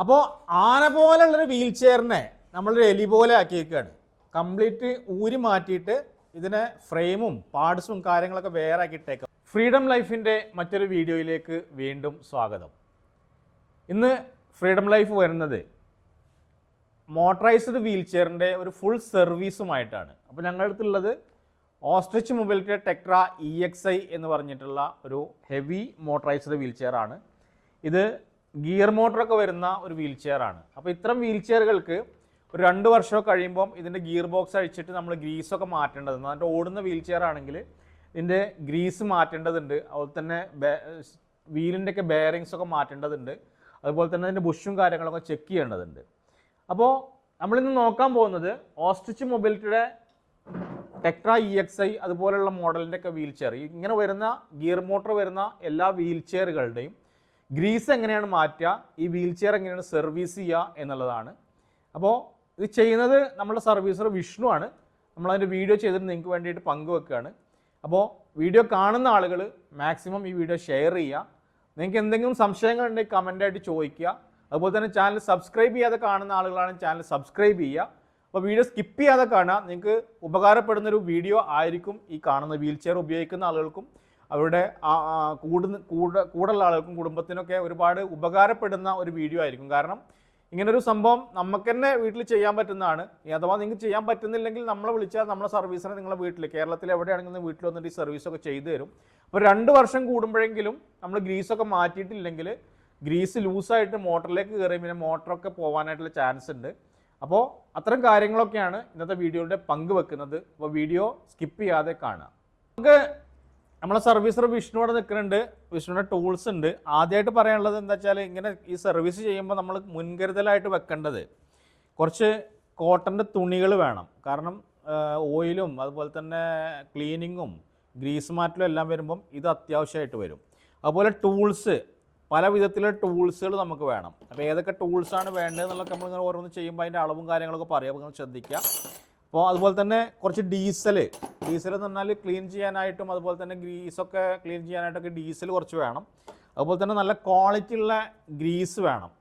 അപ്പോൾ ആന പോലുള്ളൊരു വീൽ ചെയറിനെ നമ്മളൊരു എലി പോലെ ആക്കിയേക്കാണ്. കംപ്ലീറ്റ് ഊരി മാറ്റിയിട്ട് ഇതിനെ ഫ്രെയിമും പാർട്സും കാര്യങ്ങളൊക്കെ വേറെ ആക്കിയിട്ടേക്കാം. ഫ്രീഡം ലൈഫിൻ്റെ മറ്റൊരു വീഡിയോയിലേക്ക് വീണ്ടും സ്വാഗതം. ഇന്ന് ഫ്രീഡം ലൈഫ് വരുന്നത് മോട്ടറൈസ്ഡ് വീൽ ചെയറിൻ്റെ ഒരു ഫുൾ സർവീസുമായിട്ടാണ്. അപ്പോൾ ഞങ്ങളുടെ അടുത്തുള്ളത് ഓസ്ട്രിച്ച് മൊബിലിറ്റി ടെക്ട്ര EXI എന്ന് പറഞ്ഞിട്ടുള്ള ഒരു ഹെവി മോട്ടറൈസ്ഡ് വീൽ ചെയറാണ്. ഇത് ഗിയർ മോട്ടറൊക്കെ വരുന്ന ഒരു വീൽ ചെയറാണ്. അപ്പോൾ ഇത്തരം വീൽ ചെയറുകൾക്ക് ഒരു 2 വർഷമൊക്കെ കഴിയുമ്പം ഇതിൻ്റെ ഗിയർ ബോക്സ് അഴിച്ചിട്ട് നമ്മൾ ഗ്രീസൊക്കെ മാറ്റേണ്ടതുണ്ട്. അതിൻ്റെ ഓടുന്ന വീൽ ചെയർ ആണെങ്കിൽ ഇതിൻ്റെ ഗ്രീസ് മാറ്റേണ്ടതുണ്ട്. അതുപോലെ തന്നെ വീലിൻ്റെയൊക്കെ ബെയറിങ്സ് ഒക്കെ മാറ്റേണ്ടതുണ്ട്. അതുപോലെ തന്നെ അതിൻ്റെ ബുഷും കാര്യങ്ങളൊക്കെ ചെക്ക് ചെയ്യേണ്ടതുണ്ട്. അപ്പോൾ നമ്മളിന്ന് നോക്കാൻ പോകുന്നത് ഓസ്ട്രിച്ച് മൊബിലിറ്റിയുടെ ടെക്ട്ര EXI അതുപോലുള്ള മോഡലിൻ്റെയൊക്കെ വീൽ ചെയർ, ഇങ്ങനെ വരുന്ന ഗിയർ മോട്ടർ വരുന്ന എല്ലാ വീൽ ചെയറുകളുടെയും ഗ്രീസ് എങ്ങനെയാണ് മാറ്റുക, ഈ വീൽ ചെയർ എങ്ങനെയാണ് സർവീസ് ചെയ്യുക എന്നുള്ളതാണ്. അപ്പോൾ ഇത് ചെയ്യുന്നത് നമ്മുടെ സർവീസർ വിഷ്ണു ആണ്. നമ്മളതിൻ്റെ വീഡിയോ ചെയ്തിട്ട് നിങ്ങൾക്ക് വേണ്ടിയിട്ട് പങ്കുവെക്കുകയാണ്. അപ്പോൾ വീഡിയോ കാണുന്ന ആളുകൾ മാക്സിമം ഈ വീഡിയോ ഷെയർ ചെയ്യുക. നിങ്ങൾക്ക് എന്തെങ്കിലും സംശയങ്ങളുണ്ടെങ്കിൽ കമൻ്റായിട്ട് ചോദിക്കുക. അതുപോലെ തന്നെ ചാനൽ സബ്സ്ക്രൈബ് ചെയ്യാതെ കാണുന്ന ആളുകളാണെങ്കിൽ ചാനൽ സബ്സ്ക്രൈബ് ചെയ്യുക. അപ്പോൾ വീഡിയോ സ്കിപ്പ് ചെയ്യാതെ കാണുക. നിങ്ങൾക്ക് ഉപകാരപ്പെടുന്നൊരു വീഡിയോ ആയിരിക്കും ഈ കാണുന്ന. വീൽ ചെയർ ഉപയോഗിക്കുന്ന ആളുകൾക്കും അവരുടെ കൂടുതലുള്ള ആളുകൾക്കും കുടുംബത്തിനൊക്കെ ഒരുപാട് ഉപകാരപ്പെടുന്ന ഒരു വീഡിയോ ആയിരിക്കും. കാരണം ഇങ്ങനൊരു സംഭവം നമുക്ക് തന്നെ വീട്ടിൽ ചെയ്യാൻ പറ്റുന്നതാണ്. അഥവാ നിങ്ങൾക്ക് ചെയ്യാൻ പറ്റുന്നില്ലെങ്കിൽ നമ്മളെ വിളിച്ചാൽ നമ്മളെ സർവീസിനെ നിങ്ങളെ വീട്ടിൽ കേരളത്തിൽ എവിടെയാണെങ്കിലും വീട്ടിൽ വന്നിട്ട് ഈ സർവീസൊക്കെ ചെയ്തു തരും. അപ്പോൾ 2 വർഷം കൂടുമ്പോഴെങ്കിലും നമ്മൾ ഗ്രീസൊക്കെ മാറ്റിയിട്ടില്ലെങ്കിൽ ഗ്രീസ് ലൂസായിട്ട് മോട്ടറിലേക്ക് കയറി പിന്നെ മോട്ടറൊക്കെ പോകാനായിട്ടുള്ള ചാൻസ് ഉണ്ട്. അപ്പോൾ അത്തരം കാര്യങ്ങളൊക്കെയാണ് ഇന്നത്തെ വീഡിയോയുടെ പങ്കുവെക്കുന്നത്. അപ്പോൾ വീഡിയോ സ്കിപ്പ് ചെയ്യാതെ കാണുക. നമുക്ക് നമ്മളെ സർവീസർ വിഷ്ണു അവിടെ നിൽക്കുന്നുണ്ട്. വിഷ്ണുവിൻ്റെ ടൂൾസ് ഉണ്ട്. ആദ്യമായിട്ട് പറയാനുള്ളത് എന്താ വെച്ചാൽ, ഇങ്ങനെ ഈ സർവീസ് ചെയ്യുമ്പോൾ നമ്മൾ മുൻകരുതലായിട്ട് വെക്കേണ്ടത് കുറച്ച് കോട്ടൻ്റെ തുണികൾ വേണം. കാരണം ഓയിലും അതുപോലെ തന്നെ ക്ലീനിങ്ങും ഗ്രീസ് മാറ്റലും എല്ലാം വരുമ്പം ഇത് അത്യാവശ്യമായിട്ട് വരും. അതുപോലെ ടൂൾസ്, പല വിധത്തിലുള്ള ടൂൾസുകൾ നമുക്ക് വേണം. അപ്പോൾ ഏതൊക്കെ ടൂൾസാണ് വേണ്ടതെന്നുള്ളതൊക്കെ നമ്മളിങ്ങനെ ഓരോന്ന് ചെയ്യുമ്പോൾ അതിൻ്റെ അളവും കാര്യങ്ങളൊക്കെ പറയാം. അപ്പോൾ നിങ്ങൾ ശ്രദ്ധിക്കുക. അപ്പോൾ അതുപോലെ തന്നെ കുറച്ച് ഡീസൽ എന്ന് പറഞ്ഞാൽ ക്ലീൻ ചെയ്യാനായിട്ടും അതുപോലെ തന്നെ ഗ്രീസൊക്കെ ക്ലീൻ ചെയ്യാനായിട്ടൊക്കെ ഡീസൽ കുറച്ച് വേണം. അതുപോലെ തന്നെ നല്ല ക്വാളിറ്റി ഉള്ള ഗ്രീസ് വേണം.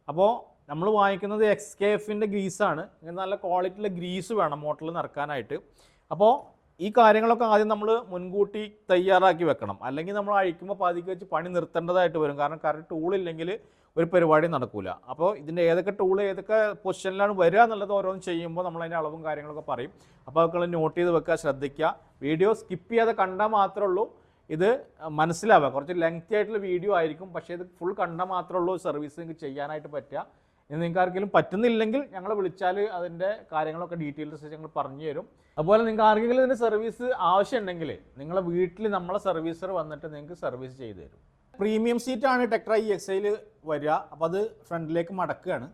അപ്പോൾ നമ്മൾ വാങ്ങിക്കുന്നത് XKFൻ്റെ ഗ്രീസാണ്. ഇങ്ങനെ നല്ല ക്വാളിറ്റിയുള്ള ഗ്രീസ് വേണം മോട്ടറിൽ നിറക്കാനായിട്ട്. അപ്പോൾ ഈ കാര്യങ്ങളൊക്കെ ആദ്യം നമ്മൾ മുൻകൂട്ടി തയ്യാറാക്കി വെക്കണം. അല്ലെങ്കിൽ നമ്മൾ അഴിക്കുമ്പോൾ പാതിക്ക് വെച്ച് പണി നിർത്തേണ്ടതായിട്ട് വരും. കാരണം കറക്റ്റ് ടൂളില്ലെങ്കിൽ ഒരു പരിപാടി നടക്കില്ല. അപ്പോൾ ഇതിൻ്റെ ഏതൊക്കെ ടൂൾ ഏതൊക്കെ പൊസിഷനിലാണ് വരിക എന്നുള്ളത് ഓരോന്ന് ചെയ്യുമ്പോൾ നമ്മൾ അതിൻ്റെ അളവും കാര്യങ്ങളൊക്കെ പറയും. അപ്പോൾ അതൊക്കെ നോട്ട് ചെയ്ത് വെക്കുക, ശ്രദ്ധിക്കുക. വീഡിയോ സ്കിപ്പ് ചെയ്യാതെ കണ്ടാൽ മാത്രമേ ഉള്ളൂ ഇത് മനസ്സിലാവുക. കുറച്ച് ലെങ്തി ആയിട്ടുള്ള വീഡിയോ ആയിരിക്കും, പക്ഷേ ഇത് ഫുൾ കണ്ടാൽ മാത്രമേ ഉള്ളൂ സർവീസ് നിങ്ങൾക്ക് ചെയ്യാനായിട്ട് പറ്റുക. ഇനി നിങ്ങൾക്ക് ആർക്കെങ്കിലും പറ്റുന്നില്ലെങ്കിൽ ഞങ്ങളെ വിളിച്ചാൽ അതിൻ്റെ കാര്യങ്ങളൊക്കെ ഡീറ്റെയിൽസ് ഞങ്ങൾ പറഞ്ഞു തരും. അതുപോലെ നിങ്ങൾക്ക് ആർക്കെങ്കിലും ഇതിൻ്റെ സർവീസ് ആവശ്യമുണ്ടെങ്കിൽ നിങ്ങളെ വീട്ടിൽ നമ്മളെ സർവീസർ വന്നിട്ട് നിങ്ങൾക്ക് സർവീസ് ചെയ്തു തരും. പ്രീമിയം സീറ്റാണ് ടെക്ട്ര EXIയിൽ വരിക. അപ്പോൾ അത് ഫ്രണ്ടിലേക്ക് മടക്കുകയാണ്.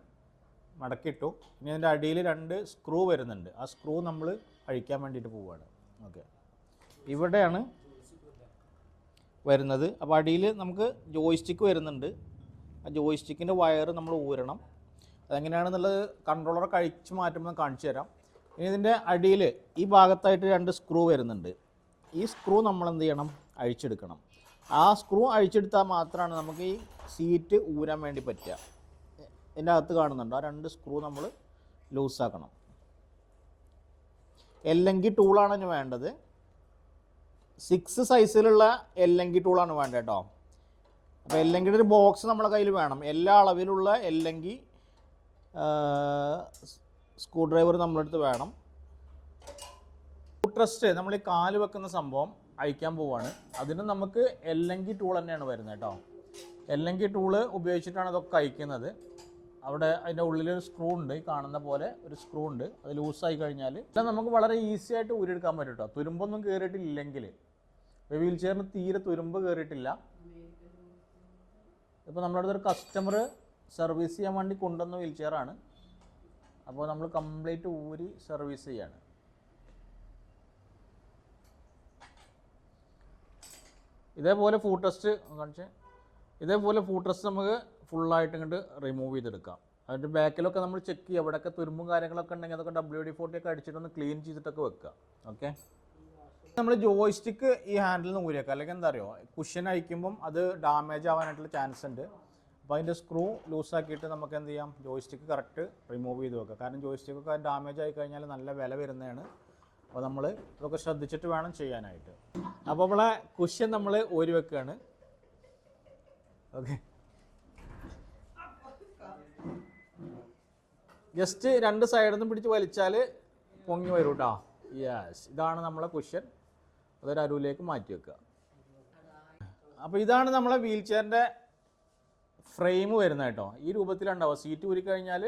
മടക്കിയിട്ടു. ഇനി അതിൻ്റെ അടിയിൽ 2 സ്ക്രൂ വരുന്നുണ്ട്. ആ സ്ക്രൂ നമ്മൾ അഴിക്കാൻ വേണ്ടിയിട്ട് പോവുകയാണ്. ഓക്കെ, ഇവിടെയാണ് വരുന്നത്. അപ്പോൾ അടിയിൽ നമുക്ക് ജോയിസ്റ്റിക്ക് വരുന്നുണ്ട്. ആ ജോയിസ്റ്റിക്കിൻ്റെ വയർ നമ്മൾ ഊരണം. അതെങ്ങനെയാണെന്നുള്ളത് കൺട്രോളറൊക്കെ അഴിച്ച് മാറ്റുമ്പോൾ കാണിച്ചു തരാം. ഇനി ഇതിൻ്റെ അടിയിൽ ഈ ഭാഗത്തായിട്ട് 2 സ്ക്രൂ വരുന്നുണ്ട്. ഈ സ്ക്രൂ നമ്മൾ എന്ത് ചെയ്യണം? അഴിച്ചെടുക്കണം. ആ സ്ക്രൂ അഴിച്ചെടുത്താൽ മാത്രമാണ് നമുക്ക് ഈ സീറ്റ് ഊരാൻ വേണ്ടി പറ്റുക. ഇതിൻ്റെ അകത്ത് കാണുന്നുണ്ട് ആ 2 സ്ക്രൂ നമ്മൾ ലൂസാക്കണം. എല്ലങ്കി ടൂളാണ് ഇനി വേണ്ടത്. 6 സൈസിലുള്ള എല്ലങ്കി ടൂളാണ് വേണ്ടത് കേട്ടോ. അപ്പോൾ എല്ലെങ്കിയുടെ ഒരു ബോക്സ് നമ്മളെ കയ്യിൽ വേണം. എല്ലാ അളവിലുള്ള എല്ലങ്കി സ്ക്രൂ ഡ്രൈവർ നമ്മളെടുത്ത് വേണം. ഫുട്രസ്റ്റ് നമ്മൾ ഈ കാല് വെക്കുന്ന സംഭവം അഴിക്കാൻ പോവുകയാണ്. അതിന് നമുക്ക് എല്ലങ്കി ടൂൾ തന്നെയാണ് വരുന്നത് കേട്ടോ. എല്ലങ്കി ടൂള് ഉപയോഗിച്ചിട്ടാണ് ഇതൊക്കെ അഴിക്കുന്നത്. അവിടെ അതിൻ്റെ ഉള്ളിലൊരു സ്ക്രൂ ഉണ്ട്, ഈ കാണുന്ന പോലെ ഒരു സ്ക്രൂ ഉണ്ട്. അത് ലൂസായി കഴിഞ്ഞാൽ നമുക്ക് വളരെ ഈസി ആയിട്ട് ഊരിയെടുക്കാൻ പറ്റും കേട്ടോ. തുരുമ്പൊന്നും കയറിയിട്ടില്ലെങ്കിൽ. വീൽ ചെയറിന് തീരെ തുരുമ്പ് കയറിയിട്ടില്ല. ഇപ്പോൾ നമ്മുടെ അടുത്തൊരു കസ്റ്റമർ സർവീസ് ചെയ്യാൻ വേണ്ടി കൊണ്ടുവന്ന വീൽ ചെയറാണ്. അപ്പോൾ നമ്മൾ കംപ്ലീറ്റ് ഊരി സർവീസ് ചെയ്യാണ്. ഇതേപോലെ ഫുട് റെസ്റ്റ് കാണിച്ച് ഇതേപോലെ ഫുട് റെസ്റ്റ് നമുക്ക് ഫുള്ളായിട്ട് ഇങ്ങോട്ട് റിമൂവ് ചെയ്തെടുക്കാം. അതിൻ്റെ ബാക്കിലൊക്കെ നമ്മൾ ചെക്ക് ചെയ്യുക. അവിടെയൊക്കെ തുരുമ്പും കാര്യങ്ങളൊക്കെ ഉണ്ടെങ്കിൽ അതൊക്കെ WD-40 ഒക്കെ അടിച്ചിട്ടൊന്ന് ക്ലീൻ ചെയ്തിട്ടൊക്കെ വെക്കുക. ഓക്കെ, നമ്മൾ ജോയിസ്റ്റിക്ക് ഈ ഹാൻഡിൽ നിന്ന് ഊരിയേക്കാം. അല്ലെങ്കിൽ എന്താ അറിയോ, കുഷൻ അഴിക്കുമ്പം അത് ഡാമേജ് ആവാനായിട്ടുള്ള ചാൻസ് ഉണ്ട്. അപ്പോൾ അതിൻ്റെ സ്ക്രൂ ലൂസാക്കിയിട്ട് നമുക്ക് എന്ത് ചെയ്യാം, ജോയിസ്റ്റിക്ക് കറക്റ്റ് റിമൂവ് ചെയ്ത് വെക്കാം. കാരണം ജോയിസ്റ്റിക്കൊക്കെ ഡാമേജ് ആയി കഴിഞ്ഞാൽ നല്ല വില വരുന്നതാണ്. അപ്പോൾ നമ്മൾ ഇതൊക്കെ ശ്രദ്ധിച്ചിട്ട് വേണം ചെയ്യാനായിട്ട്. അപ്പോൾ നമ്മളെ കുഷ്യൻ നമ്മൾ ഊരി വെക്കുകയാണ്. ഓക്കെ, ജസ്റ്റ് രണ്ട് സൈഡിൽ നിന്നും പിടിച്ച് വലിച്ചാൽ പൊങ്ങി വരും കേട്ടോ. യെസ്, ഇതാണ് നമ്മളെ കുഷ്യൻ. അതൊരു അരുവിലേക്ക് മാറ്റി വെക്കുക. അപ്പോൾ ഇതാണ് നമ്മളെ വീൽ ചെയറിൻ്റെ ഫ്രെയിം വരുന്നത് കേട്ടോ. ഈ രൂപത്തിലുണ്ടാവുക. സീറ്റ് ഊരി കഴിഞ്ഞാൽ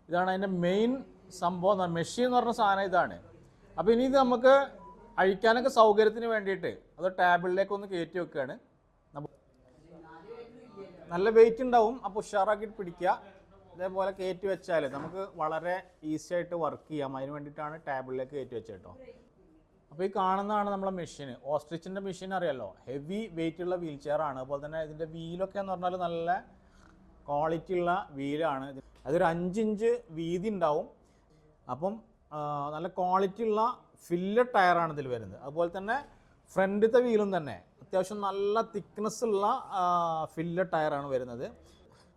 ഇതാണ് അതിൻ്റെ മെയിൻ സംഭവം. മെഷീൻ എന്ന് പറഞ്ഞ സാധനം ഇതാണ്. അപ്പോൾ ഇനി ഇത് നമുക്ക് അഴിക്കാനൊക്കെ സൗകര്യത്തിന് വേണ്ടിയിട്ട് അത് ടേബിളിലേക്ക് ഒന്ന് കയറ്റി വെക്കുകയാണ്. നല്ല വെയിറ്റ് ഉണ്ടാവും. അപ്പോൾ ഉഷാറാക്കിയിട്ട് പിടിക്കുക. ഇതേപോലെ കയറ്റി വെച്ചാൽ നമുക്ക് വളരെ ഈസി ആയിട്ട് വർക്ക് ചെയ്യാം. അതിന് വേണ്ടിയിട്ടാണ് ടേബിളിലേക്ക് കയറ്റി വെച്ചത് കേട്ടോ. അപ്പോൾ ഈ കാണുന്നതാണ് നമ്മളെ മെഷീൻ. ഓസ്ട്രിച്ചിൻ്റെ മെഷീൻ അറിയാലോ, ഹെവി വെയിറ്റ് ഉള്ള വീൽ ചെയറാണ്. അതുപോലെ തന്നെ ഇതിൻ്റെ വീലൊക്കെ എന്ന് പറഞ്ഞാൽ നല്ല ക്വാളിറ്റി ഉള്ള വീലാണ്. അതൊരു 5 ഇഞ്ച് വീതി ഉണ്ടാവും. അപ്പം നല്ല ക്വാളിറ്റി ഉള്ള ഫില്ലഡ് ടയറാണ് ഇതിൽ വരുന്നത്. അതുപോലെ തന്നെ ഫ്രണ്ടിലത്തെ വീലും തന്നെ അത്യാവശ്യം നല്ല തിക്നെസ് ഉള്ള ഫില്ലഡ് ടയറാണ് വരുന്നത്.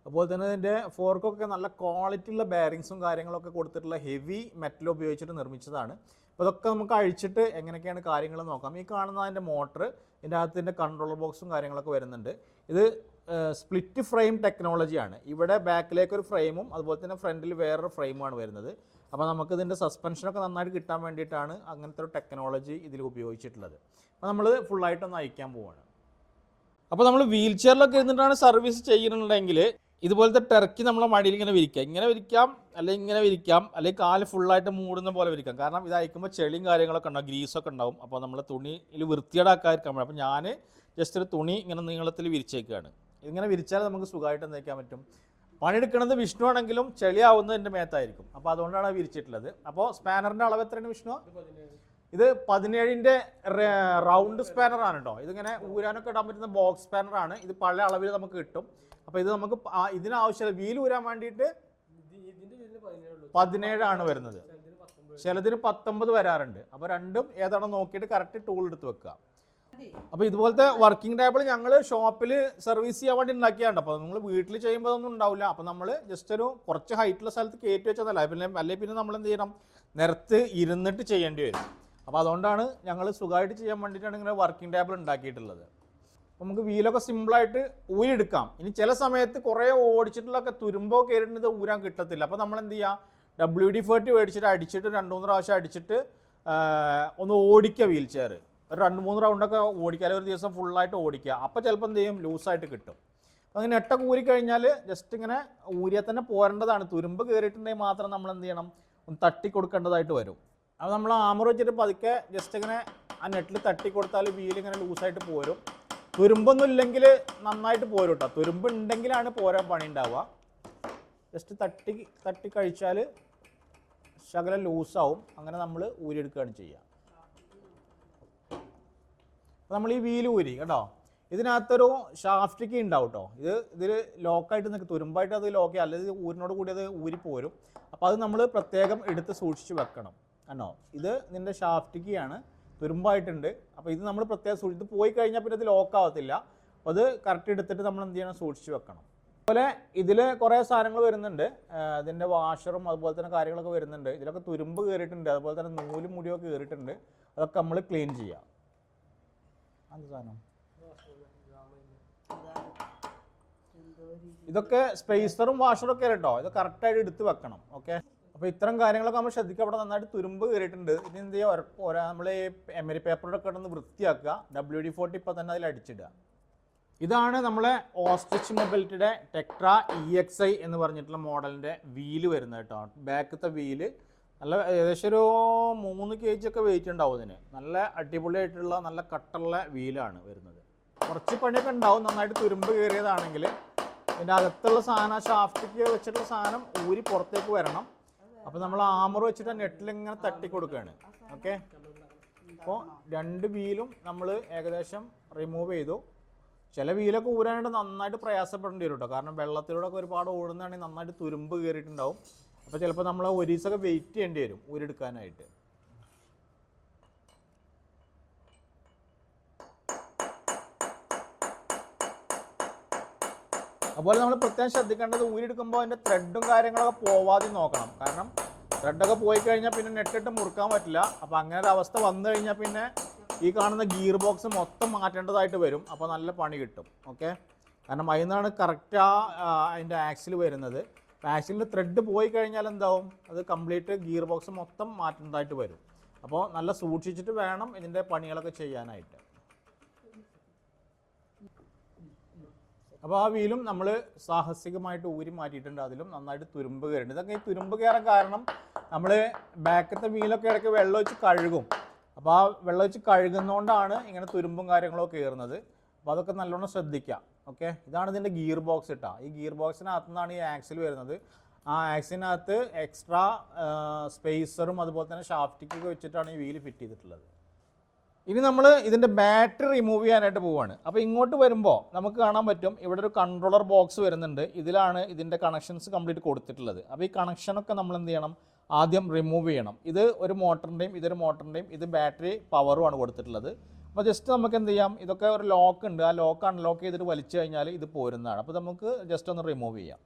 അതുപോലെ തന്നെ ഇതിൻ്റെ ഫോർക്കൊക്കെ നല്ല ക്വാളിറ്റി ഉള്ള ബെയറിങ്സും കാര്യങ്ങളൊക്കെ കൊടുത്തിട്ടുള്ള ഹെവി മെറ്റൽ ഉപയോഗിച്ചിട്ട് നിർമ്മിച്ചതാണ്. അപ്പോൾ ഇതൊക്കെ നമുക്ക് അഴിച്ചിട്ട് എങ്ങനെയൊക്കെയാണ് കാര്യങ്ങൾ നോക്കാം. ഈ കാണുന്ന അതിൻ്റെ മോട്ടർ, ഇതിൻ്റെ അകത്തിൻ്റെ കൺട്രോളർ ബോക്സും കാര്യങ്ങളൊക്കെ വരുന്നുണ്ട്. ഇത് സ്പ്ലിറ്റ് ഫ്രെയിം ടെക്നോളജിയാണ്. ഇവിടെ ബാക്കിലേക്ക് ഒരു ഫ്രെയിമും അതുപോലെ തന്നെ ഫ്രണ്ടിൽ വേറൊരു ഫ്രെയിമുമാണ് വരുന്നത്. അപ്പോൾ നമുക്ക് ഇതിൻ്റെ സസ്പെൻഷനൊക്കെ നന്നായിട്ട് കിട്ടാൻ വേണ്ടിയിട്ടാണ് അങ്ങനത്തെ ഒരു ടെക്നോളജി ഇതിൽ ഉപയോഗിച്ചിട്ടുള്ളത്. അപ്പോൾ നമ്മൾ ഫുള്ളായിട്ടൊന്ന് അയക്കാൻ പോവുകയാണ്. അപ്പോൾ നമ്മൾ വീൽ ചെയറിലൊക്കെ ഇരുന്നിട്ടാണ് സർവീസ് ചെയ്യുന്നുണ്ടെങ്കിൽ ഇതുപോലത്തെ ടെർക്കി നമ്മളെ മടിയിൽ ഇങ്ങനെ വിരിക്കാം. ഇങ്ങനെ വിരിക്കാം, അല്ലെങ്കിൽ ഇങ്ങനെ വിരിക്കാം, അല്ലെങ്കിൽ കാല് ഫുള്ളായിട്ട് മൂടുന്ന പോലെ വിരിക്കാം. കാരണം ഇത് അയക്കുമ്പോൾ ചെളിയും കാര്യങ്ങളൊക്കെ ഉണ്ടാവും, ഗ്രീസൊക്കെ ഉണ്ടാവും. അപ്പോൾ നമ്മൾ തുണിയിൽ വൃത്തിയേടാക്കാതിരിക്കാൻ പറ്റും. അപ്പോൾ ഞാൻ ജസ്റ്റ് ഒരു തുണി ഇങ്ങനെ നീളത്തിൽ വിരിച്ചേക്കുകയാണ്. ഇങ്ങനെ വിരിച്ചാൽ നമുക്ക് സുഖമായിട്ട് എന്തൊക്കെയാൻ പറ്റും. പണിയെടുക്കുന്നത് വിഷ്ണു ആണെങ്കിലും ചെളിയാവുന്നത് എൻ്റെ മേത്തായിരിക്കും. അപ്പോൾ അതുകൊണ്ടാണ് വിരിച്ചിട്ടുള്ളത്. അപ്പോൾ സ്പാനറിൻ്റെ അളവ് എത്രയാണ് വിഷ്ണു? ഇത് 17-ന്റെ റൗണ്ട് സ്പാനറാണ് കേട്ടോ. ഇതിങ്ങനെ ഊരാനൊക്കെ ഇടാൻ പറ്റുന്ന ബോക്സ് സ്പാനറാണ്. ഇത് പല അളവിൽ നമുക്ക് കിട്ടും. അപ്പോൾ ഇത് നമുക്ക് ഇതിനാവശ്യമില്ല. വീൽ ഊരാൻ വേണ്ടിയിട്ട് 17 വരുന്നത്. ചിലതിന് 19 വരാറുണ്ട്. അപ്പോൾ രണ്ടും ഏതാണോ നോക്കിയിട്ട് കറക്റ്റ് ടൂൾ എടുത്ത് വെക്കുക. അപ്പോൾ ഇതുപോലത്തെ വർക്കിംഗ് ടേബിൾ ഞങ്ങൾ ഷോപ്പിൽ സർവീസ് ചെയ്യാൻ വേണ്ടി ഉണ്ടാക്കിയാണ്. അപ്പോൾ നിങ്ങൾ വീട്ടിൽ ചെയ്യുമ്പോൾ ഒന്നും ഉണ്ടാവില്ല. അപ്പോൾ നമ്മൾ ജസ്റ്റ് ഒരു കുറച്ച് ഹൈറ്റുള്ള സ്ഥലത്ത് കയറ്റി വെച്ചതല്ല. അല്ലെങ്കിൽ പിന്നെ നമ്മൾ എന്ത് ചെയ്യണം, നിരത്ത് ഇരുന്നിട്ട് ചെയ്യേണ്ടി വരും. അപ്പോൾ അതുകൊണ്ടാണ് ഞങ്ങൾ സുഖമായിട്ട് ചെയ്യാൻ വേണ്ടിയിട്ടാണ് ഇങ്ങനെ വർക്കിംഗ് ടേബിൾ ഉണ്ടാക്കിയിട്ടുള്ളത്. അപ്പോൾ നമുക്ക് വീലൊക്കെ സിമ്പിളായിട്ട് ഊരിയെടുക്കാം. ഇനി ചില സമയത്ത് കുറേ ഓടിച്ചിട്ടുള്ളൊക്കെ തുരുമ്പോ കയറിയിട്ട് ഊരാൻ കിട്ടത്തില്ല. അപ്പോൾ നമ്മൾ എന്ത് ചെയ്യുക, WD-40 മേടിച്ചിട്ട് അടിച്ചിട്ട് 2-3 പ്രാവശ്യം അടിച്ചിട്ട് ഒന്ന് ഓടിക്കുക വീൽ ചെയർ. ഒരു 2-3 റൗണ്ടൊക്കെ ഓടിക്കുക, ഒരു ദിവസം ഫുള്ളായിട്ട് ഓടിക്കുക. അപ്പോൾ ചിലപ്പോൾ എന്ത് ചെയ്യും, ലൂസായിട്ട് കിട്ടും. അപ്പോൾ അങ്ങനെ നെട്ടൊക്കെ ഊരി കഴിഞ്ഞാൽ ജസ്റ്റ് ഇങ്ങനെ ഊരിയാൽ തന്നെ പോരേണ്ടതാണ്. തുരുമ്പ് കയറിയിട്ടുണ്ടെങ്കിൽ മാത്രം നമ്മൾ എന്ത് ചെയ്യണം, ഒന്ന് തട്ടി കൊടുക്കേണ്ടതായിട്ട് വരും. അപ്പോൾ നമ്മൾ ആമർ വെച്ചിട്ട് പതുക്കെ ജസ്റ്റ് ഇങ്ങനെ ആ നെറ്റിൽ തട്ടി കൊടുത്താൽ വീലിങ്ങനെ ലൂസായിട്ട് പോരും. തുരുമ്പൊന്നും ഇല്ലെങ്കിൽ നന്നായിട്ട് പോരും കേട്ടോ. തുരുമ്പ് ഉണ്ടെങ്കിലാണ് പോരാൻ പണി ഉണ്ടാവുക. ജസ്റ്റ് തട്ടി കഴിച്ചാൽ ശകലം ലൂസാവും. അങ്ങനെ നമ്മൾ ഊരിയെടുക്കുകയാണ് ചെയ്യുക. അപ്പോൾ നമ്മൾ ഈ വീല് ഊരി കേട്ടോ. ഇതിനകത്തൊരു ഷാഫ്റ്റ് കീ ഉണ്ടാവും കേട്ടോ. ഇതിൽ ലോക്കായിട്ട് നിൽക്കും. തുരുമ്പായിട്ട് അത് ലോക്ക്, അല്ലെങ്കിൽ ഊരിനോട് കൂടി അത് ഊരിപ്പോരും. അപ്പോൾ അത് നമ്മൾ പ്രത്യേകം എടുത്ത് സൂക്ഷിച്ച് വെക്കണം എന്നോ. ഇത് ഇതിൻ്റെ ഷാഫ്റ്റ് കീ ആണ്, തുരുമ്പായിട്ടുണ്ട്. അപ്പോൾ ഇത് നമ്മൾ പ്രത്യേകം സൂക്ഷിച്ച്, പോയി കഴിഞ്ഞാൽ പിന്നെ ഇത് ലോക്കാവത്തില്ല. അപ്പോൾ അത് കറക്റ്റ് എടുത്തിട്ട് നമ്മൾ എന്ത് ചെയ്യണം, സൂക്ഷിച്ച് വെക്കണം. അതുപോലെ ഇതിൽ കുറേ സാധനങ്ങൾ വരുന്നുണ്ട്. ഇതിൻ്റെ വാഷറും അതുപോലെ തന്നെ കാര്യങ്ങളൊക്കെ വരുന്നുണ്ട്. ഇതിലൊക്കെ തുരുമ്പ് കയറിയിട്ടുണ്ട്, അതുപോലെ തന്നെ നൂലും മുടിയൊക്കെ കയറിയിട്ടുണ്ട്. അതൊക്കെ നമ്മൾ ക്ലീൻ ചെയ്യാം. അത് സാധനം ഇതൊക്കെ സ്പേസറും വാഷറും ഒക്കെ കേട്ടോ. ഇത് കറക്റ്റായിട്ട് എടുത്ത് വെക്കണം. ഓക്കെ, അപ്പോൾ ഇത്തരം കാര്യങ്ങളൊക്കെ നമ്മൾ ശ്രദ്ധിക്കുക. അവിടെ നന്നായിട്ട് തുരുമ്പ് കയറിയിട്ടുണ്ട്. ഇനി എന്ത് ചെയ്യുക, നമ്മൾ ഈ എമരി പേപ്പറൊക്കെ ഇടന്ന് വൃത്തിയാക്കുക. WD-40 ഇപ്പോൾ തന്നെ അതിൽ അടിച്ചിടുക. ഇതാണ് നമ്മളെ ഓസ്ട്രിച്ച് മൊബിലിറ്റിയുടെ ടെക്ട്ര EXI എന്ന് പറഞ്ഞിട്ടുള്ള മോഡലിൻ്റെ വീല് വരുന്നത് കേട്ടോ. ബാക്കത്തെ വീല് നല്ല ഏകദേശം ഒരു 3 kg ഒക്കെ വെയിറ്റ് ഉണ്ടാവും ഇതിന്. നല്ല അടിപൊളിയായിട്ടുള്ള നല്ല കട്ടുള്ള വീലാണ് വരുന്നത്. കുറച്ച് പണിയൊക്കെ ഉണ്ടാവും. നന്നായിട്ട് തുരുമ്പ് കയറിയതാണെങ്കിൽ ഇതിൻ്റെ അകത്തുള്ള സാധനം, ഷാഫ്റ്റിക്ക് വെച്ചിട്ടുള്ള സാധനം ഊരി പുറത്തേക്ക് വരണം. അപ്പോൾ നമ്മൾ ആമർ വെച്ചിട്ട് നെറ്റിലിങ്ങനെ തട്ടി കൊടുക്കുകയാണ്. ഓക്കെ, അപ്പോൾ 2 വീലും നമ്മൾ ഏകദേശം റിമൂവ് ചെയ്തു. ചില വീലൊക്കെ ഊരാനായിട്ട് നന്നായിട്ട് പ്രയാസപ്പെടേണ്ടി വരും കേട്ടോ. കാരണം വെള്ളത്തിലൂടെ ഒക്കെ ഒരുപാട് ഓടുന്നതാണെങ്കിൽ നന്നായിട്ട് തുരുമ്പ് കയറിയിട്ടുണ്ടാവും. അപ്പോൾ ചിലപ്പോൾ നമ്മൾ ഒരു ദിവസമൊക്കെ വെയിറ്റ് ചെയ്യേണ്ടി വരും ഊരെടുക്കാനായിട്ട്. അതുപോലെ നമ്മൾ പ്രത്യേകം ശ്രദ്ധിക്കേണ്ടത് ഊരിയെടുക്കുമ്പോൾ അതിൻ്റെ ത്രെഡും കാര്യങ്ങളൊക്കെ പോവാതെ നോക്കണം. കാരണം ത്രെഡൊക്കെ പോയി കഴിഞ്ഞാൽ പിന്നെ നെറ്റിട്ട് മുറുക്കാൻ പറ്റില്ല. അപ്പോൾ അങ്ങനെ ഒരു അവസ്ഥ വന്നു കഴിഞ്ഞാൽ പിന്നെ ഈ കാണുന്ന ഗിയർ ബോക്സ് മൊത്തം മാറ്റേണ്ടതായിട്ട് വരും. അപ്പോൾ നല്ല പണി കിട്ടും. ഓക്കെ, കാരണം അതിൽ നിന്നാണ് കറക്റ്റ് അതിൻ്റെ ആക്സിൽ വരുന്നത്. ആക്സിലിൻ്റെ ത്രെഡ് പോയി കഴിഞ്ഞാൽ എന്താവും, അത് കംപ്ലീറ്റ് ഗിയർ ബോക്സ് മൊത്തം മാറ്റേണ്ടതായിട്ട് വരും. അപ്പോൾ നല്ല സൂക്ഷിച്ചിട്ട് വേണം ഇതിൻ്റെ പണികളൊക്കെ ചെയ്യാനായിട്ട്. അപ്പോൾ ആ വീലും നമ്മൾ സാഹസികമായിട്ട് ഊരി മാറ്റിയിട്ടുണ്ട്. അതിലും നന്നായിട്ട് തുരുമ്പ് കയറുന്നുണ്ട്. ഇതൊക്കെ ഈ തുരുമ്പ് കയറാൻ കാരണം നമ്മൾ ബാക്കത്തെ വീലൊക്കെ ഇടയ്ക്ക് വെള്ളം ഒഴിച്ച് കഴുകും. അപ്പോൾ ആ വെള്ളം ഒഴിച്ച് കഴുകുന്നതുകൊണ്ടാണ് ഇങ്ങനെ തുരുമ്പും കാര്യങ്ങളൊക്കെ കയറുന്നത്. അപ്പോൾ അതൊക്കെ നല്ലോണം ശ്രദ്ധിക്കാം. ഓക്കെ, ഇതാണ് ഇതിൻ്റെ ഗിയർ ബോക്സ് ഇട്ടാ. ഈ ഗിയർ ബോക്സിനകത്തു നിന്നാണ് ഈ ആക്സിൽ വരുന്നത്. ആ ആക്സിനകത്ത് എക്സ്ട്രാ സ്പേസറും അതുപോലെ തന്നെ ഷാഫ്റ്റിക്കൊക്കെ വെച്ചിട്ടാണ് ഈ വീല് ഫിറ്റ് ചെയ്തിട്ടുള്ളത്. ഇനി നമ്മൾ ഇതിൻ്റെ ബാറ്ററി റിമൂവ് ചെയ്യാനായിട്ട് പോവുകയാണ്. അപ്പോൾ ഇങ്ങോട്ട് വരുമ്പോൾ നമുക്ക് കാണാൻ പറ്റും ഇവിടെ ഒരു കൺട്രോളർ ബോക്സ് വരുന്നുണ്ട്. ഇതിലാണ് ഇതിൻ്റെ കണക്ഷൻസ് കംപ്ലീറ്റ് കൊടുത്തിട്ടുള്ളത്. അപ്പോൾ ഈ കണക്ഷനൊക്കെ നമ്മൾ എന്ത് ചെയ്യണം, ആദ്യം റിമൂവ് ചെയ്യണം. ഇത് ഒരു മോട്ടറിൻ്റെയും ഇതൊരു മോട്ടറിൻ്റെയും ഇത് ബാറ്ററി പവറുമാണ് കൊടുത്തിട്ടുള്ളത്. അപ്പോൾ ജസ്റ്റ് നമുക്ക് എന്ത് ചെയ്യാം, ഇതൊക്കെ ഒരു ലോക്ക് ഉണ്ട്. ആ ലോക്ക് അൺലോക്ക് ചെയ്തിട്ട് വലിച്ചു കഴിഞ്ഞാൽ ഇത് പോരുന്നതാണ്. അപ്പോൾ നമുക്ക് ജസ്റ്റ് ഒന്ന് റിമൂവ് ചെയ്യാം.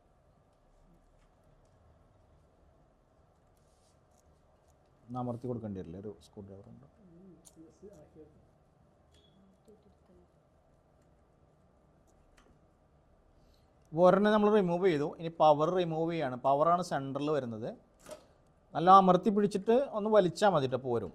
അമർത്തി കൊടുക്കേണ്ടി വരില്ല, ഒരു സ്ക്രൂ ഡ്രൈവർ ഉണ്ട്. ഒരെണ്ണം നമ്മൾ റിമൂവ് ചെയ്തു. ഇനി പവർ റിമൂവ് ചെയ്യാണ്. പവറാണ് സെൻറ്ററിൽ വരുന്നത്. നല്ല അമർത്തി പിടിച്ചിട്ട് ഒന്ന് വലിച്ചാൽ മതി കേട്ടോ, പോരും.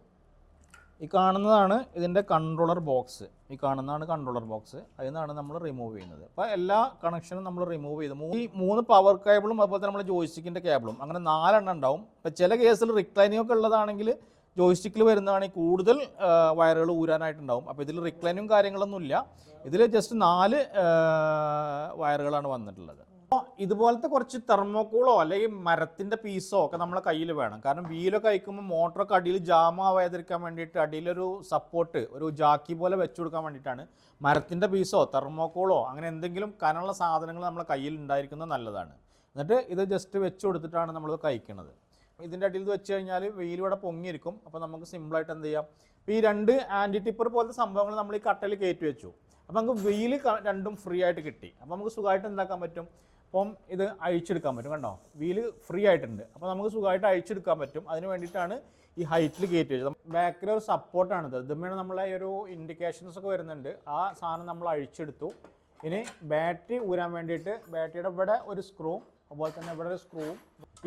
ഈ കാണുന്നതാണ് ഇതിൻ്റെ കൺട്രോളർ ബോക്സ്. ഈ കാണുന്നതാണ് കൺട്രോളർ ബോക്സ്. അതിൽ നിന്നാണ് നമ്മൾ റിമൂവ് ചെയ്യുന്നത്. അപ്പോൾ എല്ലാ കണക്ഷനും നമ്മൾ റിമൂവ് ചെയ്തു. ഈ 3 പവർ കേബിളും അതുപോലെ തന്നെ നമ്മുടെ ജോയിസ്റ്റിക്കിൻ്റെ കേബിളും അങ്ങനെ 4 എണ്ണം ഉണ്ടാവും. ഇപ്പോൾ ചില കേസിൽ റിക്ലൈനിങ് ഒക്കെ ഉള്ളതാണെങ്കിൽ ജോയിസ്റ്റിക്കിൽ വരുന്നതാണെങ്കിൽ കൂടുതൽ വയറുകൾ ഊരാനായിട്ടുണ്ടാവും. അപ്പോൾ ഇതിൽ റിക്ലൈനും കാര്യങ്ങളൊന്നുമില്ല. ഇതിൽ ജസ്റ്റ് 4 വയറുകളാണ് വന്നിട്ടുള്ളത്. അപ്പോൾ ഇതുപോലത്തെ കുറച്ച് തെർമോക്കോളോ അല്ലെങ്കിൽ മരത്തിൻ്റെ പീസോ ഒക്കെ നമ്മളെ കയ്യിൽ വേണം. കാരണം വീലൊക്കെ അയക്കുമ്പോൾ മോട്ടറൊക്കെ അടിയിൽ ജാമാവാതിരിക്കാൻ വേണ്ടിയിട്ട് അടിയിലൊരു സപ്പോർട്ട്, ഒരു ജാക്കി പോലെ വെച്ചു കൊടുക്കാൻ വേണ്ടിയിട്ടാണ്. മരത്തിൻ്റെ പീസോ തെർമോക്കോളോ അങ്ങനെ എന്തെങ്കിലും കനമുള്ള സാധനങ്ങൾ നമ്മളെ കയ്യിൽ ഉണ്ടായിരിക്കുന്നത് നല്ലതാണ്. എന്നിട്ട് ഇത് ജസ്റ്റ് വെച്ച് കൊടുത്തിട്ടാണ് നമ്മളിത് കഴിക്കുന്നത്. ഇതിൻ്റെ അടിയിൽ ഇത് വെച്ച് കഴിഞ്ഞാൽ വെയിലൂടെ പൊങ്ങിയിരിക്കും. അപ്പോൾ നമുക്ക് സിമ്പിളായിട്ട് എന്ത് ചെയ്യാം, ഇപ്പോൾ ഈ 2 ആൻറ്റി ടിപ്പർ പോലത്തെ സംഭവങ്ങൾ നമ്മൾ ഈ കട്ടയിൽ കയറ്റി വെച്ചു. അപ്പോൾ നമുക്ക് വെയിൽ രണ്ടും ഫ്രീ ആയിട്ട് കിട്ടി. അപ്പോൾ നമുക്ക് സുഖമായിട്ട് എന്താക്കാൻ പറ്റും, അപ്പം ഇത് അഴിച്ചെടുക്കാൻ പറ്റും. കണ്ടോ, വീല് ഫ്രീ ആയിട്ടുണ്ട്. അപ്പോൾ നമുക്ക് സുഖമായിട്ട് അഴിച്ചെടുക്കാൻ പറ്റും. അതിന് വേണ്ടിയിട്ടാണ് ഈ ഹൈറ്റിൽ കയറ്റി വെച്ചത്. ബാക്കിലൊരു സപ്പോർട്ടാണിത്. ഇതുമ്മേ നമ്മളെ ഒരു ഇൻഡിക്കേഷൻസ് ഒക്കെ വരുന്നുണ്ട്. ആ സാധനം നമ്മൾ അഴിച്ചെടുത്തു. ഇനി ബാറ്ററി ഊരാൻ വേണ്ടിയിട്ട് ബാറ്ററിയുടെ ഇവിടെ ഒരു സ്ക്രൂ, അതുപോലെ തന്നെ ഇവിടെ ഒരു സ്ക്രൂവും,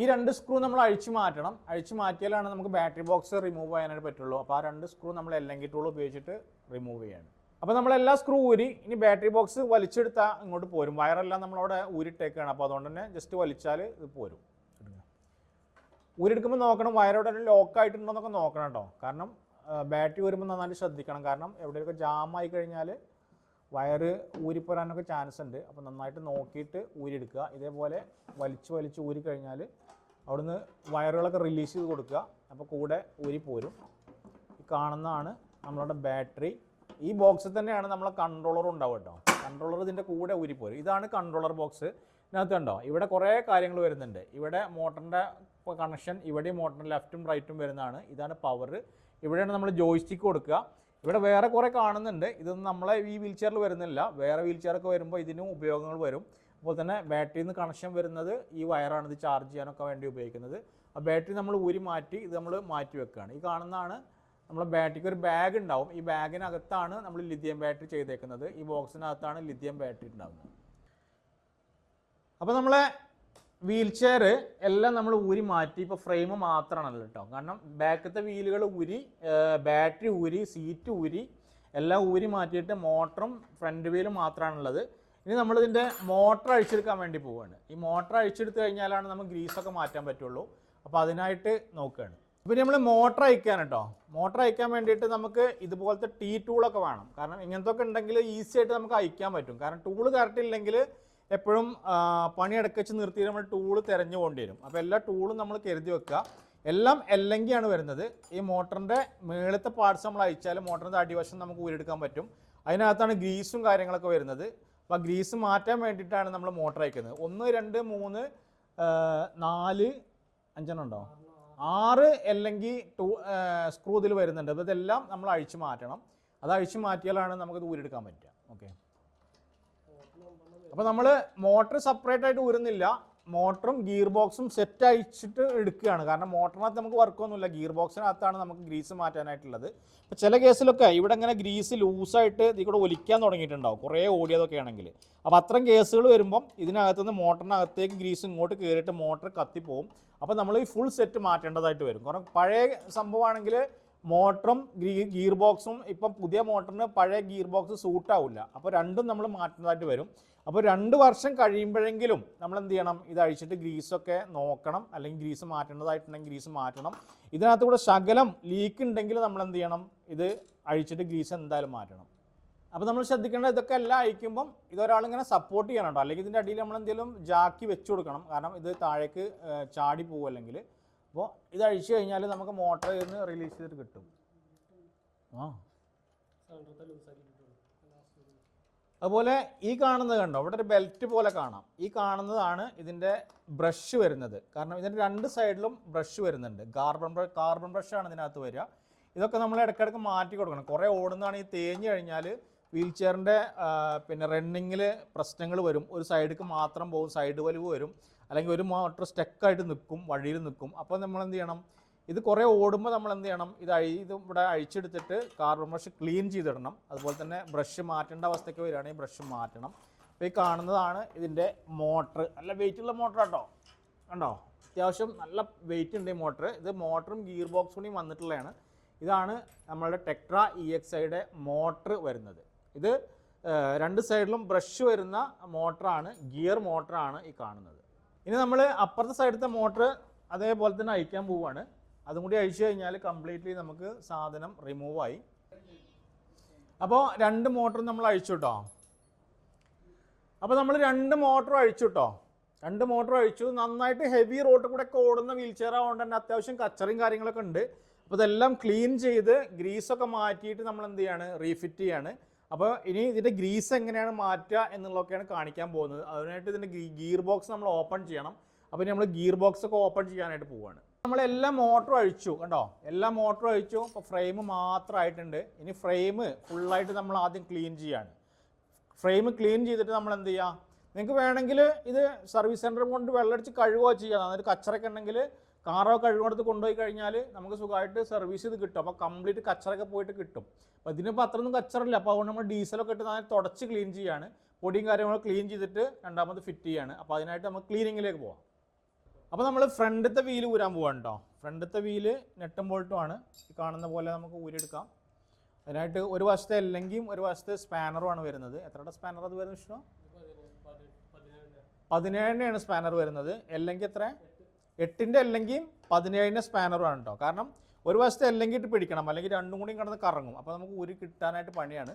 ഈ 2 സ്ക്രൂ നമ്മൾ അഴിച്ചു മാറ്റണം. അഴിച്ചു മാറ്റിയാലാണ് നമുക്ക് ബാറ്ററി ബോക്സ് റിമൂവ് ചെയ്യാനായിട്ട് പറ്റുള്ളൂ. അപ്പോൾ ആ 2 സ്ക്രൂ നമ്മൾ എല്ലെങ്കിൽ ടൂൾ ഉപയോഗിച്ചിട്ട് റിമൂവ് ചെയ്യാണ്. അപ്പോൾ നമ്മളെല്ലാ സ്ക്രൂ ഊരി ഇനി ബാറ്ററി ബോക്സ് വലിച്ചെടുത്താൽ ഇങ്ങോട്ട് പോരും. വയറെല്ലാം നമ്മളവിടെ ഊരിട്ടേക്കാണ്. അപ്പോൾ അതുകൊണ്ട് തന്നെ ജസ്റ്റ് വലിച്ചാൽ ഇത് പോരും. ഊരിയെടുക്കുമ്പോൾ നോക്കണം വയറോടെ ലോക്കായിട്ടുണ്ടോ എന്നൊക്കെ നോക്കണം കേട്ടോ. കാരണം ബാറ്ററി വരുമ്പോൾ നന്നായിട്ട് ശ്രദ്ധിക്കണം. കാരണം എവിടെയൊക്കെ ജാമായി കഴിഞ്ഞാൽ വയറ് ഊരിപ്പോരാനൊക്കെ ചാൻസ് ഉണ്ട്. അപ്പോൾ നന്നായിട്ട് നോക്കിയിട്ട് ഊരിയെടുക്കുക. ഇതേപോലെ വലിച്ച് ഊരിക്കഴിഞ്ഞാൽ അവിടുന്ന് വയറുകളൊക്കെ റിലീസ് ചെയ്ത് കൊടുക്കുക. അപ്പോൾ കൂടെ ഊരിപ്പോരും. ഈ കാണുന്നതാണ് നമ്മളുടെ ബാറ്ററി. ഈ ബോക്സിൽ തന്നെയാണ് നമ്മളെ കൺട്രോളർ ഉണ്ടാവും കേട്ടോ. കൺട്രോളർ ഇതിൻ്റെ കൂടെ ഊരിപ്പോരും. ഇതാണ് കൺട്രോളർ ബോക്സ്. ഇതിനകത്ത് കണ്ടോ, ഇവിടെ കുറേ കാര്യങ്ങൾ വരുന്നുണ്ട്. ഇവിടെ മോട്ടറിൻ്റെ കണക്ഷൻ, ഇവിടെ മോട്ടറിൻ്റെ ലെഫ്റ്റും റൈറ്റും വരുന്നതാണ്. ഇതാണ് പവർ. ഇവിടെയാണ് നമ്മൾ ജോയിസ്റ്റിക്ക് കൊടുക്കുക. ഇവിടെ വേറെ കുറേ കാണുന്നുണ്ട്. ഇതൊന്നും നമ്മളെ ഈ വീൽ ചെയറിൽ വരുന്നില്ല. വേറെ വീൽ ചെയറൊക്കെ വരുമ്പോൾ ഇതിനും ഉപയോഗങ്ങൾ വരും. അപ്പോൾ തന്നെ ബാറ്ററിയിൽ നിന്ന് കണക്ഷൻ വരുന്നത് ഈ വയറാണ്. ഇത് ചാർജ് ചെയ്യാനൊക്കെ വേണ്ടി ഉപയോഗിക്കുന്നത്. ആ ബാറ്ററി നമ്മൾ ഊരി മാറ്റി ഇത് നമ്മൾ മാറ്റി വെക്കുകയാണ്. ഈ കാണുന്നതാണ് നമ്മളെ ബാറ്ററിക്ക് ഒരു ബാഗ് ഉണ്ടാവും. ഈ ബാഗിനകത്താണ് നമ്മൾ ലിഥിയം ബാറ്ററി ചെയ്തേക്കുന്നത്. ഈ ബോക്സിനകത്താണ് ലിഥിയം ബാറ്ററി ഉണ്ടാകുന്നത്. അപ്പോൾ നമ്മളെ വീൽ ചെയർ എല്ലാം നമ്മൾ ഊരി മാറ്റി. ഇപ്പോൾ ഫ്രെയിം മാത്രമാണല്ലോ കേട്ടോ. കാരണം ബാക്കത്തെ വീലുകൾ ഊരി, ബാറ്ററി ഊരി, സീറ്റ് ഊരി, എല്ലാം ഊരി മാറ്റിയിട്ട് മോട്ടറും ഫ്രണ്ട് വീലും മാത്രമാണുള്ളത്. ഇനി നമ്മളിതിൻ്റെ മോട്ടർ അഴിച്ചെടുക്കാൻ വേണ്ടി പോവുകയാണ്. ഈ മോട്ടർ അഴിച്ചെടുത്ത് കഴിഞ്ഞാലാണ് നമുക്ക് ഗ്രീസൊക്കെ മാറ്റാൻ പറ്റുള്ളൂ. അപ്പോൾ അതിനായിട്ട് നോക്കുകയാണ്. അപ്പോൾ നമ്മൾ മോട്ടർ അയക്കാൻ കേട്ടോ. മോട്ടർ അയക്കാൻ വേണ്ടിയിട്ട് നമുക്ക് ഇതുപോലത്തെ ടീ ടൂളൊക്കെ വേണം. കാരണം ഇങ്ങനത്തെ ഒക്കെ ഉണ്ടെങ്കിൽ ഈസി ആയിട്ട് നമുക്ക് അയക്കാൻ പറ്റും. കാരണം ടൂള് കറക്റ്റ് ഇല്ലെങ്കിൽ എപ്പോഴും പണിയടക്കച്ച് നിർത്തി നമ്മൾ ടൂള് തിരഞ്ഞു പോകേണ്ടി വരും. അപ്പോൾ എല്ലാ ടൂളും നമ്മൾ കരുതി വെക്കുക. എല്ലാം എല്ലെങ്കിയാണ് വരുന്നത്. ഈ മോട്ടറിൻ്റെ മേളത്തെ പാർട്സ് നമ്മൾ അയച്ചാൽ മോട്ടറിൻ്റെ അടിവശം നമുക്ക് ഊരെടുക്കാൻ പറ്റും. അതിനകത്താണ് ഗ്രീസും കാര്യങ്ങളൊക്കെ വരുന്നത്. അപ്പോൾ ആ ഗ്രീസ് മാറ്റാൻ വേണ്ടിയിട്ടാണ് നമ്മൾ മോട്ടർ അയക്കുന്നത്. 1 2 3 4 5 ഉണ്ടോ, 6 അല്ലെങ്കിൽ സ്ക്രൂ ഇതിൽ വരുന്നുണ്ട്. അപ്പോൾ ഇതെല്ലാം നമ്മൾ അഴിച്ചു മാറ്റണം. അത് അഴിച്ചു മാറ്റിയാലാണ് നമുക്കത് ഊരെടുക്കാൻ പറ്റുക. ഓക്കെ, അപ്പോൾ നമ്മൾ മോട്ടർ സെപ്പറേറ്റ് ആയിട്ട് ഊരുന്നില്ല, മോട്ടറും ഗിയർ ബോക്സും സെറ്റ് അയച്ചിട്ട് എടുക്കുകയാണ്. കാരണം മോട്ടറിനകത്ത് നമുക്ക് വർക്കൊന്നുമില്ല, ഗിയർ ബോക്സിനകത്താണ് നമുക്ക് ഗ്രീസ് മാറ്റാനായിട്ടുള്ളത്. ഇപ്പോൾ ചില കേസിലൊക്കെ ഇവിടെ ഇങ്ങനെ ഗ്രീസ് ലൂസായിട്ട് ഇതിൽ കൂടെ ഒലിക്കാൻ തുടങ്ങിയിട്ടുണ്ടാവും, കുറേ ഓടിയതൊക്കെ ആണെങ്കിൽ. അപ്പോൾ അത്തരം കേസുകൾ വരുമ്പം ഇതിനകത്തുനിന്ന് മോട്ടറിനകത്തേക്ക് ഗ്രീസ് ഇങ്ങോട്ട് കയറിയിട്ട് മോട്ടർ കത്തിപ്പോവും. അപ്പോൾ നമ്മൾ ഈ ഫുൾ സെറ്റ് മാറ്റേണ്ടതായിട്ട് വരും. കാരണം പഴയ സംഭവമാണെങ്കിൽ മോട്ടറും ഗിയർ ബോക്സും ഇപ്പം പുതിയ മോട്ടറിന് പഴയ ഗിയർ ബോക്സ് സൂട്ടാവില്ല. അപ്പോൾ രണ്ടും നമ്മൾ മാറ്റുന്നതായിട്ട് വരും. അപ്പോൾ 2 വർഷം കഴിയുമ്പോഴെങ്കിലും നമ്മൾ എന്ത് ചെയ്യണം, ഇത് അഴിച്ചിട്ട് ഗ്രീസൊക്കെ നോക്കണം, അല്ലെങ്കിൽ ഗ്രീസ് മാറ്റേണ്ടതായിട്ടുണ്ടെങ്കിൽ ഗ്രീസ് മാറ്റണം. ഇതിനകത്ത് കൂടെ ശകലം ലീക്ക് ഉണ്ടെങ്കിൽ നമ്മൾ എന്ത് ചെയ്യണം, ഇത് അഴിച്ചിട്ട് ഗ്രീസ് എന്തായാലും മാറ്റണം. അപ്പോൾ നമ്മൾ ശ്രദ്ധിക്കേണ്ടത് ഇതൊക്കെ എല്ലാം അഴിക്കുമ്പം ഇതൊരാളിങ്ങനെ സപ്പോർട്ട് ചെയ്യണം കേട്ടോ, അല്ലെങ്കിൽ ഇതിൻ്റെ അടിയിൽ നമ്മൾ എന്തെങ്കിലും ജാക്കി വെച്ച് കൊടുക്കണം. കാരണം ഇത് താഴേക്ക് ചാടി പോകും അല്ലെങ്കിൽ. അപ്പോൾ ഇത് അഴിച്ചു കഴിഞ്ഞാൽ നമുക്ക് മോട്ടറിൽ നിന്ന് റിലീസ് ചെയ്തിട്ട് കിട്ടും. അതുപോലെ ഈ കാണുന്നത് കണ്ടോ, ഇവിടെ ഒരു ബെൽറ്റ് പോലെ കാണാം. ഈ കാണുന്നതാണ് ഇതിൻ്റെ ബ്രഷ് വരുന്നത്. കാരണം ഇതിൻ്റെ 2 സൈഡിലും ബ്രഷ് വരുന്നുണ്ട്. കാർബൺ ബ്രഷാണ് ഇതിനകത്ത് വരിക. ഇതൊക്കെ നമ്മൾ ഇടയ്ക്കിടയ്ക്ക് മാറ്റി കൊടുക്കണം. കുറേ ഓടുന്നതാണ് ഈ തേഞ്ഞ് കഴിഞ്ഞാൽ വീൽ ചെയറിൻ്റെ പിന്നെ റണ്ണിങ്ങിൽ പ്രശ്നങ്ങൾ വരും. ഒരു സൈഡിലേക്ക് മാത്രം പോകും, സൈഡ് വലിവ് വരും, അല്ലെങ്കിൽ ഒരു മോട്ടർ സ്റ്റക്കായിട്ട് നിൽക്കും, വഴിയിൽ നിൽക്കും. അപ്പോൾ നമ്മൾ എന്ത് ചെയ്യണം, ഇത് കുറേ ഓടുമ്പോൾ നമ്മൾ എന്ത് ചെയ്യണം, ഇത് ഇവിടെ അഴിച്ചെടുത്തിട്ട് കാർബൺ ബ്രഷ് ക്ലീൻ ചെയ്തിടണം. അതുപോലെ തന്നെ ബ്രഷ് മാറ്റേണ്ട അവസ്ഥയ്ക്ക് വരികയാണെങ്കിൽ ബ്രഷ് മാറ്റണം. അപ്പോൾ ഈ കാണുന്നതാണ് ഇതിൻ്റെ മോട്ടർ. നല്ല വെയിറ്റുള്ള മോട്ടർ കേട്ടോ, കണ്ടോ, അത്യാവശ്യം നല്ല വെയിറ്റ് ഉണ്ട് ഈ മോട്ടർ. ഇത് മോട്ടറും ഗിയർ ബോക്സും കൂടി വന്നിട്ടുള്ളതാണ്. ഇതാണ് നമ്മളുടെ ടെക്ട്ര EXIയുടെ മോട്ടർ വരുന്നത്. ഇത് 2 സൈഡിലും ബ്രഷ് വരുന്ന മോട്ടറാണ്, ഗിയർ മോട്ടറാണ് ഈ കാണുന്നത്. ഇനി നമ്മൾ അപ്പുറത്തെ സൈഡത്തെ മോട്ടർ അതേപോലെ തന്നെ അഴിക്കാൻ പോവുകയാണ്. അതും കൂടി അഴിച്ചു കഴിഞ്ഞാൽ കംപ്ലീറ്റ്ലി നമുക്ക് സാധനം റിമൂവായി. അപ്പോൾ 2 മോട്ടറും നമ്മൾ അഴിച്ചു കേട്ടോ. അപ്പോൾ നമ്മൾ 2 മോട്ടറും അഴിച്ചു കേട്ടോ. 2 മോട്ടറും അഴിച്ചു. നന്നായിട്ട് ഹെവി റോഡിൽ കൂടെ ഒക്കെ ഓടുന്ന വീൽ ചെയർ ആയതുകൊണ്ട് തന്നെ അത്യാവശ്യം കച്ചറയും കാര്യങ്ങളൊക്കെ ഉണ്ട്. അപ്പോൾ ഇതെല്ലാം ക്ലീൻ ചെയ്ത് ഗ്രീസൊക്കെ മാറ്റിയിട്ട് നമ്മൾ എന്ത് ചെയ്യാണ്, റീഫിറ്റ് ചെയ്യാണ്. അപ്പോൾ ഇനി ഇതിൻ്റെ ഗ്രീസ് എങ്ങനെയാണ് മാറ്റുക എന്നുള്ളതൊക്കെയാണ് കാണിക്കാൻ പോകുന്നത്. അതിനായിട്ട് ഇതിൻ്റെ ഗിയർ ബോക്സ് നമ്മൾ ഓപ്പൺ ചെയ്യണം. അപ്പോൾ നമ്മൾ ഗിയർ ബോക്സ് ഒക്കെ ഓപ്പൺ ചെയ്യാനായിട്ട് പോവുകയാണ്. നമ്മളെല്ലാ മോട്ടറും അഴിച്ചു കണ്ടോ, എല്ലാ മോട്ടറും അഴിച്ചു. അപ്പോൾ ഫ്രെയിം മാത്രമായിട്ടുണ്ട്. ഇനി ഫ്രെയിം ഫുള്ളായിട്ട് നമ്മൾ ആദ്യം ക്ലീൻ ചെയ്യാണ്. ഫ്രെയിം ക്ലീൻ ചെയ്തിട്ട് നമ്മൾ എന്ത് ചെയ്യുക, നിങ്ങൾക്ക് വേണമെങ്കിൽ ഇത് സർവീസ് സെൻറ്റർ കൊണ്ട് വെള്ളമടിച്ച് കഴുകുകയോ ചെയ്യാം. അതായത് കച്ചറൊക്കെ ഉണ്ടെങ്കിൽ കാറോ കഴുകുന്നിടത്ത് കൊണ്ടുപോയി കഴിഞ്ഞാൽ നമുക്ക് സുഖമായിട്ട് സർവീസ് ചെയ്ത് കിട്ടും. അപ്പോൾ കംപ്ലീറ്റ് കച്ചറൊക്കെ പോയിട്ട് കിട്ടും. അപ്പോൾ ഇതിനിപ്പോൾ അത്രയൊന്നും കച്ചറില്ല. അപ്പോൾ അതുകൊണ്ട് നമ്മൾ ഡീസലൊക്കെ ഇട്ട് നന്നായി തുടച്ച് ക്ലീൻ ചെയ്യാണ്. പൊടിയും കാര്യങ്ങളും ക്ലീൻ ചെയ്തിട്ട് രണ്ടാമത് ഫിറ്റ് ചെയ്യാണ്. അപ്പോൾ അതിനായിട്ട് നമ്മൾ ക്ലീനിങ്ങിലേക്ക് പോകാം. അപ്പോൾ നമ്മൾ ഫ്രണ്ടത്തെ വീല് ഊരാൻ പോവാണ് കേട്ടോ. ഫ്രണ്ടത്തെ വീല് നെട്ടും ബോൾട്ടുമാണ്. ഈ കാണുന്ന പോലെ നമുക്ക് ഊരിയെടുക്കാം. അതിനായിട്ട് ഒരു വശത്തെ എല്ലെങ്കിലും ഒരു വശത്തെ സ്പാനറുമാണ് വരുന്നത്. എത്രയുടെ സ്പാനർ അത് വരുന്നത് ഇഷ്ടം? 17 സ്പാനർ വരുന്നത്. അല്ലെങ്കിൽ എത്ര? 8 അല്ലെങ്കിൽ 17 സ്പാനറുമാണ് കേട്ടോ. കാരണം ഒരു വശത്തെ അല്ലെങ്കിൽ ഇട്ട് പിടിക്കണം, അല്ലെങ്കിൽ രണ്ടും കൂടി കിടന്ന് കറങ്ങും. അപ്പോൾ നമുക്ക് ഊരി കിട്ടാനായിട്ട് പണിയാണ്.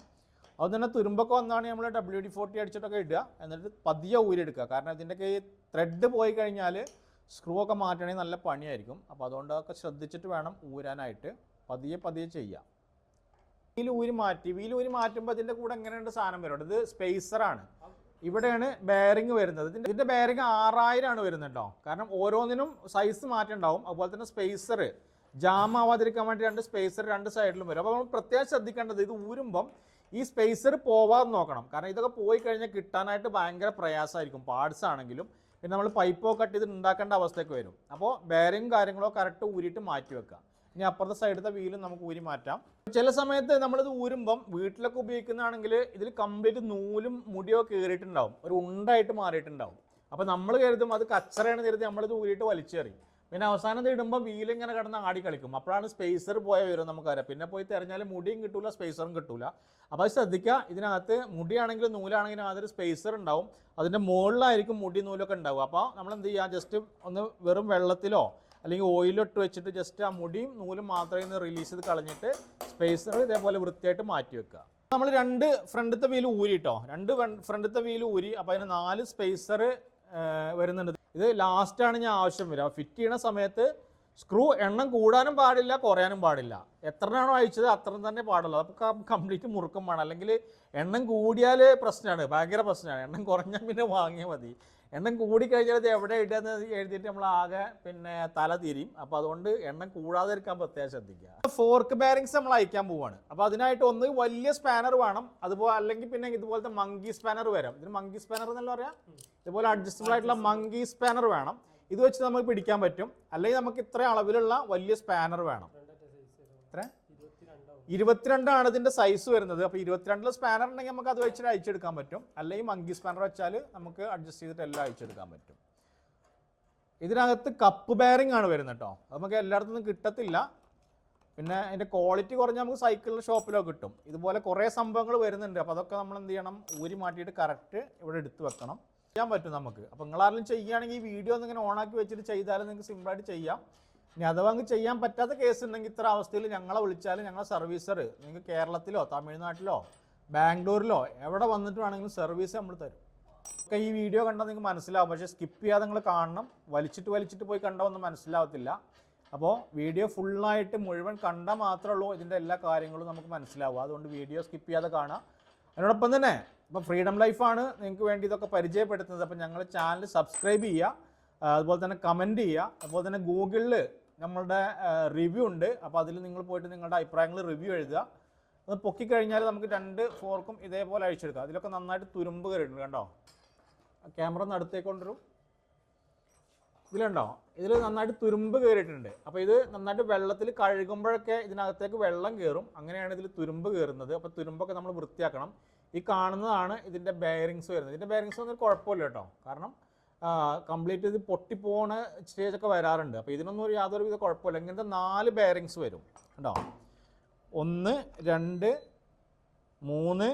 അത് തന്നെ തുരുമ്പൊക്കെ വന്നാണ് നമ്മൾ WD-40 അടിച്ചിട്ടൊക്കെ ഇടുക. എന്നിട്ട് പതിയെ ഊരിയെടുക്കുക. കാരണം ഇതിൻ്റെയൊക്കെ ഈ ത്രെഡ് പോയി കഴിഞ്ഞാൽ സ്ക്രൂ ഒക്കെ മാറ്റണമെങ്കിൽ നല്ല പണിയായിരിക്കും. അപ്പോൾ അതുകൊണ്ട് അതൊക്കെ ശ്രദ്ധിച്ചിട്ട് വേണം ഊരാനായിട്ട്. പതിയെ ചെയ്യാം. വീൽ ഊരി മാറ്റുമ്പോൾ ഇതിൻ്റെ കൂടെ എങ്ങനെയുണ്ട് സാധനം വരും. ഇത് സ്പേസറാണ്. ഇവിടെയാണ് ബെയറിംഗ് വരുന്നത്. ഇതിൻ്റെ ബെയറിംഗ് 6000 ആണ് വരുന്നത് കേട്ടോ. കാരണം ഓരോന്നിനും സൈസ് മാറ്റമുണ്ടാവും. അതുപോലെ തന്നെ സ്പേസർ ജാം ആവാതിരിക്കാൻ വേണ്ടി 2 സ്പേസർ 2 സൈഡിലും വരും. അപ്പോൾ നമ്മൾ പ്രത്യേകം ശ്രദ്ധിക്കേണ്ടത് ഇത് ഊരുമ്പം ഈ സ്പേസർ പോവാതെ നോക്കണം. കാരണം ഇതൊക്കെ പോയി കഴിഞ്ഞാൽ കിട്ടാനായിട്ട് ഭയങ്കര പ്രയാസമായിരിക്കും. പാർട്സ് ആണെങ്കിലും പിന്നെ നമ്മൾ പൈപ്പോ കട്ട് ചെയ്ത് ഉണ്ടാക്കേണ്ട അവസ്ഥയൊക്കെ വരും. അപ്പോൾ ബെയറിംഗ് കാര്യങ്ങളോ കറക്റ്റ് ഊരിയിട്ട് മാറ്റി വെക്കുക. ഇനി അപ്പുറത്തെ സൈഡത്തെ വീലും നമുക്ക് ഊരി മാറ്റാം. ചില സമയത്ത് നമ്മളിത് ഊരുമ്പം വീട്ടിലൊക്കെ ഉപയോഗിക്കുന്നതാണെങ്കിൽ ഇതിൽ കംപ്ലീറ്റ് നൂലും മുടിയോ കയറിയിട്ടുണ്ടാവും, ഒരു ഉണ്ടായിട്ട് മാറിയിട്ടുണ്ടാവും. അപ്പോൾ നമ്മൾ കരുതും അത് കച്ചറയാണ് കരുതി നമ്മളിത് ഊരിയിട്ട് വലിച്ചെറിയും. പിന്നെ അവസാനം ഇത് ഇടുമ്പോൾ വീലിങ്ങനെ കിടന്ന് ആടി കളിക്കും. അപ്പോഴാണ് സ്പേസർ പോയ വരും നമുക്കറിയാം. പിന്നെ പോയി തിരഞ്ഞാൽ മുടിയും കിട്ടൂല, സ്പേസറും കിട്ടൂല. അപ്പോൾ അത് ശ്രദ്ധിക്കുക. ഇതിനകത്ത് മുടിയാണെങ്കിലും നൂലാണെങ്കിലും അതൊരു സ്പേസർ ഉണ്ടാവും. അതിൻ്റെ മുകളിലായിരിക്കും മുടി നൂലൊക്കെ ഉണ്ടാവും. അപ്പോൾ നമ്മൾ എന്ത് ചെയ്യുക, ജസ്റ്റ് ഒന്ന് വെറും വെള്ളത്തിലോ അല്ലെങ്കിൽ ഓയിലോ ഇട്ട് വെച്ചിട്ട് ജസ്റ്റ് ആ മുടിയും നൂലും മാത്രമേ ഇന്ന് റിലീസ് ചെയ്ത് കളഞ്ഞിട്ട് സ്പേസർ ഇതേപോലെ വൃത്തിയായിട്ട് മാറ്റി വെക്കുക. നമ്മൾ 2 ഫ്രണ്ടത്തെ വീല് ഊരിട്ടോ, 2 ഫ്രണ്ടത്തെ വീല് ഊരി. അപ്പോൾ അതിന് 4 സ്പേസർ വരുന്നുണ്ട്. ഇത് ലാസ്റ്റാണ് ഞാൻ ആവശ്യം വരിക. ഫിറ്റ് ചെയ്യണ സമയത്ത് സ്ക്രൂ എണ്ണം കൂടാനും പാടില്ല, കുറയാനും പാടില്ല. എത്രയാണോ അയച്ചത് അത്ര തന്നെ പാടുള്ളൂ. അപ്പോൾ കംപ്ലീറ്റ് മുറുക്കം വേണം. അല്ലെങ്കിൽ എണ്ണം കൂടിയാൽ പ്രശ്നമാണ്, ഭയങ്കര പ്രശ്നമാണ്. എണ്ണം കുറഞ്ഞാൽ പിന്നെ വാങ്ങിയാൽ മതി. എണ്ണം കൂടിക്കഴിഞ്ഞാൽ ഇത് എവിടെ ഇടുകയെന്ന് എഴുതിയിട്ട് നമ്മൾ ആകെ പിന്നെ തല തിരിയും. അപ്പോൾ അതുകൊണ്ട് എണ്ണം കൂടാതിരിക്കാൻ പ്രത്യേകം ശ്രദ്ധിക്കുക. ഫോർക്ക് ബെയറിങ്സ് നമ്മൾ അയക്കാൻ പോവുകയാണ്. അപ്പോൾ അതിനായിട്ട് ഒന്ന് വലിയ സ്പാനർ വേണം, അതുപോലെ അല്ലെങ്കിൽ പിന്നെ ഇതുപോലത്തെ മങ്കി സ്പാനർ വരാം. ഇതിന് മങ്കി സ്പാനർ എന്നല്ല പറയാം. ഇതുപോലെ അഡ്ജസ്റ്റബിൾ ആയിട്ടുള്ള മങ്കി സ്പാനർ വേണം. ഇത് വെച്ച് നമുക്ക് പിടിക്കാൻ പറ്റും. അല്ലെങ്കിൽ നമുക്ക് ഇത്ര അളവിലുള്ള വലിയ സ്പാനർ വേണം. എത്ര? 22 ആണ് ഇതിൻ്റെ സൈസ് വരുന്നത്. അപ്പോൾ 22 സ്പാനർ ഉണ്ടെങ്കിൽ നമുക്ക് അത് വെച്ചിട്ട് അയച്ചെടുക്കാൻ പറ്റും. അല്ലെങ്കിൽ മങ്കി സ്പാനർ വെച്ചാൽ നമുക്ക് അഡ്ജസ്റ്റ് ചെയ്തിട്ട് എല്ലാം അയച്ചെടുക്കാൻ പറ്റും. ഇതിനകത്ത് കപ്പ് ബെയറിംഗ് ആണ് വരുന്നത് കേട്ടോ. അത് നമുക്ക് എല്ലായിടത്തും കിട്ടത്തില്ല. പിന്നെ അതിൻ്റെ ക്വാളിറ്റി കുറഞ്ഞാൽ നമുക്ക് സൈക്കിളിൻ്റെ ഷോപ്പിലോ കിട്ടും. ഇതുപോലെ കുറേ സംഭവങ്ങൾ വരുന്നുണ്ട്. അപ്പോൾ അതൊക്കെ നമ്മൾ എന്ത് ചെയ്യണം, ഊരി മാറ്റിയിട്ട് കറക്റ്റ് ഇവിടെ എടുത്ത് വെക്കണം. ചെയ്യാൻ പറ്റും നമുക്ക്. അപ്പോൾ നിങ്ങളാരെങ്കിലും ചെയ്യുകയാണെങ്കിൽ ഈ വീഡിയോ ഒന്നിങ്ങനെ ഓണാക്കി വെച്ചിട്ട് ചെയ്താലും നിങ്ങൾക്ക് സിമ്പിളായിട്ട് ചെയ്യാം. ഇനി അഥവാ അങ്ങ് ചെയ്യാൻ പറ്റാത്ത കേസ് ഉണ്ടെങ്കിൽ ഇത്ര അവസ്ഥയിൽ ഞങ്ങളെ വിളിച്ചാൽ ഞങ്ങളെ സർവീസർ നിങ്ങൾക്ക് കേരളത്തിലോ തമിഴ്നാട്ടിലോ ബാംഗ്ലൂരിലോ എവിടെ വന്നിട്ട് വേണമെങ്കിലും സർവീസ് നമ്മൾ തരും. ഒക്കെ ഈ വീഡിയോ കണ്ടാൽ നിങ്ങൾക്ക് മനസ്സിലാവും. പക്ഷേ സ്കിപ്പ് ചെയ്യാതെ നിങ്ങൾ കാണണം. വലിച്ചിട്ട് പോയി കണ്ടാൽ ഒന്നും മനസ്സിലാവത്തില്ല. അപ്പോൾ വീഡിയോ ഫുള്ളായിട്ട് മുഴുവൻ കണ്ടാൽ മാത്രമേ ഉള്ളൂ ഇതിൻ്റെ എല്ലാ കാര്യങ്ങളും നമുക്ക് മനസ്സിലാവുക. അതുകൊണ്ട് വീഡിയോ സ്കിപ്പ് ചെയ്യാതെ കാണാം. അതിനോടൊപ്പം തന്നെ ഇപ്പോൾ ഫ്രീഡം ലൈഫാണ് നിങ്ങൾക്ക് വേണ്ടി ഇതൊക്കെ പരിചയപ്പെടുത്തുന്നത്. അപ്പോൾ ഞങ്ങൾ ചാനൽ സബ്സ്ക്രൈബ് ചെയ്യുക, അതുപോലെ തന്നെ കമൻറ്റ് ചെയ്യുക. അതുപോലെ തന്നെ ഗൂഗിളിൽ നമ്മളുടെ റിവ്യൂ ഉണ്ട്. അപ്പോൾ അതിൽ നിങ്ങൾ പോയിട്ട് നിങ്ങളുടെ അഭിപ്രായങ്ങൾ റിവ്യൂ എഴുതുക. അത് പൊക്കിക്കഴിഞ്ഞാൽ നമുക്ക് 2 ഫോർക്കും ഇതേപോലെ അഴിച്ചെടുക്കാം. അതിലൊക്കെ നന്നായിട്ട് തുരുമ്പ് കയറിയിട്ടുണ്ട് കണ്ടോ. ക്യാമറ ഒന്ന് അടുത്തേക്ക് കൊണ്ടുവരും. ഇതിലുണ്ടോ, ഇതിൽ നന്നായിട്ട് തുരുമ്പ് കയറിയിട്ടുണ്ട്. അപ്പോൾ ഇത് നന്നായിട്ട് വെള്ളത്തിൽ കഴുകുമ്പോഴൊക്കെ ഇതിനകത്തേക്ക് വെള്ളം കയറും. അങ്ങനെയാണ് ഇതിൽ തുരുമ്പ് കയറുന്നത്. അപ്പോൾ തുരുമ്പൊക്കെ നമ്മൾ വൃത്തിയാക്കണം. ഈ കാണുന്നതാണ് ഇതിൻ്റെ ബെയറിങ്സ് വരുന്നത്. ഇതിൻ്റെ ബെയറിങ്സ് ഒന്നും കുഴപ്പമില്ല കേട്ടോ. കാരണം കംപ്ലീറ്റ് ഇത് പൊട്ടിപ്പോണ സ്റ്റേജൊക്കെ വരാറുണ്ട്. അപ്പോൾ ഇതിനൊന്നും യാതൊരു വിധ കുഴപ്പമില്ല. ഇങ്ങനത്തെ 4 ബെയറിങ്സ് വരും കേട്ടോ. 1 2 3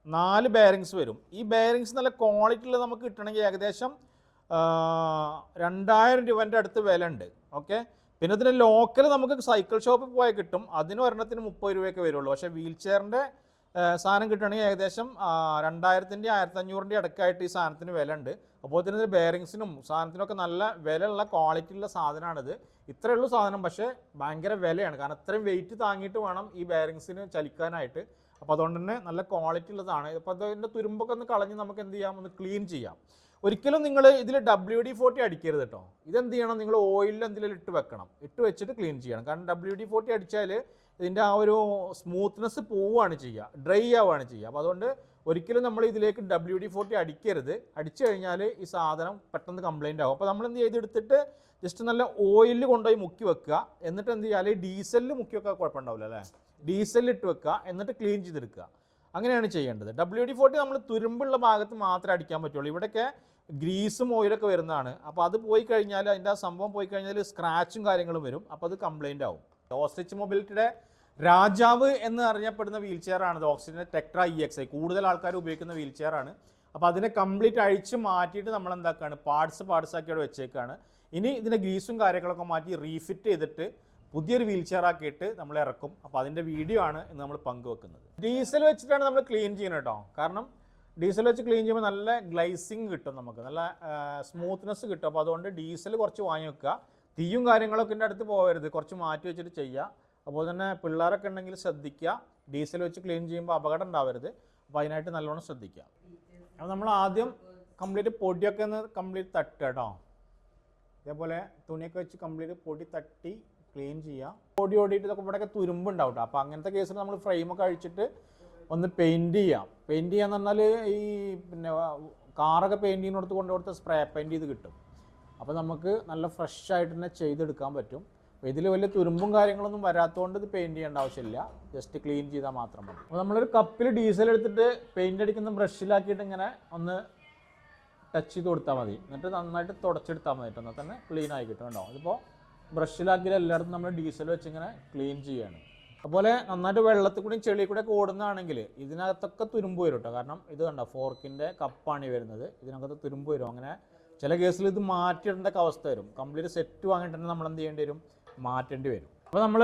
4 ബെയറിങ്സ് വരും. ഈ ബെയറിങ്സ് നല്ല ക്വാളിറ്റിയിൽ നമുക്ക് കിട്ടണമെങ്കിൽ ഏകദേശം 2000 രൂപേൻ്റെ അടുത്ത് വില ഉണ്ട്. ഓക്കെ. പിന്നെ ഇതിന് ലോക്കൽ നമുക്ക് സൈക്കിൾ ഷോപ്പിൽ പോയാൽ കിട്ടും. അതിന് ഒരെണ്ണത്തിന് 30 രൂപയൊക്കെ വരുള്ളൂ. പക്ഷേ വീൽ ചെയറിൻ്റെ സാധനം കിട്ടുകയാണെങ്കിൽ ഏകദേശം 2000-ൻ്റെ 1500-ൻ്റെ ഇടയ്ക്കായിട്ട് ഈ സാധനത്തിന് വില ഉണ്ട്. അപ്പോൾ തന്നെ ബെയറിങ്സിനും സാധനത്തിനൊക്കെ നല്ല വിലയുള്ള ക്വാളിറ്റിയുള്ള സാധനമാണിത്. ഇത്രയേ ഉള്ളൂ സാധനം, പക്ഷേ ഭയങ്കര വിലയാണ്. കാരണം ഇത്രയും വെയിറ്റ് താങ്ങിയിട്ട് വേണം ഈ ബെയറിങ്സിന് ചലിക്കാനായിട്ട്. അപ്പോൾ അതുകൊണ്ട് തന്നെ നല്ല ക്വാളിറ്റി ഉള്ളതാണ്. അപ്പോൾ അതിൻ്റെ തുരുമ്പൊക്കെ ഒന്ന് കളഞ്ഞ് നമുക്ക് എന്ത് ചെയ്യാം, ഒന്ന് ക്ലീൻ ചെയ്യാം. ഒരിക്കലും നിങ്ങൾ ഇതിൽ WD-40 അടിക്കരുത് കേട്ടോ. ഇതെന്ത് ചെയ്യണം, നിങ്ങൾ ഓയിലിൽ എന്തെങ്കിലും ഇട്ട് വെക്കണം. ഇട്ട് വെച്ചിട്ട് ക്ലീൻ ചെയ്യണം. കാരണം WD-40 അടിച്ചാൽ ഇതിൻ്റെ ആ ഒരു സ്മൂത്ത്നെസ് പോവുകയാണ് ചെയ്യുക, ഡ്രൈ ആവുകയാണ് ചെയ്യുക. അപ്പോൾ അതുകൊണ്ട് ഒരിക്കലും നമ്മൾ ഇതിലേക്ക് WD-40 അടിക്കരുത്. അടിച്ചു കഴിഞ്ഞാൽ ഈ സാധനം പെട്ടെന്ന് കംപ്ലൈൻ്റ് ആവും. അപ്പോൾ നമ്മൾ എന്ത് ചെയ്തെടുത്തിട്ട് ജസ്റ്റ് നല്ല ഓയിലിൽ കൊണ്ടുപോയി മുക്കി വെക്കുക. എന്നിട്ട് എന്ത് ചെയ്യുക, അല്ലെങ്കിൽ ഡീസലിൽ മുക്കി വെക്കുക, കുഴപ്പമുണ്ടാവില്ല അല്ലേ. ഡീസലിൽ ഇട്ട് വെക്കുക, എന്നിട്ട് ക്ലീൻ ചെയ്തെടുക്കുക. അങ്ങനെയാണ് ചെയ്യേണ്ടത്. WD-40 നമ്മൾ തുരുമ്പുള്ള ഭാഗത്ത് മാത്രമേ അടിക്കാൻ പറ്റുള്ളൂ. ഇവിടെയൊക്കെ ഗ്രീസും ഓയിലൊക്കെ വരുന്നതാണ്. അപ്പോൾ അത് പോയി കഴിഞ്ഞാൽ, അതിൻ്റെ ആ സംഭവം പോയി കഴിഞ്ഞാൽ സ്ക്രാച്ചും കാര്യങ്ങളും വരും. അപ്പോൾ അത് കംപ്ലൈൻ്റ് ആവും. ഓസ്ട്രിച്ച് മൊബിലിറ്റിയുടെ രാജാവ് എന്ന് അറിയപ്പെടുന്ന വീൽ ചെയറാണ് ഓസ്ട്രിച്ചിൻ്റെ ടെക്ട്ര EXI. കൂടുതൽ ആൾക്കാർ ഉപയോഗിക്കുന്ന വീൽ ചെയറാണ്. അപ്പോൾ അതിനെ കംപ്ലീറ്റ് അഴിച്ച് മാറ്റിയിട്ട് നമ്മൾ എന്താക്കുകയാണ്, പാർട്സ് ആക്കിയോടെ വെച്ചേക്കാണ്. ഇനി ഇതിൻ്റെ ഗ്രീസും കാര്യങ്ങളൊക്കെ മാറ്റി റീഫിറ്റ് ചെയ്തിട്ട് പുതിയൊരു വീൽ ചെയർ ആക്കിയിട്ട് നമ്മൾ ഇറക്കും. അപ്പോൾ അതിൻ്റെ വീഡിയോ ആണ് ഇന്ന് നമ്മൾ പങ്കുവെക്കുന്നത്. ഡീസൽ വെച്ചിട്ടാണ് നമ്മൾ ക്ലീൻ ചെയ്യുന്നത് കേട്ടോ. കാരണം ഡീസൽ വെച്ച് ക്ലീൻ ചെയ്യുമ്പോൾ നല്ല ഗ്ലൈസിങ് കിട്ടും, നമുക്ക് നല്ല സ്മൂത്ത്നെസ് കിട്ടും. അപ്പോൾ അതുകൊണ്ട് ഡീസൽ കുറച്ച് വാങ്ങി വെക്കുക. തീയും കാര്യങ്ങളൊക്കെ എൻ്റെ അടുത്ത് പോകരുത്, കുറച്ച് മാറ്റി വെച്ചിട്ട് ചെയ്യുക. അതുപോലെ തന്നെ പിള്ളേരൊക്കെ ഉണ്ടെങ്കിൽ ശ്രദ്ധിക്കുക, ഡീസൽ വെച്ച് ക്ലീൻ ചെയ്യുമ്പോൾ അപകടം ഉണ്ടാവരുത്. അപ്പോൾ അതിനായിട്ട് നല്ലോണം ശ്രദ്ധിക്കുക. അപ്പോൾ നമ്മൾ ആദ്യം കംപ്ലീറ്റ് പൊടിയൊക്കെ ഒന്ന് കംപ്ലീറ്റ് തട്ടുക കേട്ടോ. ഇതേപോലെ തുണിയൊക്കെ വെച്ച് കംപ്ലീറ്റ് പൊടി തട്ടി ക്ലീൻ ചെയ്യുക. പൊടി ഓടിയിട്ട് ഇതൊക്കെ ഇവിടെയൊക്കെ തുരുമ്പുണ്ടാവും കേട്ടോ. അപ്പോൾ അങ്ങനത്തെ കേസിൽ നമ്മൾ ഫ്രെയിമൊക്കെ അഴിച്ചിട്ട് ഒന്ന് പെയിൻറ്റ് ചെയ്യാം. പെയിൻറ്റ് ചെയ്യാന്ന് പറഞ്ഞാൽ ഈ പിന്നെ കാറൊക്കെ പെയിൻറ്റ് ചെയ്യുന്നിടത്ത് കൊണ്ടുകൊടുത്ത് സ്പ്രേ പെയിൻറ്റ് ചെയ്ത് കിട്ടും. അപ്പോൾ നമുക്ക് നല്ല ഫ്രഷ് ആയിട്ട് തന്നെ ചെയ്തെടുക്കാൻ പറ്റും. അപ്പോൾ ഇതിൽ വലിയ തുരുമ്പും കാര്യങ്ങളൊന്നും വരാത്തതുകൊണ്ട് ഇത് പെയിൻറ്റ് ചെയ്യേണ്ട ആവശ്യമില്ല, ജസ്റ്റ് ക്ലീൻ ചെയ്താൽ മാത്രം മതി. അപ്പോൾ നമ്മളൊരു കപ്പിൽ ഡീസൽ എടുത്തിട്ട് പെയിൻറ്റ് അടിക്കുന്ന ബ്രഷിലാക്കിയിട്ട് ഇങ്ങനെ ഒന്ന് ടച്ച് ചെയ്ത് കൊടുത്താൽ മതി. എന്നിട്ട് നന്നായിട്ട് തുടച്ചെടുത്താൽ മതി. എന്നാൽ തന്നെ ക്ലീൻ ആയി കിട്ടും കേട്ടോ. ഇതിപ്പോൾ ബ്രഷിലാക്കിയിട്ട് എല്ലായിടത്തും നമ്മൾ ഡീസൽ വെച്ച് ഇങ്ങനെ ക്ലീൻ ചെയ്യാണ്. അതുപോലെ നന്നായിട്ട് വെള്ളത്തിൽ കൂടി ചെളി കൂടെ ഒക്കെ ഓടുന്നതാണെങ്കിൽ ഇതിനകത്തൊക്കെ തുരുമ്പ് വരും കേട്ടോ. കാരണം ഇത് കണ്ടോ, ഫോർക്കിൻ്റെ കപ്പാണ് വരുന്നത്, ഇതിനകത്ത് തുരുമ്പ് വരും. അങ്ങനെ ചില കേസിൽ ഇത് മാറ്റിയിടേണ്ട അവസ്ഥ വരും. കംപ്ലീറ്റ് സെറ്റ് വാങ്ങിയിട്ടുണ്ടെങ്കിൽ നമ്മൾ എന്ത് ചെയ്യേണ്ടി വരും, മാറ്റേണ്ടി വരും. അപ്പോൾ നമ്മൾ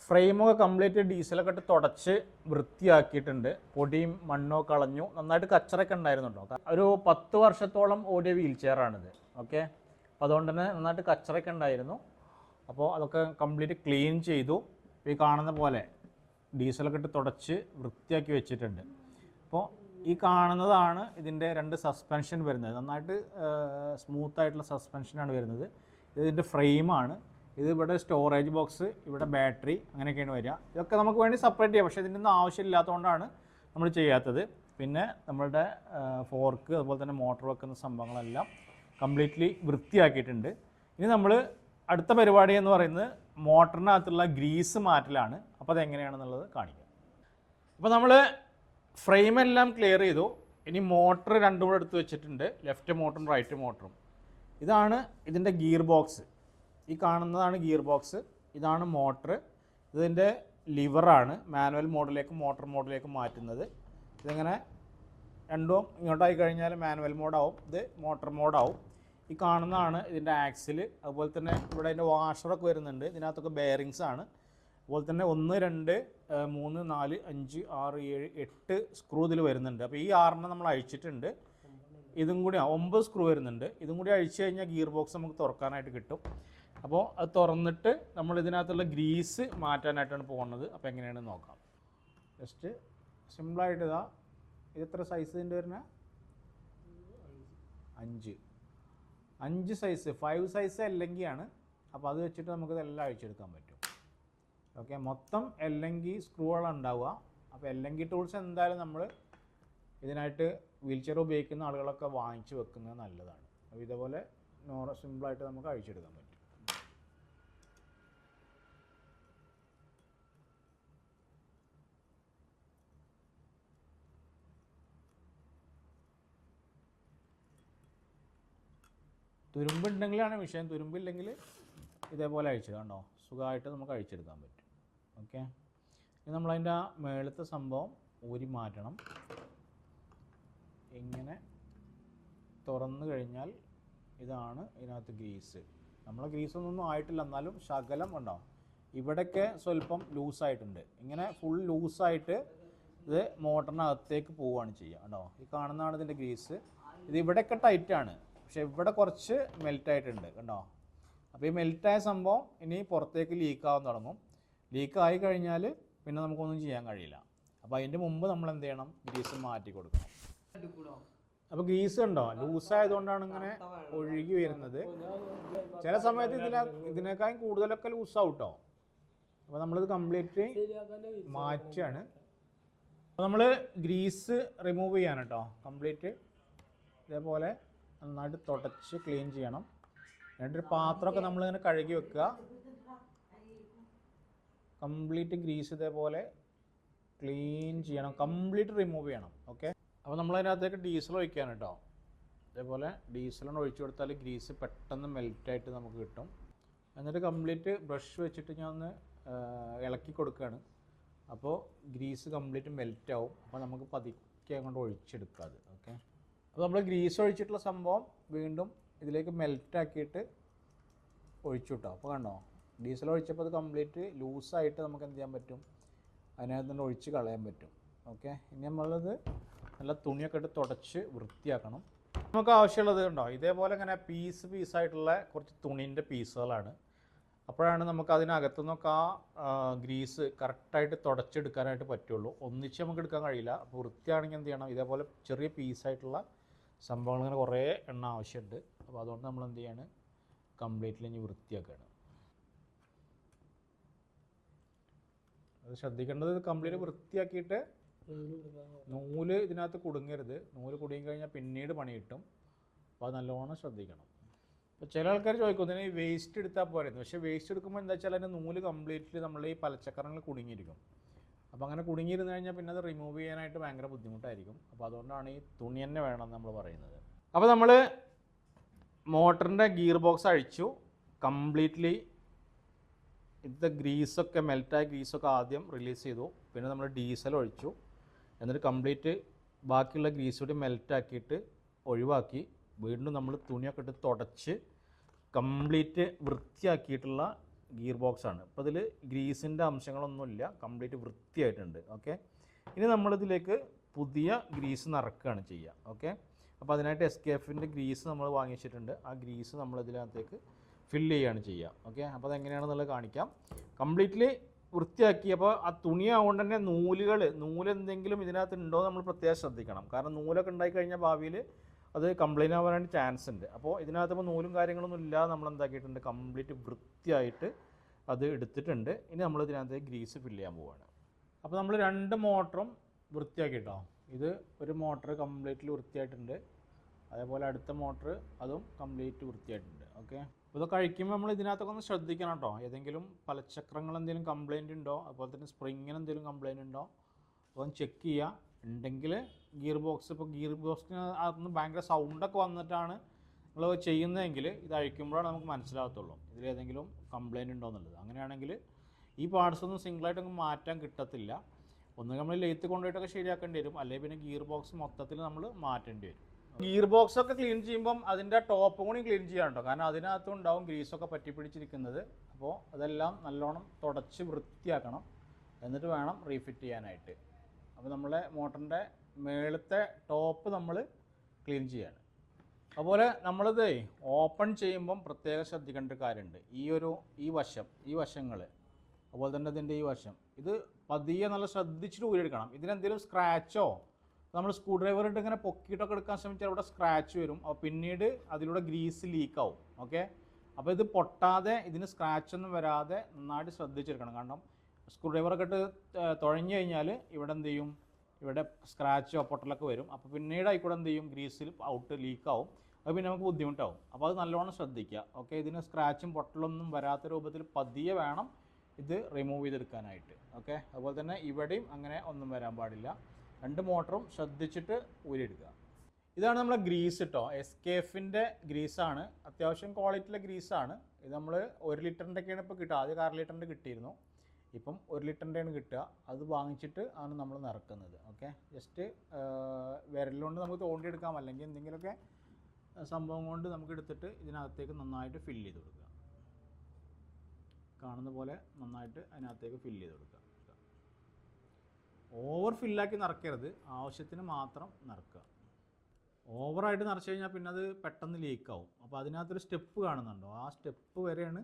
ഫ്രെയിമൊക്കെ കംപ്ലീറ്റ് ഡീസലൊക്കെ ഇട്ട് തുടച്ച് വൃത്തിയാക്കിയിട്ടുണ്ട്. പൊടിയും മണ്ണോ കളഞ്ഞു. നന്നായിട്ട് കച്ചറൊക്കെ ഉണ്ടായിരുന്നു കേട്ടോ. ഒരു 10 വർഷത്തോളം ഓടിയ വീൽ ചെയറാണിത്. ഓക്കെ. അപ്പോൾ അതുകൊണ്ട് തന്നെ നന്നായിട്ട് കച്ചറൊക്കെ ഉണ്ടായിരുന്നു. അപ്പോൾ അതൊക്കെ കംപ്ലീറ്റ് ക്ലീൻ ചെയ്തു. ഈ കാണുന്ന പോലെ ഡീസലൊക്കെ ഇട്ട് തുടച്ച് വൃത്തിയാക്കി വെച്ചിട്ടുണ്ട്. അപ്പോൾ ഈ കാണുന്നതാണ് ഇതിൻ്റെ 2 സസ്പെൻഷൻ വരുന്നത്. നന്നായിട്ട് സ്മൂത്തായിട്ടുള്ള സസ്പെൻഷനാണ് വരുന്നത്. ഇതിൻ്റെ ഫ്രെയിമാണ്. ഇത് ഇവിടെ സ്റ്റോറേജ് ബോക്സ്, ഇവിടെ ബാറ്ററി, അങ്ങനെയൊക്കെയാണ് വരിക. ഇതൊക്കെ നമുക്ക് വേണ്ടി സെപ്പറേറ്റ് ചെയ്യാം, പക്ഷേ ഇതിൻ്റെ ഒന്നും ആവശ്യമില്ലാത്തതുകൊണ്ടാണ് നമ്മൾ ചെയ്യാത്തത്. പിന്നെ നമ്മളുടെ ഫോർക്ക്, അതുപോലെ തന്നെ മോട്ടർ വെക്കുന്ന സംഭവങ്ങളെല്ലാം കംപ്ലീറ്റ്ലി വൃത്തിയാക്കിയിട്ടുണ്ട്. ഇനി നമ്മൾ അടുത്ത പരിപാടി എന്ന് പറയുന്നത് മോട്ടറിനകത്തുള്ള ഗ്രീസ് മാറ്റലാണ്. അപ്പോൾ അതെങ്ങനെയാണെന്നുള്ളത് കാണിക്കാം. അപ്പോൾ നമ്മൾ ഫ്രെയിമെല്ലാം ക്ലിയർ ചെയ്തു. ഇനി മോട്ടർ രണ്ടും കൂടെ എടുത്ത് വെച്ചിട്ടുണ്ട്, ലെഫ്റ്റ് മോട്ടറും റൈറ്റ് മോട്ടറും. ഇതാണ് ഇതിൻ്റെ ഗിയർ ബോക്സ്. ഈ കാണുന്നതാണ് ഗിയർ ബോക്സ്. ഇതാണ് മോട്ടർ. ഇതിൻ്റെ ലിവറാണ് മാനുവൽ മോഡിലേക്ക് മോട്ടർ മോഡിലേക്ക് മാറ്റുന്നത്. ഇതിങ്ങനെ രണ്ടും ഇങ്ങോട്ടായി കഴിഞ്ഞാൽ മാനുവൽ മോഡാവും, ഇത് മോട്ടർ മോഡാവും. ഈ കാണുന്നതാണ് ഇതിൻ്റെ ആക്സിൽ. അതുപോലെ തന്നെ ഇവിടെ അതിൻ്റെ വാഷറൊക്കെ വരുന്നുണ്ട്. ഇതിനകത്തൊക്കെ ബെയറിങ്സ് ആണ്. അതുപോലെ തന്നെ 1, 2, 3, 4, 5, 6, 7, 8 സ്ക്രൂ ഇതിൽ വരുന്നുണ്ട്. അപ്പോൾ ഈ 6 നമ്മൾ അഴിച്ചിട്ടുണ്ട്. ഇതും കൂടി 9 സ്ക്രൂ വരുന്നുണ്ട്. ഇതും കൂടി അഴിച്ചു കഴിഞ്ഞാൽ ഗിയർ ബോക്സ് നമുക്ക് തുറക്കാനായിട്ട് കിട്ടും. അപ്പോൾ അത് തുറന്നിട്ട് നമ്മൾ ഇതിനകത്തുള്ള ഗ്രീസ് മാറ്റാനായിട്ടാണ് പോകുന്നത്. അപ്പോൾ എങ്ങനെയാണെന്ന് നോക്കാം. ജസ്റ്റ് സിമ്പിളായിട്ട് ഇത് എത്ര സൈസ് ഇതിൻ്റെ വരുന്നത്? 5 സൈസ്, 5 സൈസ് എല്ലെങ്കിയാണ്. അപ്പോൾ അത് വെച്ചിട്ട് നമുക്കിതെല്ലാം അഴിച്ചെടുക്കാൻ പറ്റും. ഓക്കെ, മൊത്തം എല്ലെങ്കി സ്ക്രൂകളാണ് ഉണ്ടാവുക. അപ്പോൾ എല്ലെങ്കി ടൂൾസ് എന്തായാലും നമ്മൾ ഇതിനായിട്ട് വീൽ ചെയർ ഉപയോഗിക്കുന്ന ആളുകളൊക്കെ വാങ്ങിച്ച് വെക്കുന്നത് നല്ലതാണ്. അപ്പോൾ ഇതേപോലെ സിമ്പിളായിട്ട് നമുക്ക് അഴിച്ചെടുക്കാൻ പറ്റും. തുരുമ്പുണ്ടെങ്കിലാണ് വിഷയം. തുരുമ്പില്ലെങ്കിൽ ഇതേപോലെ അഴിച്ചത് കണ്ടോ, സുഖമായിട്ട് നമുക്ക് അഴിച്ചെടുക്കാൻ പറ്റും. ഓക്കെ, ഇനി നമ്മളതിൻ്റെ ആ മേളത്തെ സംഭവം ഊരി മാറ്റണം. ഇങ്ങനെ തുറന്നു കഴിഞ്ഞാൽ ഇതാണ് ഇതിനകത്ത് ഗ്രീസ്. നമ്മളെ ഗ്രീസൊന്നും ആയിട്ടില്ല, എന്നാലും ശകലം ഉണ്ടാവും. ഇവിടെയൊക്കെ സ്വല്പം ലൂസായിട്ടുണ്ട്. ഇങ്ങനെ ഫുൾ ലൂസായിട്ട് ഇത് മോട്ടറിനകത്തേക്ക് പോവുകയാണ് ചെയ്യുക. കണ്ടോ, ഈ കാണുന്നതാണ് ഇതിൻ്റെ ഗ്രീസ്. ഇത് ഇവിടെയൊക്കെ ടൈറ്റാണ്, പക്ഷെ ഇവിടെ കുറച്ച് മെൽറ്റായിട്ടുണ്ട് കണ്ടോ. അപ്പോൾ ഈ മെൽറ്റായ സംഭവം ഇനി പുറത്തേക്ക് ലീക്കാവാൻ തുടങ്ങും. ലീക്കായി കഴിഞ്ഞാൽ പിന്നെ നമുക്കൊന്നും ചെയ്യാൻ കഴിയില്ല. അപ്പോൾ അതിൻ്റെ മുമ്പ് നമ്മൾ എന്ത് ചെയ്യണം? ഗ്രീസ് മാറ്റി കൊടുക്കണം. അപ്പോൾ ഗ്രീസ് ഉണ്ടോ ലൂസായതുകൊണ്ടാണ് ഇങ്ങനെ ഒഴുകി വരുന്നത്. ചില സമയത്ത് ഇതിനേക്കാളും കൂടുതലൊക്കെ ലൂസാവും കേട്ടോ. അപ്പോൾ നമ്മളിത് കംപ്ലീറ്റ് മാറ്റാണ്. അപ്പോൾ നമ്മൾ ഗ്രീസ് റിമൂവ് ചെയ്യാണ് കേട്ടോ. കംപ്ലീറ്റ് ഇതേപോലെ നന്നായിട്ട് തുടച്ച് ക്ലീൻ ചെയ്യണം. എന്നിട്ടൊരു പാത്രമൊക്കെ നമ്മളിങ്ങനെ കഴുകി വെക്കുക. കംപ്ലീറ്റ് ഗ്രീസ് ഇതേപോലെ ക്ലീൻ ചെയ്യണം, കംപ്ലീറ്റ് റിമൂവ് ചെയ്യണം. ഓക്കെ, അപ്പോൾ നമ്മളതിനകത്തേക്ക് ഡീസൽ ഒഴിക്കുകയാണ് കേട്ടോ. ഇതേപോലെ ഡീസലാണ് ഒഴിച്ചു കൊടുത്താൽ ഗ്രീസ് പെട്ടെന്ന് മെൽറ്റായിട്ട് നമുക്ക് കിട്ടും. എന്നിട്ട് കംപ്ലീറ്റ് ബ്രഷ് വെച്ചിട്ട് ഞാൻ ഒന്ന് ഇളക്കി കൊടുക്കുകയാണ്. അപ്പോൾ ഗ്രീസ് കംപ്ലീറ്റ് മെൽറ്റ് ആവും. അപ്പോൾ നമുക്ക് പതുക്കെ അങ്ങോട്ട് ഒഴിച്ചെടുക്കാം അത്. ഓക്കെ, അപ്പോൾ നമ്മൾ ഗ്രീസ് ഒഴിച്ചിട്ടുള്ള സംഭവം വീണ്ടും ഇതിലേക്ക് മെൽറ്റാക്കിയിട്ട് ഒഴിച്ചു കിട്ടും. അപ്പോൾ കണ്ടോ, ഡീസൽ ഒഴിച്ചപ്പോൾ അത് കംപ്ലീറ്റ് ലൂസായിട്ട് നമുക്ക് എന്ത് ചെയ്യാൻ പറ്റും? അതിനകത്ത് നിന്ന് ഒഴിച്ച് കളയാൻ പറ്റും. ഓക്കെ, ഇനി നമ്മളത് നല്ല തുണിയൊക്കെ ഇട്ട് തുടച്ച് വൃത്തിയാക്കണം. നമുക്ക് ആവശ്യമുള്ളത് കണ്ടോ, ഇതേപോലെ ഇങ്ങനെ പീസായിട്ടുള്ള കുറച്ച് തുണീൻ്റെ പീസുകളാണ്. അപ്പോഴാണ് നമുക്ക് അതിനകത്തു നിന്നൊക്കെ ആ ഗ്രീസ് കറക്റ്റായിട്ട് തുടച്ചെടുക്കാനായിട്ട് പറ്റുള്ളൂ. ഒന്നിച്ച് നമുക്ക് എടുക്കാൻ കഴിയില്ല. അപ്പോൾ വൃത്തിയാണെങ്കിൽ എന്ത് ചെയ്യണം? ഇതേപോലെ ചെറിയ പീസായിട്ടുള്ള സംഭവങ്ങൾ ഇങ്ങനെ കുറേ എണ്ണ ആവശ്യമുണ്ട്. അപ്പോൾ അതുകൊണ്ട് നമ്മൾ എന്ത് ചെയ്യാണ്? കംപ്ലീറ്റ്ലി ഇനി വൃത്തിയാക്കുകയാണ്. അത് ശ്രദ്ധിക്കേണ്ടത് കംപ്ലീറ്റ് വൃത്തിയാക്കിയിട്ട് നൂല് ഇതിനകത്ത് കുടുങ്ങരുത്. നൂല് കുടുങ്ങി കഴിഞ്ഞാൽ പിന്നീട് പണി കിട്ടും. അപ്പോൾ അത് നല്ലോണം ശ്രദ്ധിക്കണം. അപ്പോൾ ചില ആൾക്കാർ ചോദിക്കും ഇതിന് വേസ്റ്റ് എടുത്താൽ പോരുന്നു. പക്ഷേ വേസ്റ്റ് എടുക്കുമ്പോൾ എന്താ വെച്ചാൽ അതിൻ്റെ നൂല് കംപ്ലീറ്റ്ലി നമ്മൾ ഈ പലചക്രങ്ങൾ കുടുങ്ങിയിരിക്കും. അപ്പോൾ അങ്ങനെ കുടുങ്ങിയിരുന്നു കഴിഞ്ഞാൽ പിന്നെ അത് റിമൂവ് ചെയ്യാനായിട്ട് ഭയങ്കര ബുദ്ധിമുട്ടായിരിക്കും. അപ്പോൾ അതുകൊണ്ടാണ് ഈ തുണി തന്നെ വേണമെന്ന് നമ്മൾ പറയുന്നത്. അപ്പോൾ നമ്മൾ മോട്ടറിൻ്റെ ഗിയർ ബോക്സ് അഴിച്ചു. കംപ്ലീറ്റ്ലി ഇത് ഗ്രീസൊക്കെ മെൽറ്റായ ഗ്രീസൊക്കെ ആദ്യം റിലീസ് ചെയ്തു. പിന്നെ നമ്മൾ ഡീസൽ ഒഴിച്ചു. എന്നിട്ട് കംപ്ലീറ്റ് ബാക്കിയുള്ള ഗ്രീസ് കൂടി മെൽറ്റാക്കിയിട്ട് ഒഴിവാക്കി വീണ്ടും നമ്മൾ തുണിയൊക്കെ ഇട്ട് തുടച്ച് കംപ്ലീറ്റ് വൃത്തിയാക്കിയിട്ടുള്ള ഗിയർ ബോക്സാണ്. അപ്പോൾ ഇതിൽ ഗ്രീസിൻ്റെ അംശങ്ങളൊന്നുമില്ല, കംപ്ലീറ്റ് വൃത്തിയായിട്ടുണ്ട്. ഓക്കെ, ഇനി നമ്മളിതിലേക്ക് പുതിയ ഗ്രീസ് നിറക്കുകയാണ് ചെയ്യുക. ഓക്കെ, അപ്പോൾ അതിനായിട്ട് SKFൻ്റെ ഗ്രീസ് നമ്മൾ വാങ്ങി വെച്ചിട്ടുണ്ട്. ആ ഗ്രീസ് നമ്മൾ ഇതിനകത്തേക്ക് ഫില്ല് ചെയ്യുകയാണ് ചെയ്യുക. ഓക്കെ, അപ്പോൾ അതെങ്ങനെയാണെന്നുള്ളത് കാണിക്കാം. കംപ്ലീറ്റ്ലി വൃത്തിയാക്കി. അപ്പോൾ ആ തുണിയാവുകൊണ്ട് തന്നെ നൂലെന്തെങ്കിലും ഇതിനകത്ത് ഉണ്ടോ നമ്മൾ പ്രത്യേകം ശ്രദ്ധിക്കണം. കാരണം നൂലൊക്കെ ഉണ്ടായിക്കഴിഞ്ഞാൽ ഭാവിയിൽ അത് കംപ്ലൈൻറ്റ് ആവാനായിട്ട് ചാൻസ് ഉണ്ട്. അപ്പോൾ ഇതിനകത്ത് ഇപ്പോൾ നൂലും കാര്യങ്ങളൊന്നും ഇല്ലാതെ നമ്മൾ എന്താക്കിയിട്ടുണ്ട്, കംപ്ലീറ്റ് വൃത്തിയായിട്ട് അത് എടുത്തിട്ടുണ്ട്. ഇനി നമ്മൾ ഇതിനകത്ത് ഗ്രീസ് ഫില്ല് ചെയ്യാൻ പോവുകയാണ്. അപ്പോൾ നമ്മൾ 2 മോട്ടറും വൃത്തിയാക്കിയിട്ടോ. ഇത് ഒരു മോട്ടർ കംപ്ലീറ്റ്ലി വൃത്തിയായിട്ടുണ്ട്, അതേപോലെ അടുത്ത മോട്ടർ അതും കംപ്ലീറ്റ് വൃത്തിയായിട്ടുണ്ട്. ഓക്കെ, അപ്പോൾ ഇത് കഴിക്കുമ്പോൾ നമ്മൾ ഇതിനകത്തൊക്കെ ഒന്ന് ശ്രദ്ധിക്കണം കേട്ടോ. ഏതെങ്കിലും പലചക്രങ്ങൾ എന്തെങ്കിലും കംപ്ലയിൻ്റ് ഉണ്ടോ, അതുപോലെ തന്നെ സ്പ്രിങ്ങിന് എന്തെങ്കിലും കംപ്ലയിൻ്റ് ഉണ്ടോ അതൊന്ന് ചെക്ക് ചെയ്യുക. ഉണ്ടെങ്കിൽ ഗിയർ ബോക്സ്, ഇപ്പോൾ ഗിയർ ബോക്സിന് അതൊന്ന് ഭയങ്കര സൗണ്ടൊക്കെ വന്നിട്ടാണ് നിങ്ങൾ ചെയ്യുന്നതെങ്കിൽ ഇത് അഴിക്കുമ്പോഴാണ് നമുക്ക് മനസ്സിലാകത്തുള്ളൂ ഇതിലേതെങ്കിലും കംപ്ലയിൻ്റ് ഉണ്ടോ എന്നുള്ളത്. അങ്ങനെയാണെങ്കിൽ ഈ പാർട്സ് ഒന്നും സിംഗിളായിട്ട് നമുക്ക് മാറ്റാൻ കിട്ടത്തില്ല. ഒന്ന് നമ്മൾ ലെയ്ത്ത് കൊണ്ടുപോയിട്ടൊക്കെ ശരിയാക്കേണ്ടി വരും, അല്ലെങ്കിൽ പിന്നെ ഗിയർ ബോക്സ് മൊത്തത്തിൽ നമ്മൾ മാറ്റേണ്ടി വരും. ഗിയർ ബോക്സ് ഒക്കെ ക്ലീൻ ചെയ്യുമ്പം അതിൻ്റെ ടോപ്പ് കൂടി ക്ലീൻ ചെയ്യാൻ കേട്ടോ. കാരണം അതിനകത്തും ഉണ്ടാവും ഗ്രീസൊക്കെ പറ്റി പിടിച്ചിരിക്കുന്നത്. അപ്പോൾ അതെല്ലാം നല്ലോണം തുടച്ച് വൃത്തിയാക്കണം, എന്നിട്ട് വേണം റീഫിറ്റ് ചെയ്യാനായിട്ട്. അപ്പോൾ നമ്മളെ മോട്ടറിൻ്റെ മേളത്തെ ടോപ്പ് നമ്മൾ ക്ലീൻ ചെയ്യാണ്. അതുപോലെ നമ്മളിത് ഓപ്പൺ ചെയ്യുമ്പം പ്രത്യേകം ശ്രദ്ധിക്കേണ്ട ഒരു കാര്യമുണ്ട്. ഈ വശങ്ങൾ, അതുപോലെ തന്നെ ഇതിൻ്റെ ഈ വശം, ഇത് പതിയെ നല്ല ശ്രദ്ധിച്ചിട്ട് ഊരിയെടുക്കണം. ഇതിനെന്തെങ്കിലും സ്ക്രാച്ചോ, നമ്മൾ സ്ക്രൂ ഡ്രൈവർ ഇട്ട് ഇങ്ങനെ പൊക്കിയിട്ടൊക്കെ എടുക്കാൻ ശ്രമിച്ചാൽ അവിടെ സ്ക്രാച്ച് വരും. അപ്പോൾ പിന്നീട് അതിലൂടെ ഗ്രീസ് ലീക്കാവും. ഓക്കെ, അപ്പോൾ ഇത് പൊട്ടാതെ ഇതിന് സ്ക്രാച്ചൊന്നും വരാതെ നന്നായിട്ട് ശ്രദ്ധിച്ചെടുക്കണം. കാരണം സ്ക്രൂ ഡ്രൈവറൊക്കെ ഇട്ട് തുഴഞ്ഞു കഴിഞ്ഞാൽ ഇവിടെ എന്ത് ചെയ്യും, ഇവിടെ സ്ക്രാച്ചോ പൊട്ടലൊക്കെ വരും. അപ്പോൾ പിന്നീട് ആയിക്കൂടെ എന്ത് ചെയ്യും, ഗ്രീസിൽ ഔട്ട് ലീക്കാവും. അത് പിന്നെ നമുക്ക് ബുദ്ധിമുട്ടാവും. അപ്പോൾ അത് നല്ലോണം ശ്രദ്ധിക്കുക. ഓക്കെ, ഇതിന് സ്ക്രാച്ചും പൊട്ടലൊന്നും വരാത്ത രൂപത്തിൽ പതിയെ വേണം ഇത് റിമൂവ് ചെയ്തെടുക്കാനായിട്ട്. ഓക്കെ, അതുപോലെ തന്നെ ഇവിടെയും അങ്ങനെ ഒന്നും വരാൻ പാടില്ല. 2 മോട്ടറും ശ്രദ്ധിച്ചിട്ട് ഊരിയെടുക്കുക. ഇതാണ് നമ്മളെ ഗ്രീസ് കേട്ടോ. എസ്കേഫിൻ്റെ ഗ്രീസാണ്, അത്യാവശ്യം ക്വാളിറ്റിയിലെ ഗ്രീസാണ്. ഇത് നമ്മൾ 1 ലിറ്ററിൻ്റെയൊക്കെയാണ് ഇപ്പോൾ കിട്ടുക. ആദ്യം 1/2 ലിറ്ററിൻ്റെ കിട്ടിയിരുന്നു, ഇപ്പം 1 ലിറ്ററിൻ്റെയാണ് കിട്ടുക. അത് വാങ്ങിച്ചിട്ട് ആണ് നമ്മൾ നിറക്കുന്നത്. ഓക്കെ, ജസ്റ്റ് വിരലുകൊണ്ട് നമുക്ക് തോണ്ടിയെടുക്കാം, അല്ലെങ്കിൽ എന്തെങ്കിലുമൊക്കെ സംഭവം കൊണ്ട് നമുക്ക് എടുത്തിട്ട് ഇതിനകത്തേക്ക് നന്നായിട്ട് ഫില്ല് ചെയ്ത് കൊടുക്കുക. കാണുന്ന പോലെ നന്നായിട്ട് അതിനകത്തേക്ക് ഫില്ല് ചെയ്ത് കൊടുക്കുക. ഓവർ ഫില്ലാക്കി നിറയ്ക്കരുത്, ആവശ്യത്തിന് മാത്രം നിറക്കുക. ഓവറായിട്ട് നിറച്ച് കഴിഞ്ഞാൽ പിന്നെ അത് പെട്ടെന്ന് ലീക്കാവും. അപ്പോൾ അതിനകത്തൊരു സ്റ്റെപ്പ് കാണുന്നുണ്ടോ, ആ സ്റ്റെപ്പ് വരെയാണ്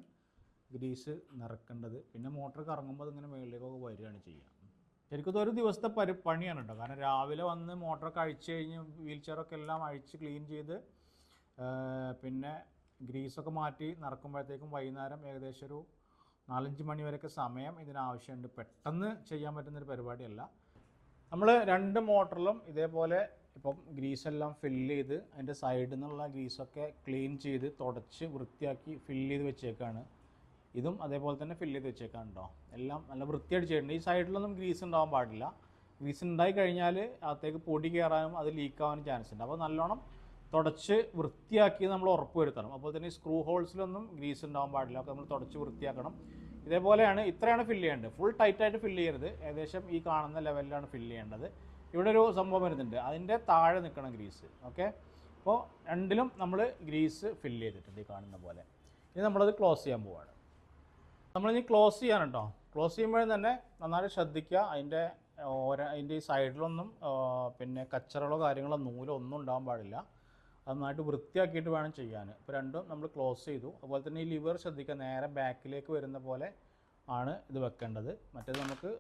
ഗ്രീസ് നിറക്കേണ്ടത്. പിന്നെ മോട്ടർ കറങ്ങുമ്പോൾ അതിങ്ങനെ മുകളിലേക്കൊക്കെ വരികയാണ് ചെയ്യുക. ശരിക്കും ഇതൊരു ദിവസത്തെ പണിയാണ് കേട്ടോ. കാരണം രാവിലെ വന്ന് മോട്ടറൊക്കെ അഴിച്ച് കഴിഞ്ഞ് വീൽ ചെയറൊക്കെ എല്ലാം അഴിച്ച് ക്ലീൻ ചെയ്ത് പിന്നെ ഗ്രീസൊക്കെ മാറ്റി നിറക്കുമ്പോഴത്തേക്കും വൈകുന്നേരം ഏകദേശം ഒരു 4-5 മണി വരെയൊക്കെ സമയം ഇതിനാവശ്യമുണ്ട്. പെട്ടെന്ന് ചെയ്യാൻ പറ്റുന്നൊരു പരിപാടിയല്ല. നമ്മൾ 2 മോട്ടറിലും ഇതേപോലെ ഇപ്പം ഗ്രീസെല്ലാം ഫില്ല് ചെയ്ത് അതിൻ്റെ സൈഡിൽ നിന്നുള്ള ഗ്രീസൊക്കെ ക്ലീൻ ചെയ്ത് തുടച്ച് വൃത്തിയാക്കി ഫില്ല് ചെയ്ത് വെച്ചേക്കാണ്. ഇതും അതേപോലെ തന്നെ ഫില്ല് ചെയ്ത് വെച്ചേക്കാണ് കേട്ടോ. എല്ലാം നല്ല വൃത്തിയായിട്ട് ചെയ്തിട്ടുണ്ട്. ഈ സൈഡിലൊന്നും ഗ്രീസ് ഉണ്ടാവാൻ പാടില്ല. ഗ്രീസ് ഉണ്ടായി കഴിഞ്ഞാൽ അകത്തേക്ക് പൊടി കയറാനും അത് ലീക്കാവാനും ചാൻസ് ഉണ്ട്. അപ്പോൾ നല്ലോണം തുടച്ച് വൃത്തിയാക്കി നമ്മൾ ഉറപ്പ് വരുത്തണം. അപ്പോൾ തന്നെ ഈ സ്ക്രൂ ഹോൾസിലൊന്നും ഗ്രീസ് ഉണ്ടാവാൻ പാടില്ല. അപ്പോൾ നമ്മൾ തുടച്ച് വൃത്തിയാക്കണം. ഇതേപോലെയാണ്, ഇത്രയാണ് ഫില്ല് ചെയ്യേണ്ടത്. ഫുൾ ടൈറ്റായിട്ട് ഫില്ല് ചെയ്യരുത്, ഏകദേശം ഈ കാണുന്ന ലെവലിലാണ് ഫില്ല് ചെയ്യേണ്ടത്. ഇവിടെ ഒരു സംഭവം വരുന്നുണ്ട്, അതിൻ്റെ താഴെ നിൽക്കണം ഗ്രീസ്. ഓക്കെ, അപ്പോൾ 2ലും നമ്മൾ ഗ്രീസ് ഫില്ല് ചെയ്തിട്ടുണ്ട് ഈ കാണുന്ന പോലെ. ഇനി നമ്മളത് ക്ലോസ് ചെയ്യാൻ പോവുകയാണ്. നമ്മളിനി ക്ലോസ് ചെയ്യാൻ കേട്ടോ. ക്ലോസ് ചെയ്യുമ്പോഴും തന്നെ നന്നായിട്ട് ശ്രദ്ധിക്കുക. അതിൻ്റെ ഈ സൈഡിലൊന്നും പിന്നെ കച്ചറകളോ കാര്യങ്ങളോ നൂലോ ഒന്നും ഉണ്ടാകാൻ പാടില്ല. അത് നന്നായിട്ട് വൃത്തിയാക്കിയിട്ട് വേണം ചെയ്യാൻ. ഇപ്പോൾ 2ഉം നമ്മൾ ക്ലോസ് ചെയ്തു. അതുപോലെ തന്നെ ഈ ലിവർ ശ്രദ്ധിക്കുക, നേരെ ബാക്കിലേക്ക് വരുന്ന പോലെ ആണ് ഇത് വെക്കേണ്ടത്. മറ്റേത് നമുക്ക്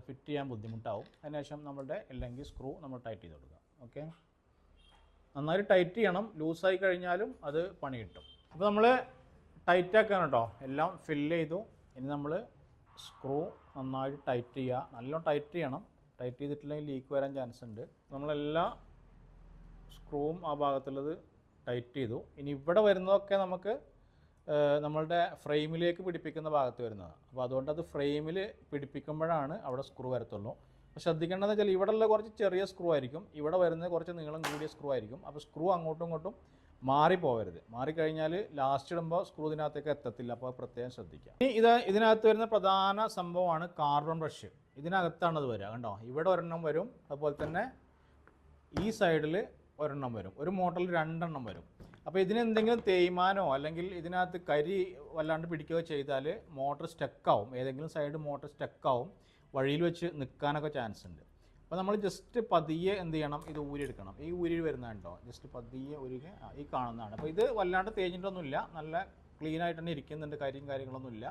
ഫിറ്റ് ചെയ്യാൻ ബുദ്ധിമുട്ടാവും. അതിനുശേഷം നമ്മളുടെ അല്ലെങ്കിൽ സ്ക്രൂ നമ്മൾ ടൈറ്റ് ചെയ്ത് കൊടുക്കുക. ഓക്കെ, നന്നായിട്ട് ടൈറ്റ് ചെയ്യണം. ലൂസായി കഴിഞ്ഞാലും അത് പണി കിട്ടും. അപ്പോൾ നമ്മൾ ടൈറ്റാക്കാൻ കേട്ടോ. എല്ലാം ഫില്ല് ചെയ്തു. ഇനി നമ്മൾ സ്ക്രൂ നന്നായിട്ട് ടൈറ്റ് ചെയ്യുക. നല്ലോണം ടൈറ്റ് ചെയ്യണം. ടൈറ്റ് ചെയ്തിട്ടില്ലെങ്കിൽ ലീക്ക് വരാൻ ചാൻസ് ഉണ്ട്. നമ്മളെല്ലാ സ്ക്രൂവും ആ ഭാഗത്തുള്ളത് ടൈറ്റ് ചെയ്തു. ഇനി ഇവിടെ വരുന്നതൊക്കെ നമുക്ക് നമ്മളുടെ ഫ്രെയിമിലേക്ക് പിടിപ്പിക്കുന്ന ഭാഗത്ത് വരുന്നതാണ്. അപ്പോൾ അതുകൊണ്ട് അത് ഫ്രെയിമിൽ പിടിപ്പിക്കുമ്പോഴാണ് അവിടെ സ്ക്രൂ വരത്തുള്ളൂ. അപ്പോൾ ശ്രദ്ധിക്കേണ്ടതെന്ന് വെച്ചാൽ ഇവിടെയുള്ള കുറച്ച് ചെറിയ സ്ക്രൂ ആയിരിക്കും, ഇവിടെ വരുന്നത് കുറച്ച് നീളം കൂടിയ സ്ക്രൂ ആയിരിക്കും. അപ്പോൾ സ്ക്രൂ അങ്ങോട്ടും ഇങ്ങോട്ടും മാറിപ്പോകരുത്. മാറിക്കഴിഞ്ഞാൽ ലാസ്റ്റ് ഇടുമ്പോൾ സ്ക്രൂ ഇതിനകത്തേക്ക് എത്തത്തില്ല. അപ്പോൾ പ്രത്യേകം ശ്രദ്ധിക്കുക. ഇനി ഇതിനകത്ത് വരുന്ന പ്രധാന സംഭവമാണ് കാർബൺ ബ്രഷ്. ഇതിനകത്താണ് അത് വരിക. കണ്ടോ, ഇവിടെ ഒരെണ്ണം വരും, അതുപോലെ തന്നെ ഈ സൈഡിൽ ഒരെണ്ണം വരും. ഒരു മോട്ടറിൽ 2 എണ്ണം വരും. അപ്പോൾ ഇതിനെന്തെങ്കിലും തേയ്മാനോ അല്ലെങ്കിൽ ഇതിനകത്ത് കരി വല്ലാണ്ട് പിടിക്കുകയോ ചെയ്താൽ മോട്ടർ സ്റ്റക്കാവും. ഏതെങ്കിലും സൈഡ് മോട്ടർ സ്റ്റക്കാവും, വഴിയിൽ വെച്ച് നിൽക്കാനൊക്കെ ചാൻസ് ഉണ്ട്. അപ്പോൾ നമ്മൾ ജസ്റ്റ് പതിയെ എന്ത് ചെയ്യണം, ഇത് ഊരിയെടുക്കണം. ഈ ഊരി വരുന്നതുണ്ടോ, ജസ്റ്റ് പതിയെ ഊരുക. ഈ കാണുന്നതാണ്. അപ്പോൾ ഇത് വല്ലാണ്ട് തേഞ്ഞിട്ടൊന്നുമില്ല, നല്ല ക്ലീനായിട്ട് തന്നെ ഇരിക്കുന്നുണ്ട്, കരിയും കാര്യങ്ങളൊന്നുമില്ല.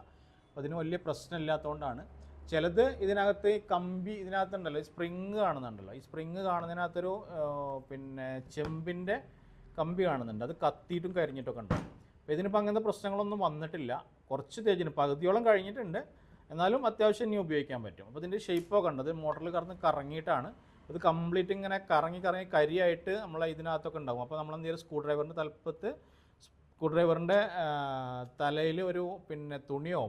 അതിന് വലിയ പ്രശ്നമില്ലാത്തതുകൊണ്ടാണ്. ചിലത് ഇതിനകത്ത് കമ്പി ഇതിനകത്തുണ്ടല്ലോ, ഈ സ്പ്രിങ് കാണുന്നുണ്ടല്ലോ, ഈ സ്പ്രിങ് കാണുന്നതിനകത്തൊരു പിന്നെ ചെമ്പിൻ്റെ കമ്പി കാണുന്നുണ്ട്, അത് കത്തിയിട്ടും കരിഞ്ഞിട്ടൊക്കെ ഉണ്ട്. അപ്പോൾ ഇതിനിപ്പോൾ അങ്ങനത്തെ പ്രശ്നങ്ങളൊന്നും വന്നിട്ടില്ല. കുറച്ച് തേച്ചിന് പകുതിയോളം കഴിഞ്ഞിട്ടുണ്ട്, എന്നാലും അത്യാവശ്യം ഇനി ഉപയോഗിക്കാൻ പറ്റും. അപ്പോൾ ഇതിൻ്റെ ഷേപ്പൊക്കെ ഉണ്ട്, അത് മോട്ടറിൽ കറന്ന് കറങ്ങിയിട്ടാണ് ഇത് കംപ്ലീറ്റ് ഇങ്ങനെ കറങ്ങി കരിയായിട്ട് നമ്മളെ ഇതിനകത്തൊക്കെ ഉണ്ടാകും. അപ്പോൾ നമ്മളെന്ത് ചെയ്യുക, സ്ക്രൂ ഡ്രൈവറിൻ്റെ തലപ്പത്ത് സ്ക്രൂ ഡ്രൈവറിൻ്റെ തലയിൽ ഒരു പിന്നെ തുണിയോ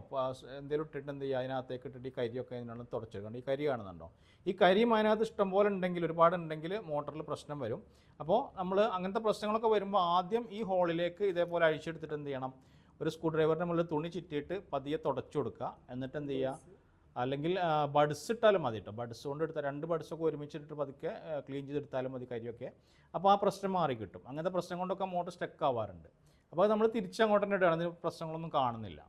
എന്തെങ്കിലും ഇട്ടിട്ട് എന്ത് ചെയ്യുക, അതിനകത്തേക്ക് ഇട്ടിട്ട് ഈ കരിയൊക്കെ അതിനാണ് തുടച്ചെടുക്കേണ്ടത്. ഈ കരി കാണുന്നുണ്ടോ, ഈ കരിയും അതിനകത്ത് ഇഷ്ടംപോലെ ഉണ്ടെങ്കിൽ, ഒരുപാടുണ്ടെങ്കിൽ മോട്ടറിൽ പ്രശ്നം വരും. അപ്പോൾ നമ്മൾ അങ്ങനത്തെ പ്രശ്നങ്ങളൊക്കെ വരുമ്പോൾ ആദ്യം ഈ ഹോളിലേക്ക് ഇതേപോലെ അഴിച്ചെടുത്തിട്ട് എന്ത് ചെയ്യണം, ഒരു സ്ക്രൂ ഡ്രൈവറിൻ്റെ മുകളിൽ തുണി ചുറ്റിയിട്ട് പതിയെ തുടച്ചു കൊടുക്കുക. എന്നിട്ട് എന്ത് ചെയ്യുക, അല്ലെങ്കിൽ ബഡ്സ് ഇട്ടാലും മതി കേട്ടോ, ബഡ്സ് കൊണ്ട് എടുത്താൽ 2 ബഡ്സൊക്കെ ഒരുമിച്ചിട്ട് പതുക്കെ ക്ലീൻ ചെയ്തെടുത്താലും മതി കരിയൊക്കെ. അപ്പോൾ ആ പ്രശ്നം മാറി കിട്ടും. അങ്ങനത്തെ പ്രശ്നം കൊണ്ടൊക്കെ മോട്ടർ സ്റ്റക്ക് ആവാറുണ്ട്. അപ്പോൾ അത് നമ്മൾ തിരിച്ചങ്ങോട്ട് തന്നെ ഇടുകയാണ്, അതിന് പ്രശ്നങ്ങളൊന്നും കാണുന്നില്ല.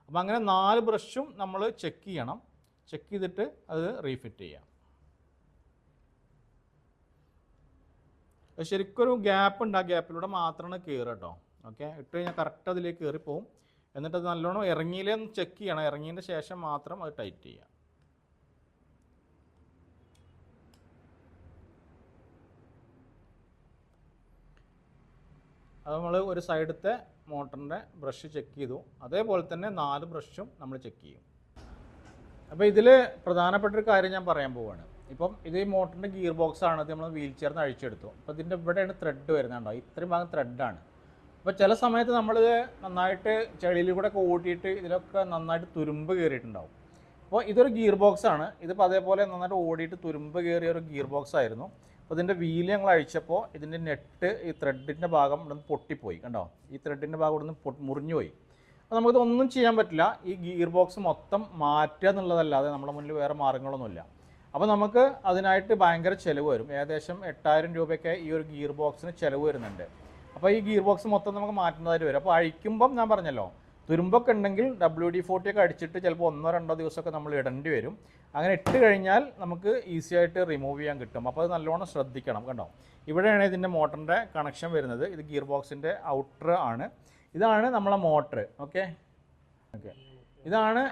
അപ്പോൾ അങ്ങനെ 4 ബ്രഷും നമ്മൾ ചെക്ക് ചെയ്യണം. ചെക്ക് ചെയ്തിട്ട് അത് റീഫിറ്റ് ചെയ്യാം. ശരിക്കൊരു ഗ്യാപ്പ് ഉണ്ട്, ആ ഗ്യാപ്പിലൂടെ മാത്രമാണ് കയറുക കേട്ടോ. ഓക്കെ, ഇട്ട് കഴിഞ്ഞാൽ കറക്റ്റ് അതിലേക്ക് കയറിപ്പോവും. എന്നിട്ട് അത് നല്ലോണം ഇറങ്ങിയില്ലെന്ന് ചെക്ക് ചെയ്യണം. ഇറങ്ങിയതിൻ്റെ ശേഷം മാത്രം അത് ടൈറ്റ് ചെയ്യാം. അത് നമ്മൾ ഒരു സൈഡത്തെ മോട്ടറിൻ്റെ ബ്രഷ് ചെക്ക് ചെയ്തു, അതേപോലെ തന്നെ 4 ബ്രഷും നമ്മൾ ചെക്ക് ചെയ്യും. അപ്പോൾ ഇതിൽ പ്രധാനപ്പെട്ടൊരു കാര്യം ഞാൻ പറയാൻ പോവുകയാണ്. ഇപ്പം ഇത് ഈ മോട്ടറിൻ്റെ ഗിയർ ബോക്സ് ആണ്, അത് നമ്മൾ വീൽ ചെയറിന് അഴിച്ചെടുത്തു. അപ്പോൾ ഇതിൻ്റെ ഇവിടെയാണ് ത്രെഡ് വരുന്നുണ്ടോ, ഇത്രയും ഭാഗം ത്രെഡാണ്. അപ്പോൾ ചില സമയത്ത് നമ്മളിത് നന്നായിട്ട് ചെളിയിൽ കൂടെ ഒക്കെ ഓടിയിട്ട് ഇതിലൊക്കെ നന്നായിട്ട് തുരുമ്പ് കയറിയിട്ടുണ്ടാവും. അപ്പോൾ ഇതൊരു ഗിയർ ബോക്സ് ആണ്. ഇതിപ്പോൾ അതേപോലെ നന്നായിട്ട് ഓടിയിട്ട് തുരുമ്പ് കയറിയ ഒരു ഗിയർ ബോക്സ് ആയിരുന്നു. അപ്പോൾ ഇതിൻ്റെ വീല് ഞങ്ങൾ അഴിച്ചപ്പോൾ ഇതിൻ്റെ നെറ്റ്, ഈ ത്രെഡിൻ്റെ ഭാഗം ഇവിടെ നിന്ന് പൊട്ടിപ്പോയി. കണ്ടോ, ഈ ത്രെഡിൻ്റെ ഭാഗം ഇവിടെ നിന്ന് മുറിഞ്ഞു പോയി. അപ്പോൾ നമുക്കിതൊന്നും ചെയ്യാൻ പറ്റില്ല. ഈ ഗിയർ ബോക്സ് മൊത്തം മാറ്റുക എന്നുള്ളതല്ലാതെ നമ്മുടെ മുന്നിൽ വേറെ മാർഗ്ഗങ്ങളൊന്നുമില്ല. അപ്പോൾ നമുക്ക് അതിനായിട്ട് ഭയങ്കര ചിലവ് വരും. ഏകദേശം 8000 രൂപയൊക്കെ ഈ ഒരു ഗിയർ ബോക്സിന് ചിലവ് വരുന്നുണ്ട്. അപ്പോൾ ഈ ഗിയർ ബോക്സ് മൊത്തം നമുക്ക് മാറ്റുന്നതായിട്ട് വരും. അപ്പോൾ അഴിക്കുമ്പം ഞാൻ പറഞ്ഞല്ലോ, തുരുമ്പൊക്കെ ഉണ്ടെങ്കിൽ WD-40 ഒക്കെ അടിച്ചിട്ട് ചിലപ്പോൾ 1-2 ദിവസമൊക്കെ നമ്മൾ ഇടേണ്ടി വരും. അങ്ങനെ ഇട്ട് കഴിഞ്ഞാൽ നമുക്ക് ഈസി ആയിട്ട് റിമൂവ് ചെയ്യാൻ കിട്ടും. അപ്പോൾ അത് നല്ലോണം ശ്രദ്ധിക്കണം. കണ്ടോ, ഇവിടെയാണ് ഇതിൻ്റെ മോട്ടറിൻ്റെ കണക്ഷൻ വരുന്നത്. ഇത് ഗിയർ ബോക്സിൻ്റെ ഔട്ടർ ആണ്. ഇതാണ് നമ്മളെ മോട്ടർ. ഓക്കെ, ഇതാണ്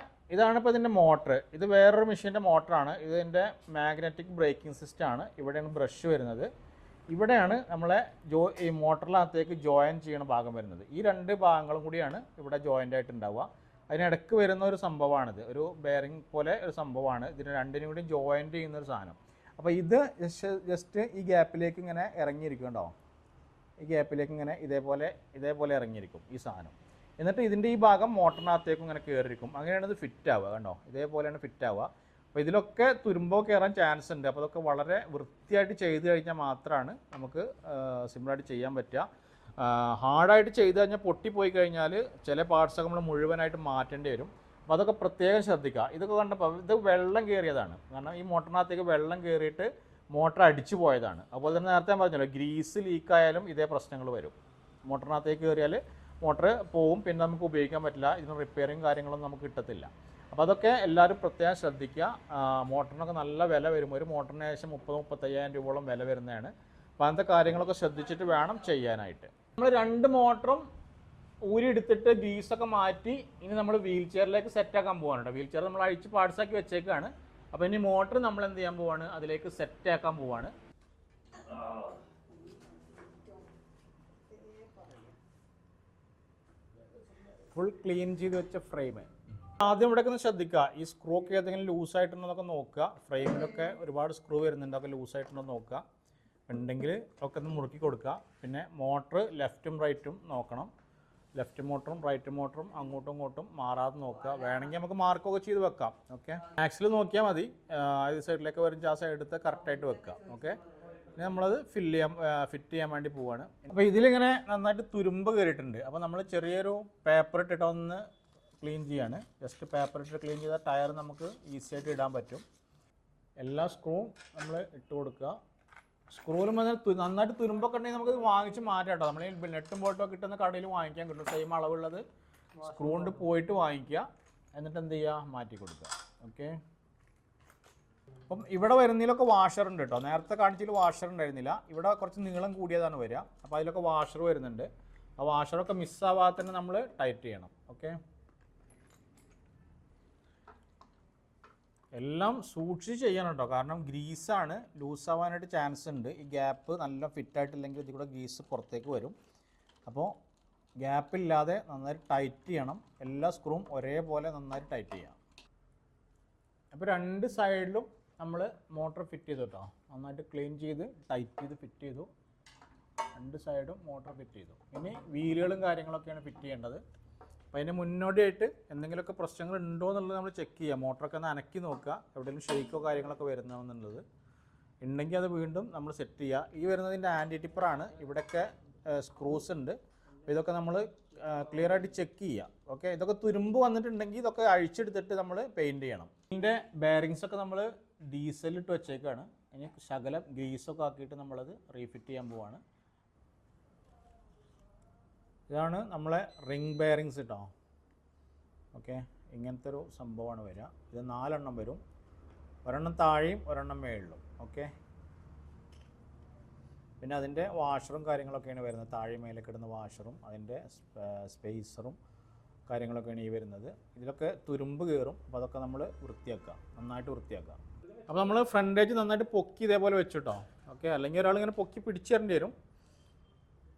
ഇപ്പോൾ ഇതിൻ്റെ മോട്ടർ. ഇത് വേറൊരു മെഷീൻ്റെ മോട്ടറാണ്. ഇതിൻ്റെ മാഗ്നറ്റിക് ബ്രേക്കിംഗ് സിസ്റ്റം ആണ്. ഇവിടെയാണ് ബ്രഷ് വരുന്നത്. ഇവിടെയാണ് നമ്മളെ ഈ മോട്ടറിനകത്തേക്ക് ജോയിൻ ചെയ്യുന്ന ഭാഗം വരുന്നത്. ഈ 2 ഭാഗങ്ങളും കൂടിയാണ് ഇവിടെ ജോയിൻ്റ് ആയിട്ട് ഉണ്ടാവുക. അതിനിടയ്ക്ക് വരുന്ന ഒരു സംഭവമാണിത്, ഒരു ബെയറിംഗ് പോലെ ഒരു സംഭവമാണ്. ഇതിന് രണ്ടിനും കൂടി ജോയിൻ്റ് ചെയ്യുന്ന ഒരു സാധനം. അപ്പോൾ ഇത് ജസ്റ്റ് ഈ ഗ്യാപ്പിലേക്ക് ഇങ്ങനെ ഇറങ്ങിയിരിക്കുന്നുണ്ടോ, ഈ ഗ്യാപ്പിലേക്ക് ഇങ്ങനെ ഇതേപോലെ ഇറങ്ങിയിരിക്കും ഈ സാധനം. എന്നിട്ട് ഇതിൻ്റെ ഈ ഭാഗം മോട്ടറിനകത്തേക്കും ഇങ്ങനെ കയറിയിരിക്കും. അങ്ങനെയാണ് ഇത് ഫിറ്റ് ആവുക. കണ്ടോ, ഇതേപോലെയാണ് ഫിറ്റ് ആവുക. അപ്പോൾ ഇതിലൊക്കെ തുരുമ്പോ കയറാൻ ചാൻസ് ഉണ്ട്. അപ്പോൾ അതൊക്കെ വളരെ വൃത്തിയായിട്ട് ചെയ്ത് കഴിഞ്ഞാൽ മാത്രമാണ് നമുക്ക് സിമ്പിളായിട്ട് ചെയ്യാൻ പറ്റുക. ഹാർഡായിട്ട് ചെയ്ത് കഴിഞ്ഞാൽ പൊട്ടിപ്പോയി കഴിഞ്ഞാൽ ചില പാർട്സൊക്കെ നമ്മൾ മുഴുവനായിട്ട് മാറ്റേണ്ടി വരും. അപ്പോൾ അതൊക്കെ പ്രത്യേകം ശ്രദ്ധിക്കുക. ഇതൊക്കെ കണ്ടപ്പോൾ ഇത് വെള്ളം കയറിയതാണ്. കാരണം ഈ മോട്ടറിനകത്തേക്ക് വെള്ളം കയറിയിട്ട് മോട്ടർ അടിച്ചു പോയതാണ്. അതുപോലെ തന്നെ നേരത്തെ ഞാൻ പറഞ്ഞല്ലോ, ഗ്രീസ് ലീക്കായാലും ഇതേ പ്രശ്നങ്ങൾ വരും. മോട്ടറിനകത്തേക്ക് കയറിയാൽ മോട്ടർ പോവും, പിന്നെ നമുക്ക് ഉപയോഗിക്കാൻ പറ്റില്ല. ഇതിന് റിപ്പയറിങ് കാര്യങ്ങളൊന്നും നമുക്ക് കിട്ടത്തില്ല. അപ്പോൾ അതൊക്കെ എല്ലാവരും പ്രത്യേകം ശ്രദ്ധിക്കുക. മോട്ടറിനൊക്കെ നല്ല വില വരും. ഒരു മോട്ടറിന് ഏകദേശം 30-35 രൂപയോളം വില വരുന്നതാണ്. അപ്പോൾ അങ്ങനത്തെ കാര്യങ്ങളൊക്കെ ശ്രദ്ധിച്ചിട്ട് വേണം ചെയ്യാനായിട്ട്. നമ്മൾ 2 മോട്ടറും ഊരിയെടുത്തിട്ട് ഗ്രീസൊക്കെ മാറ്റി ഇനി നമ്മൾ വീൽ ചെയറിലേക്ക് സെറ്റാക്കാൻ പോകാനുണ്ട്. വീൽ ചെയർ നമ്മൾ അഴിച്ച് പാർട്സാക്കി വെച്ചേക്കാണ്. അപ്പോൾ ഇനി മോട്ടർ നമ്മൾ എന്ത് ചെയ്യാൻ പോവാണ്, അതിലേക്ക് സെറ്റാക്കാൻ പോവാണ്. ഫുൾ ക്ലീൻ ചെയ്ത് വെച്ച ഫ്രെയിം ആദ്യം ഇവിടെയൊക്കെ ഒന്ന് ശ്രദ്ധിക്കുക. ഈ സ്ക്രൂ ഒക്കെ ഏതെങ്കിലും ലൂസായിട്ടുണ്ടെന്നൊക്കെ നോക്കുക. ഫ്രെയിമിലൊക്കെ ഒരുപാട് സ്ക്രൂ വരുന്നുണ്ട്, അതൊക്കെ ലൂസായിട്ടുണ്ടോ നോക്കുക. ഉണ്ടെങ്കിൽ ഒക്കെ ഒന്ന് മുറുക്കി കൊടുക്കുക. പിന്നെ മോട്ടർ ലെഫ്റ്റും റൈറ്റും നോക്കണം. ലെഫ്റ്റ് മോട്ടറും റൈറ്റ് മോട്ടറും അങ്ങോട്ടും ഇങ്ങോട്ടും മാറാതെ നോക്കുക. വേണമെങ്കിൽ നമുക്ക് മാർക്കൊക്കെ ചെയ്ത് വെക്കാം. ഓക്കെ, ആക്സിൽ നോക്കിയാൽ മതി. ഈ സൈഡിലേക്ക് വരുന്ന ആ സൈഡ് എടുത്ത് കറക്റ്റായിട്ട് വെക്കുക. ഓക്കെ, ഇനി നമ്മളത് ഫിറ്റ് ചെയ്യാൻ വേണ്ടി പോവാണ്. അപ്പോൾ ഇതിലിങ്ങനെ നന്നായിട്ട് തുരുമ്പ് കയറിയിട്ടുണ്ട്. അപ്പോൾ നമ്മൾ ചെറിയൊരു പേപ്പർ ഇട്ടിട്ട് ഒന്ന് ക്ലീൻ ചെയ്യാണ്. ജസ്റ്റ് പേപ്പർ ഇട്ടിട്ട് ക്ലീൻ ചെയ്താൽ ടയർ നമുക്ക് ഈസി ആയിട്ട് ഇടാൻ പറ്റും. എല്ലാ സ്ക്രൂവും നമ്മൾ ഇട്ട് കൊടുക്കുക. സ്ക്രൂവിലും നന്നായിട്ട് തുരുമ്പൊക്കെ ഉണ്ടെങ്കിൽ നമുക്ക് വാങ്ങിച്ച് മാറ്റാം കേട്ടോ. നമ്മൾ ഈ നെട്ടും ബോൾട്ടും ഒക്കെ കിട്ടുന്ന കടയിൽ വാങ്ങിക്കാൻ കിട്ടും. സെയിം അളവുള്ളത് സ്ക്രൂ കൊണ്ട് പോയിട്ട് വാങ്ങിക്കുക. എന്നിട്ട് എന്ത് ചെയ്യുക, മാറ്റി കൊടുക്കുക. ഓക്കെ, അപ്പം ഇവിടെ വരുന്നതിലൊക്കെ വാഷർ ഉണ്ട് കേട്ടോ. നേരത്തെ കാണിച്ചതിൽ വാഷർ ഉണ്ടായിരുന്നില്ല. ഇവിടെ കുറച്ച് നീളം കൂടിയതാണ് വരിക. അപ്പോൾ അതിലൊക്കെ വാഷർ വരുന്നുണ്ട്. ആ വാഷറൊക്കെ മിസ്സാവാതെ തന്നെ നമ്മൾ ടൈറ്റ് ചെയ്യണം. ഓക്കെ, എല്ലാം സൂക്ഷിച്ച് ചെയ്യണം കേട്ടോ, കാരണം ഗ്രീസാണ്, ലൂസാവാനായിട്ട് ചാൻസ് ഉണ്ട്. ഈ ഗ്യാപ്പ് നല്ല ഫിറ്റായിട്ടില്ലെങ്കിൽ ഇതിൽ കൂടെ ഗ്രീസ് പുറത്തേക്ക് വരും. അപ്പോൾ ഗ്യാപ്പില്ലാതെ നന്നായിട്ട് ടൈറ്റ് ചെയ്യണം. എല്ലാ സ്ക്രൂവും ഒരേപോലെ നന്നായിട്ട് ടൈറ്റ് ചെയ്യാം. അപ്പോൾ രണ്ട് സൈഡിലും നമ്മൾ മോട്ടർ ഫിറ്റ് ചെയ്തു കേട്ടോ, നന്നായിട്ട് ക്ലീൻ ചെയ്ത് ടൈറ്റ് ചെയ്ത് ഫിറ്റ് ചെയ്തു. രണ്ട് സൈഡും മോട്ടർ ഫിറ്റ് ചെയ്തു. ഇനി വീലുകളും കാര്യങ്ങളൊക്കെയാണ് ഫിറ്റ് ചെയ്യേണ്ടത്. അപ്പോൾ അതിന് മുന്നോടിയായിട്ട് എന്തെങ്കിലുമൊക്കെ പ്രശ്നങ്ങൾ ഉണ്ടോ എന്നുള്ളത് നമ്മൾ ചെക്ക് ചെയ്യുക. മോട്ടറൊക്കെ ഒന്ന് അനക്കി നോക്കുക, എവിടെയെങ്കിലും ഷെയ്ക്കോ കാര്യങ്ങളൊക്കെ വരുന്നതെന്നുള്ളത് ഉണ്ടെങ്കിൽ അത് വീണ്ടും നമ്മൾ സെറ്റ് ചെയ്യുക. ഈ വരുന്നതിൻ്റെ ആൻറ്റി ടിപ്പറാണ്. ഇവിടെയൊക്കെ സ്ക്രൂസ് ഉണ്ട്. അപ്പോൾ ഇതൊക്കെ നമ്മൾ ക്ലിയർ ആയിട്ട് ചെക്ക് ചെയ്യുക. ഓക്കെ, ഇതൊക്കെ തുരുമ്പ് വന്നിട്ടുണ്ടെങ്കിൽ ഇതൊക്കെ അഴിച്ചെടുത്തിട്ട് നമ്മൾ പെയിൻറ്റ് ചെയ്യണം. ഇതിൻ്റെ ബെയറിങ്സൊക്കെ നമ്മൾ ഡീസലിട്ട് വെച്ചേക്കാണ്. ഇനി ശകലം ഗ്രീസൊക്കെ ആക്കിയിട്ട് നമ്മളത് റീഫിറ്റ് ചെയ്യാൻ പോവാണ്. ഇതാണ് നമ്മളെ റിംഗ് ബെയറിങ്സ് കേട്ടോ. ഓക്കെ, ഇങ്ങനത്തെ ഒരു സംഭവമാണ് വരിക. ഇത് 4 എണ്ണം വരും, ഒരെണ്ണം താഴെയും ഒരെണ്ണം മേളിലും. ഓക്കെ, പിന്നെ അതിൻ്റെ വാഷറും കാര്യങ്ങളൊക്കെയാണ് വരുന്നത്. താഴെ മേലേക്ക് ഇടുന്ന വാഷറും അതിൻ്റെ സ്പേസറും കാര്യങ്ങളൊക്കെയാണ് ഈ വരുന്നത്. ഇതിലൊക്കെ തുരുമ്പ് കയറും. അപ്പോൾ അതൊക്കെ നമ്മൾ വൃത്തിയാക്കുക, നന്നായിട്ട് വൃത്തിയാക്കുക. അപ്പോൾ നമ്മൾ ഫ്രണ്ടേജ് നന്നായിട്ട് പൊക്കി ഇതേപോലെ വെച്ചിട്ടോ. ഓക്കെ, അല്ലെങ്കിൽ ഒരാളിങ്ങനെ പൊക്കി പിടിച്ചു തരേണ്ടി വരും.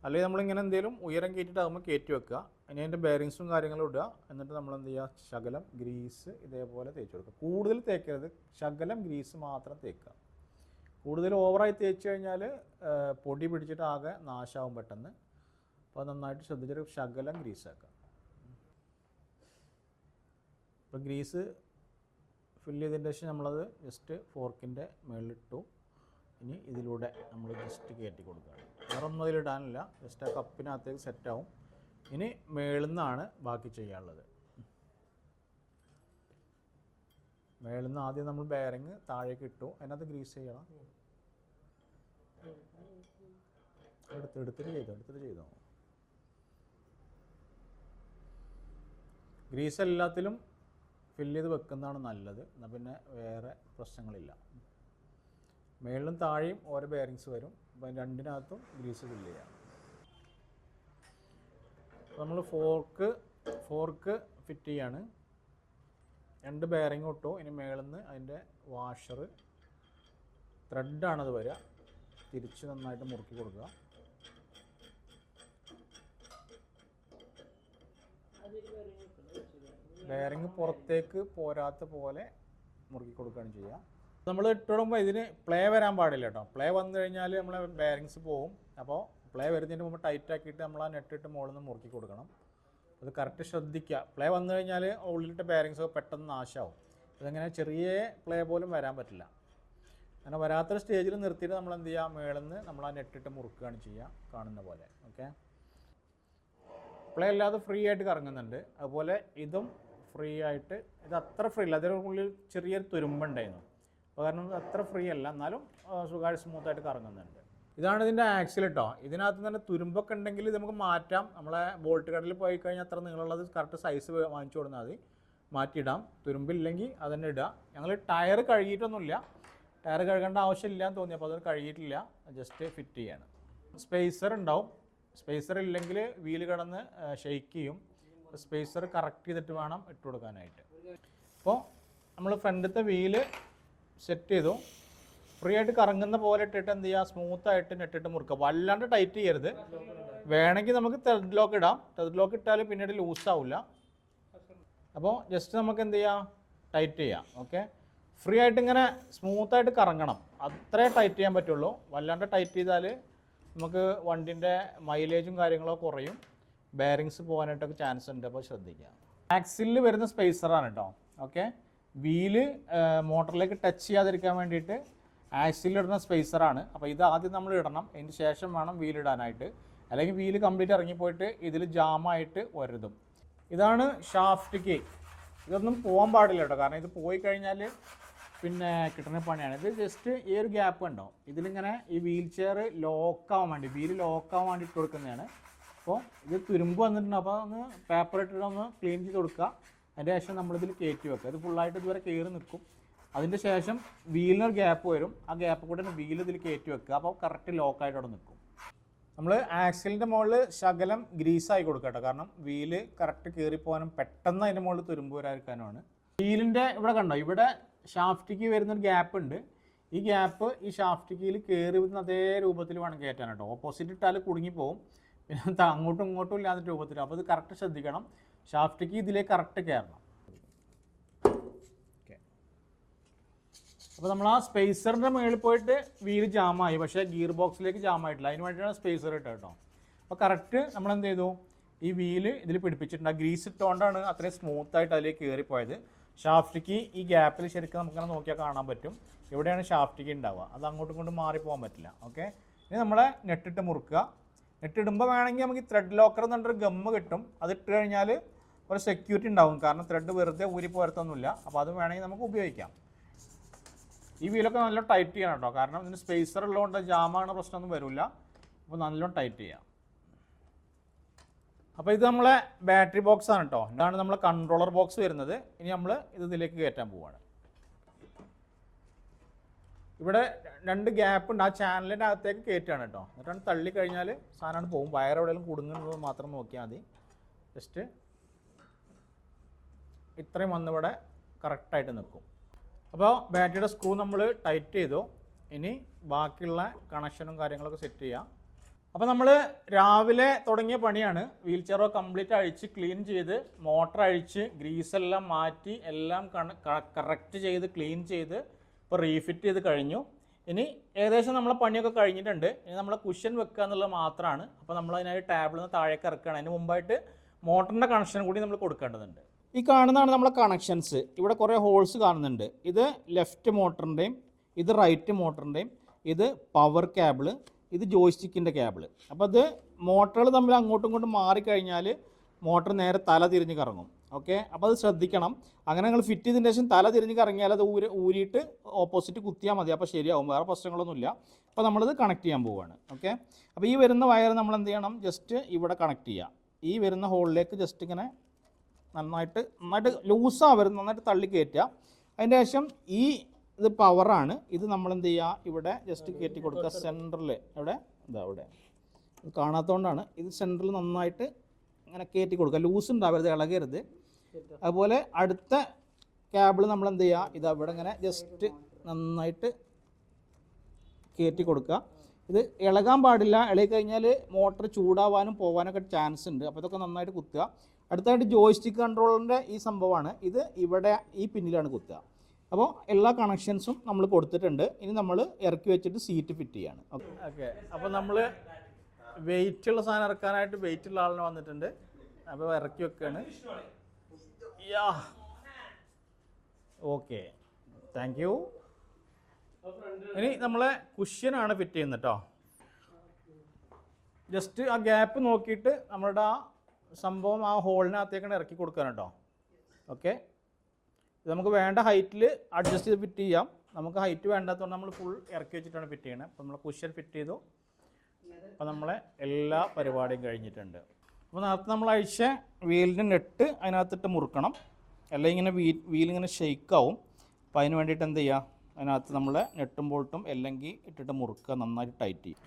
അല്ലെങ്കിൽ നമ്മളിങ്ങനെ എന്തെങ്കിലും ഉയരം കയറ്റിയിട്ടാകുമ്പോൾ കയറ്റി വെക്കുക. ഇനി അതിൻ്റെ ബെയറിങ്സും കാര്യങ്ങളും ഇടുക. എന്നിട്ട് നമ്മൾ എന്ത് ചെയ്യുക, ശകലം ഗ്രീസ് ഇതേപോലെ തേച്ച് കൊടുക്കുക. കൂടുതൽ തേക്കരുത്, ശകലം ഗ്രീസ് മാത്രം തേക്കുക. കൂടുതൽ ഓവറായി തേച്ച് കഴിഞ്ഞാൽ പൊടി പിടിച്ചിട്ട് ആകെ നാശമാവും പെട്ടെന്ന്. അപ്പോൾ നന്നായിട്ട് ശ്രദ്ധിച്ചിട്ട് ശകലം ഗ്രീസ് ആക്കുക. അപ്പോൾ ഗ്രീസ് ഫില്ല് ചെയ്തതിൻ്റെ ശേഷം നമ്മളത് ജസ്റ്റ് ഫോർക്കിൻ്റെ മുകളിലിട്ടു. ഇനി ഇതിലൂടെ നമ്മൾ ജസ്റ്റ് കയറ്റി കൊടുക്കുകയാണ്. വേറെ ഒന്നും അതിലിടാനില്ല, ജസ്റ്റ് ആ കപ്പിനകത്തേക്ക് സെറ്റാവും. ഇനി മേളിൽ നിന്നാണ് ബാക്കി ചെയ്യാനുള്ളത്. മേളിൽ നിന്ന് ആദ്യം നമ്മൾ ബെയറിങ് താഴേക്ക് ഇട്ടു, അതിനകത്ത് ഗ്രീസ് ചെയ്യണം. എടുത്തിട്ട് ചെയ്തോ. ഗ്രീസ് എല്ലാത്തിലും ഫില്ല് ചെയ്ത് വെക്കുന്നതാണ് നല്ലത്, എന്നാൽ പിന്നെ വേറെ പ്രശ്നങ്ങളില്ല. മേളിലും താഴെയും ഓരോ ബെയറിങ്സ് വരും. അപ്പം രണ്ടിനകത്തും ഗ്രീസ് ഫില്ല് ചെയ്യാം. നമ്മൾ ഫോർക്ക് ഫിറ്റ് ചെയ്യാണ്. 2 ബെയറിങ് ഇട്ടു. ഇനി മേളിൽ നിന്ന് അതിൻ്റെ വാഷർ ത്രെഡാണത് വരിക. തിരിച്ച് നന്നായിട്ട് മുറുക്കി കൊടുക്കുക. ബെയറിങ് പുറത്തേക്ക് പോരാത്ത പോലെ മുറുക്കി കൊടുക്കുകയാണ് ചെയ്യുക. നമ്മൾ ഇട്ടിടുമ്പോൾ ഇതിന് പ്ലേ വരാൻ പാടില്ല കേട്ടോ. പ്ലേ വന്നു കഴിഞ്ഞാൽ നമ്മളെ ബെയറിങ്സ് പോകും. അപ്പോൾ പ്ലേ വരുന്നതിന് മുമ്പ് ടൈറ്റ് ആക്കിയിട്ട് നമ്മൾ ആ നെട്ടിട്ട് മുകളിൽ നിന്ന് മുറുക്കി കൊടുക്കണം. അത് കറക്റ്റ് ശ്രദ്ധിക്കുക. പ്ലേ വന്നു കഴിഞ്ഞാൽ ഉള്ളിലിട്ട് ബെയറിങ്സ് ഒക്കെ പെട്ടെന്ന് നാശമാവും. അതങ്ങനെ ചെറിയ പ്ലേ പോലും വരാൻ പറ്റില്ല. അങ്ങനെ വരാത്തൊരു സ്റ്റേജിൽ നിർത്തിയിട്ട് നമ്മൾ എന്ത് ചെയ്യുക, മേളിൽ നിന്ന് നമ്മൾ ആ നെട്ടിട്ട് മുറുക്കുകയാണ് ചെയ്യുക, കാണുന്ന പോലെ. ഓക്കെ, പ്ലേ അല്ലാതെ ഫ്രീ ആയിട്ട് കറങ്ങുന്നുണ്ട്. അതുപോലെ ഇതും ഫ്രീ ആയിട്ട്. ഇത് അത്ര ഫ്രീ അല്ല, അതിൻ്റെ ഉള്ളിൽ ചെറിയൊരു തുരുമ്പുണ്ടായിരുന്നു. അപ്പോൾ കാരണം അത്ര ഫ്രീ അല്ല, എന്നാലും സുഖമായിട്ട് സ്മൂത്തായിട്ട് കറങ്ങുന്നുണ്ട്. ഇതാണ് ഇതിൻ്റെ ആക്സിൽ കേട്ടോ. ഇതിനകത്ത് തന്നെ തുരുമ്പൊക്കെ ഉണ്ടെങ്കിൽ ഇത് നമുക്ക് മാറ്റാം. നമ്മളെ ബോൾട്ട് കടയിൽ പോയി കഴിഞ്ഞാൽ അത്ര നീളമുള്ളത് കറക്റ്റ് സൈസ് വാങ്ങിച്ചു കൊടുത്താൽ മതി, മാറ്റിയിടാം. തുരുമ്പില്ലെങ്കിൽ അതന്നെ ഇടുക. ഞങ്ങൾ ടയർ കഴുകിയിട്ടൊന്നുമില്ല, ടയർ കഴുകേണ്ട ആവശ്യമില്ല എന്ന് തോന്നി, അപ്പോൾ അത് കഴുകിയിട്ടില്ല, ജസ്റ്റ് ഫിറ്റ് ചെയ്യാണ്. സ്പേസർ ഉണ്ടാവും. സ്പേസർ ഇല്ലെങ്കിൽ വീല് കിടന്ന് ഷെയ്ക്ക് ചെയ്യും. സ്പേസർ കറക്റ്റ് ചെയ്തിട്ട് വേണം ഇട്ട് കൊടുക്കാനായിട്ട്. അപ്പോൾ നമ്മൾ ഫ്രണ്ടിലത്തെ വീല് സെറ്റ് ചെയ്തു. ഫ്രീ ആയിട്ട് കറങ്ങുന്ന പോലെ ഇട്ടിട്ട് എന്ത് ചെയ്യുക, സ്മൂത്തായിട്ട് നെട്ടിട്ട് മുറുക്കുക. വല്ലാണ്ട് ടൈറ്റ് ചെയ്യരുത്. വേണമെങ്കിൽ നമുക്ക് ത്രെഡ് ലോക്ക് ഇടാം. ത്രെഡ് ലോക്ക് ഇട്ടാൽ പിന്നീട് ലൂസാവില്ല. അപ്പോൾ ജസ്റ്റ് നമുക്ക് എന്ത് ചെയ്യാം, ടൈറ്റ് ചെയ്യാം. ഓക്കെ, ഫ്രീ ആയിട്ട് ഇങ്ങനെ സ്മൂത്തായിട്ട് കറങ്ങണം, അത്രേ ടൈറ്റ് ചെയ്യാൻ പറ്റുള്ളൂ. വല്ലാണ്ട് ടൈറ്റ് ചെയ്താൽ നമുക്ക് വണ്ടിൻ്റെ മൈലേജും കാര്യങ്ങളൊക്കെ കുറയും, ബെയറിങ്സ് പോകാനായിട്ടൊക്കെ ചാൻസ് ഉണ്ട്. അപ്പോൾ ശ്രദ്ധിക്കുക. ആക്സിലിൽ വരുന്ന സ്പേസറാണ് കേട്ടോ. ഓക്കെ, വീല് മോട്ടറിലേക്ക് ടച്ച് ചെയ്യാതിരിക്കാൻ വേണ്ടിയിട്ട് ആക്സിലിടുന്ന സ്പേസറാണ്. അപ്പോൾ ഇത് ആദ്യം നമ്മൾ ഇടണം, അതിന് ശേഷം വേണം വീലിടാനായിട്ട്. അല്ലെങ്കിൽ വീല് കംപ്ലീറ്റ് ഇറങ്ങിപ്പോയിട്ട് ഇതിൽ ജാമായിട്ട് വരുതും. ഇതാണ് ഷാഫ്റ്റ് കീ. ഇതൊന്നും പോകാൻ പാടില്ല കേട്ടോ, കാരണം ഇത് പോയി കഴിഞ്ഞാൽ പിന്നെ കിട്ടുന്ന പണിയാണ്. ഇത് ജസ്റ്റ് ഈ ഒരു ഗ്യാപ്പ് ഉണ്ടോ, ഇതിലിങ്ങനെ ഈ വീൽ ചെയർ ലോക്കാവാൻ വേണ്ടി, വീല് ലോക്കാവാൻ വേണ്ടി ഇട്ട് കൊടുക്കുന്നതാണ്. അപ്പോൾ ഇത് തുരുമ്പ് വന്നിട്ടുണ്ട്. അപ്പോൾ ഒന്ന് പേപ്പർ ഇട്ടിട്ട് ഒന്ന് ക്ലീൻ ചെയ്ത് കൊടുക്കുക. അതിൻ്റെ ശേഷം നമ്മളിതിൽ കയറ്റി വെക്കുക. ഇത് ഫുള്ളായിട്ട് ഇതുവരെ കയറി നിൽക്കും. അതിൻ്റെ ശേഷം വീലിനൊരു ഗ്യാപ്പ് വരും. ആ ഗ്യാപ്പ് കൂടെ വീൽ ഇതിൽ കയറ്റി വെക്കുക. അപ്പോൾ കറക്റ്റ് ലോക്കായിട്ട് അവിടെ നിൽക്കും. നമ്മൾ ആക്സിലിൻ്റെ മുകളിൽ ശകലം ഗ്രീസായി കൊടുക്കുക കേട്ടോ, കാരണം വീല് കറക്റ്റ് കയറിപ്പോകാനും പെട്ടെന്ന് അതിൻ്റെ മുകളിൽ തുരുമ്പ് വരാതിരിക്കാനുമാണ്. വീലിൻ്റെ ഇവിടെ കണ്ടോ, ഇവിടെ ഷാഫ്റ്റിക്ക് വരുന്നൊരു ഗ്യാപ്പ് ഉണ്ട്. ഈ ഗ്യാപ്പ് ഈ ഷാഫ്റ്റിക്കിൽ കയറി വരുന്ന അതേ രൂപത്തിൽ വേണം കയറ്റാൻ കേട്ടോ. ഓപ്പോസിറ്റ് ഇട്ടാൽ കുടുങ്ങിപ്പോവും, പിന്നെ അങ്ങോട്ടും ഇങ്ങോട്ടും ഇല്ലാത്ത രൂപത്തിൽ. അപ്പോൾ ഇത് കറക്റ്റ് ശ്രദ്ധിക്കണം. ഷാഫ്റ്റിക്ക് ഇതിലേക്ക് കറക്റ്റ് കയറണം. ഓക്കെ, അപ്പോൾ നമ്മൾ ആ സ്പേസറിൻ്റെ മുകളിൽ പോയിട്ട് വീല് ജാമായി, പക്ഷേ ഗിയർ ബോക്സിലേക്ക് ജാമായിട്ടില്ല. അതിന് വേണ്ടിയിട്ടാണ് സ്പേസർ ഇട്ടത് കേട്ടോ. അപ്പോൾ കറക്റ്റ് നമ്മൾ എന്ത് ചെയ്തു, ഈ വീല് ഇതിൽ പിടിപ്പിച്ചിട്ടുണ്ട്. ആ ഗ്രീസ് ഇട്ടുകൊണ്ടാണ് അത്രയും സ്മൂത്തായിട്ട് അതിലേക്ക് കയറിപ്പോയത്. ഷാഫ്റ്റിക്ക് ഈ ഗ്യാപ്പിൽ ശരിക്കും നമുക്കങ്ങനെ നോക്കിയാൽ കാണാൻ പറ്റും എവിടെയാണ് ഷാഫ്റ്റിക്ക് ഉണ്ടാവുക. അത് അങ്ങോട്ടും ഇങ്ങോട്ടും മാറിപ്പോകാൻ പറ്റില്ല. ഓക്കെ, ഇനി നമ്മളെ നെട്ടിട്ട് മുറുക്കുക. നെട്ടിടുമ്പോൾ വേണമെങ്കിൽ നമുക്ക് ത്രെഡ് ലോക്കർ എന്ന് പറഞ്ഞൊരു ഗമ്മ് കിട്ടും. അത് ഇട്ട് കഴിഞ്ഞാൽ ഒരു സെക്യൂരിറ്റി ഉണ്ടാവും, കാരണം ത്രെഡ് വെറുതെ ഊരി പോരത്തൊന്നുമില്ല. അപ്പോൾ അത് വേണമെങ്കിൽ നമുക്ക് ഉപയോഗിക്കാം. ഈ വീലൊക്കെ നല്ല ടൈറ്റ് ചെയ്യണം കേട്ടോ, കാരണം ഇതിന് സ്പേസർ ഉള്ളതുകൊണ്ട് ജാമാണ് പ്രശ്നമൊന്നും വരില്ല. അപ്പോൾ നല്ലോണം ടൈറ്റ് ചെയ്യാം. അപ്പോൾ ഇത് നമ്മളെ ബാറ്ററി ബോക്സ് ആണ് കേട്ടോ. ഇതാണ് നമ്മളെ കൺട്രോളർ ബോക്സ് വരുന്നത്. ഇനി നമ്മൾ ഇതിലേക്ക് കയറ്റാൻ പോവുകയാണ്. ഇവിടെ 2 ഗ്യാപ്പ് ഉണ്ട്, ആ ചാനലിൻ്റെ അകത്തേക്ക് കയറ്റുകയാണ് കേട്ടോ. എന്നിട്ടാണ് തള്ളി കഴിഞ്ഞാൽ സാധനമാണ് പോകും. വയർ എവിടെയെങ്കിലും കുടുങ്ങുന്നത് മാത്രം നോക്കിയാൽ മതി. ജസ്റ്റ് ഇത്രയും വന്നിവിടെ കറക്റ്റായിട്ട് നിൽക്കും. അപ്പോൾ ബാറ്ററിയുടെ സ്ക്രൂ നമ്മൾ ടൈറ്റ് ചെയ്തു. ഇനി ബാക്കിയുള്ള കണക്ഷനും കാര്യങ്ങളൊക്കെ സെറ്റ് ചെയ്യാം. അപ്പോൾ നമ്മൾ രാവിലെ തുടങ്ങിയ പണിയാണ്. വീൽ ചെയറോ കംപ്ലീറ്റ് അഴിച്ച് ക്ലീൻ ചെയ്ത് മോട്ടർ അഴിച്ച് ഗ്രീസെല്ലാം മാറ്റി എല്ലാം കറക്റ്റ് ചെയ്ത് ക്ലീൻ ചെയ്ത് ഇപ്പോൾ റീഫിറ്റ് ചെയ്ത് കഴിഞ്ഞു. ഇനി ഏകദേശം നമ്മളെ പണിയൊക്കെ കഴിഞ്ഞിട്ടുണ്ട്. ഇനി നമ്മളെ കുഷ്യൻ വെക്കുക എന്നുള്ളത് മാത്രമാണ്. അപ്പോൾ നമ്മൾ അതിനായി ടാബിളിൽ നിന്ന് താഴേക്ക് ഇറക്കുകയാണ്. അതിന് മുമ്പായിട്ട് മോട്ടറിൻ്റെ കണക്ഷൻ കൂടി നമ്മൾ കൊടുക്കേണ്ടതുണ്ട്. ഈ കാണുന്നതാണ് നമ്മളെ കണക്ഷൻസ്. ഇവിടെ കുറേ ഹോൾസ് കാണുന്നുണ്ട്. ഇത് ലെഫ്റ്റ് മോട്ടറിൻ്റെയും ഇത് റൈറ്റ് മോട്ടറിൻ്റെയും ഇത് പവർ കേബിള്, ഇത് ജോയ്സ്റ്റിക്കിൻ്റെ കേബിള്. അപ്പോൾ അത് മോട്ടറുകൾ തമ്മിൽ അങ്ങോട്ടും ഇങ്ങോട്ടും മാറിക്കഴിഞ്ഞാൽ മോട്ടർ നേരെ തല തിരിഞ്ഞ് കറങ്ങും. ഓക്കെ, അപ്പോൾ അത് ശ്രദ്ധിക്കണം. അങ്ങനെ നിങ്ങൾ ഫിറ്റ് ചെയ്തതിന് ശേഷം തല തിരിഞ്ഞ് കറങ്ങിയാൽ അത് ഊരിയിട്ട് ഓപ്പോസിറ്റ് കുത്തിയാൽ മതി. അപ്പോൾ ശരിയാവും, വേറെ പ്രശ്നങ്ങളൊന്നുമില്ല. അപ്പോൾ നമ്മളത് കണക്ട് ചെയ്യാൻ പോവുകയാണ്. ഓക്കെ, അപ്പോൾ ഈ വരുന്ന വയർ നമ്മൾ എന്ത് ചെയ്യണം, ജസ്റ്റ് ഇവിടെ കണക്ട് ചെയ്യുക. ഈ വരുന്ന ഹോളിലേക്ക് ജസ്റ്റ് ഇങ്ങനെ നന്നായിട്ട് ലൂസാവരുത്, നന്നായിട്ട് തള്ളി കയറ്റുക. അതിൻ്റെ ശേഷം ഇത് പവറാണ്. ഇത് നമ്മൾ എന്ത് ചെയ്യുക, ഇവിടെ ജസ്റ്റ് കയറ്റി കൊടുക്കുക. സെൻറ്ററിൽ ഇവിടെ അവിടെ കാണാത്തതുകൊണ്ടാണ്. ഇത് സെൻറ്ററിൽ നന്നായിട്ട് ഇങ്ങനെ കയറ്റി കൊടുക്കുക. ലൂസ് ഉണ്ടാവരുത്, ഇളകരുത്. അതുപോലെ അടുത്ത കേബിൾ നമ്മൾ എന്ത് ചെയ്യുക, ഇത് അവിടെ ഇങ്ങനെ ജസ്റ്റ് നന്നായിട്ട് കയറ്റി കൊടുക്കുക. ഇത് ഇളകാൻ പാടില്ല. ഇളകി കഴിഞ്ഞാൽ മോട്ടർ ചൂടാവാനും പോകാനൊക്കെ ചാൻസ് ഉണ്ട്. അപ്പോൾ ഇതൊക്കെ നന്നായിട്ട് കുത്തുക. അടുത്തായിട്ട് ജോയ്സ്റ്റിക്ക് കൺട്രോളിൻ്റെ ഈ സംഭവമാണ്. ഇത് ഇവിടെ ഈ പിന്നിലാണ് കുത്തുക. അപ്പോൾ എല്ലാ കണക്ഷൻസും നമ്മൾ കൊടുത്തിട്ടുണ്ട്. ഇനി നമ്മൾ ഇറക്കി വെച്ചിട്ട് സീറ്റ് ഫിറ്റ് ചെയ്യാണ്. ഓക്കെ, അപ്പോൾ നമ്മൾ വെയിറ്റുള്ള സാധനം ഇറക്കാനായിട്ട് വെയിറ്റുള്ള ആളിനെ വന്നിട്ടുണ്ട്. അപ്പോൾ ഇറക്കി വെക്കുകയാണ്. Okay, thank you. ഇനി നമ്മളെ കുഷ്യനാണ് ഫിറ്റ് ചെയ്യുന്നത് കേട്ടോ. ജസ്റ്റ് ആ ഗ്യാപ്പ് നോക്കിയിട്ട് നമ്മളുടെ ആ സംഭവം ആ ഹോളിനകത്തേക്കാണ് ഇറക്കി കൊടുക്കാൻ കേട്ടോ. ഓക്കെ, ഇത് നമുക്ക് വേണ്ട ഹൈറ്റിൽ അഡ്ജസ്റ്റ് ചെയ്ത് ഫിറ്റ് ചെയ്യാം. നമുക്ക് ഹൈറ്റ് വേണ്ടാത്തതുകൊണ്ട് നമ്മൾ ഫുൾ ഇറക്കി വെച്ചിട്ടാണ് ഫിറ്റ് ചെയ്യണത്. അപ്പോൾ നമ്മൾ കുഷ്യൻ ഫിറ്റ് ചെയ്തു. അപ്പോൾ നമ്മളെ എല്ലാ പരിപാടിയും കഴിഞ്ഞിട്ടുണ്ട്. അപ്പോൾ നേരത്തെ നമ്മൾ അഴിച്ച വീലിൻ്റെ നെട്ട് അതിനകത്തിട്ട് മുറുക്കണം. അല്ലെങ്കിൽ ഇങ്ങനെ വീലിങ്ങനെ ഷെയ്ക്കാവും. അപ്പോൾ അതിന് വേണ്ടിയിട്ട് എന്ത് ചെയ്യുക, അതിനകത്ത് നമ്മൾ നെട്ടും ബോൾട്ടും അല്ലെങ്കിൽ ഇട്ടിട്ട് മുറുക്കുക, നന്നായിട്ട് ടൈറ്റ് ചെയ്യും.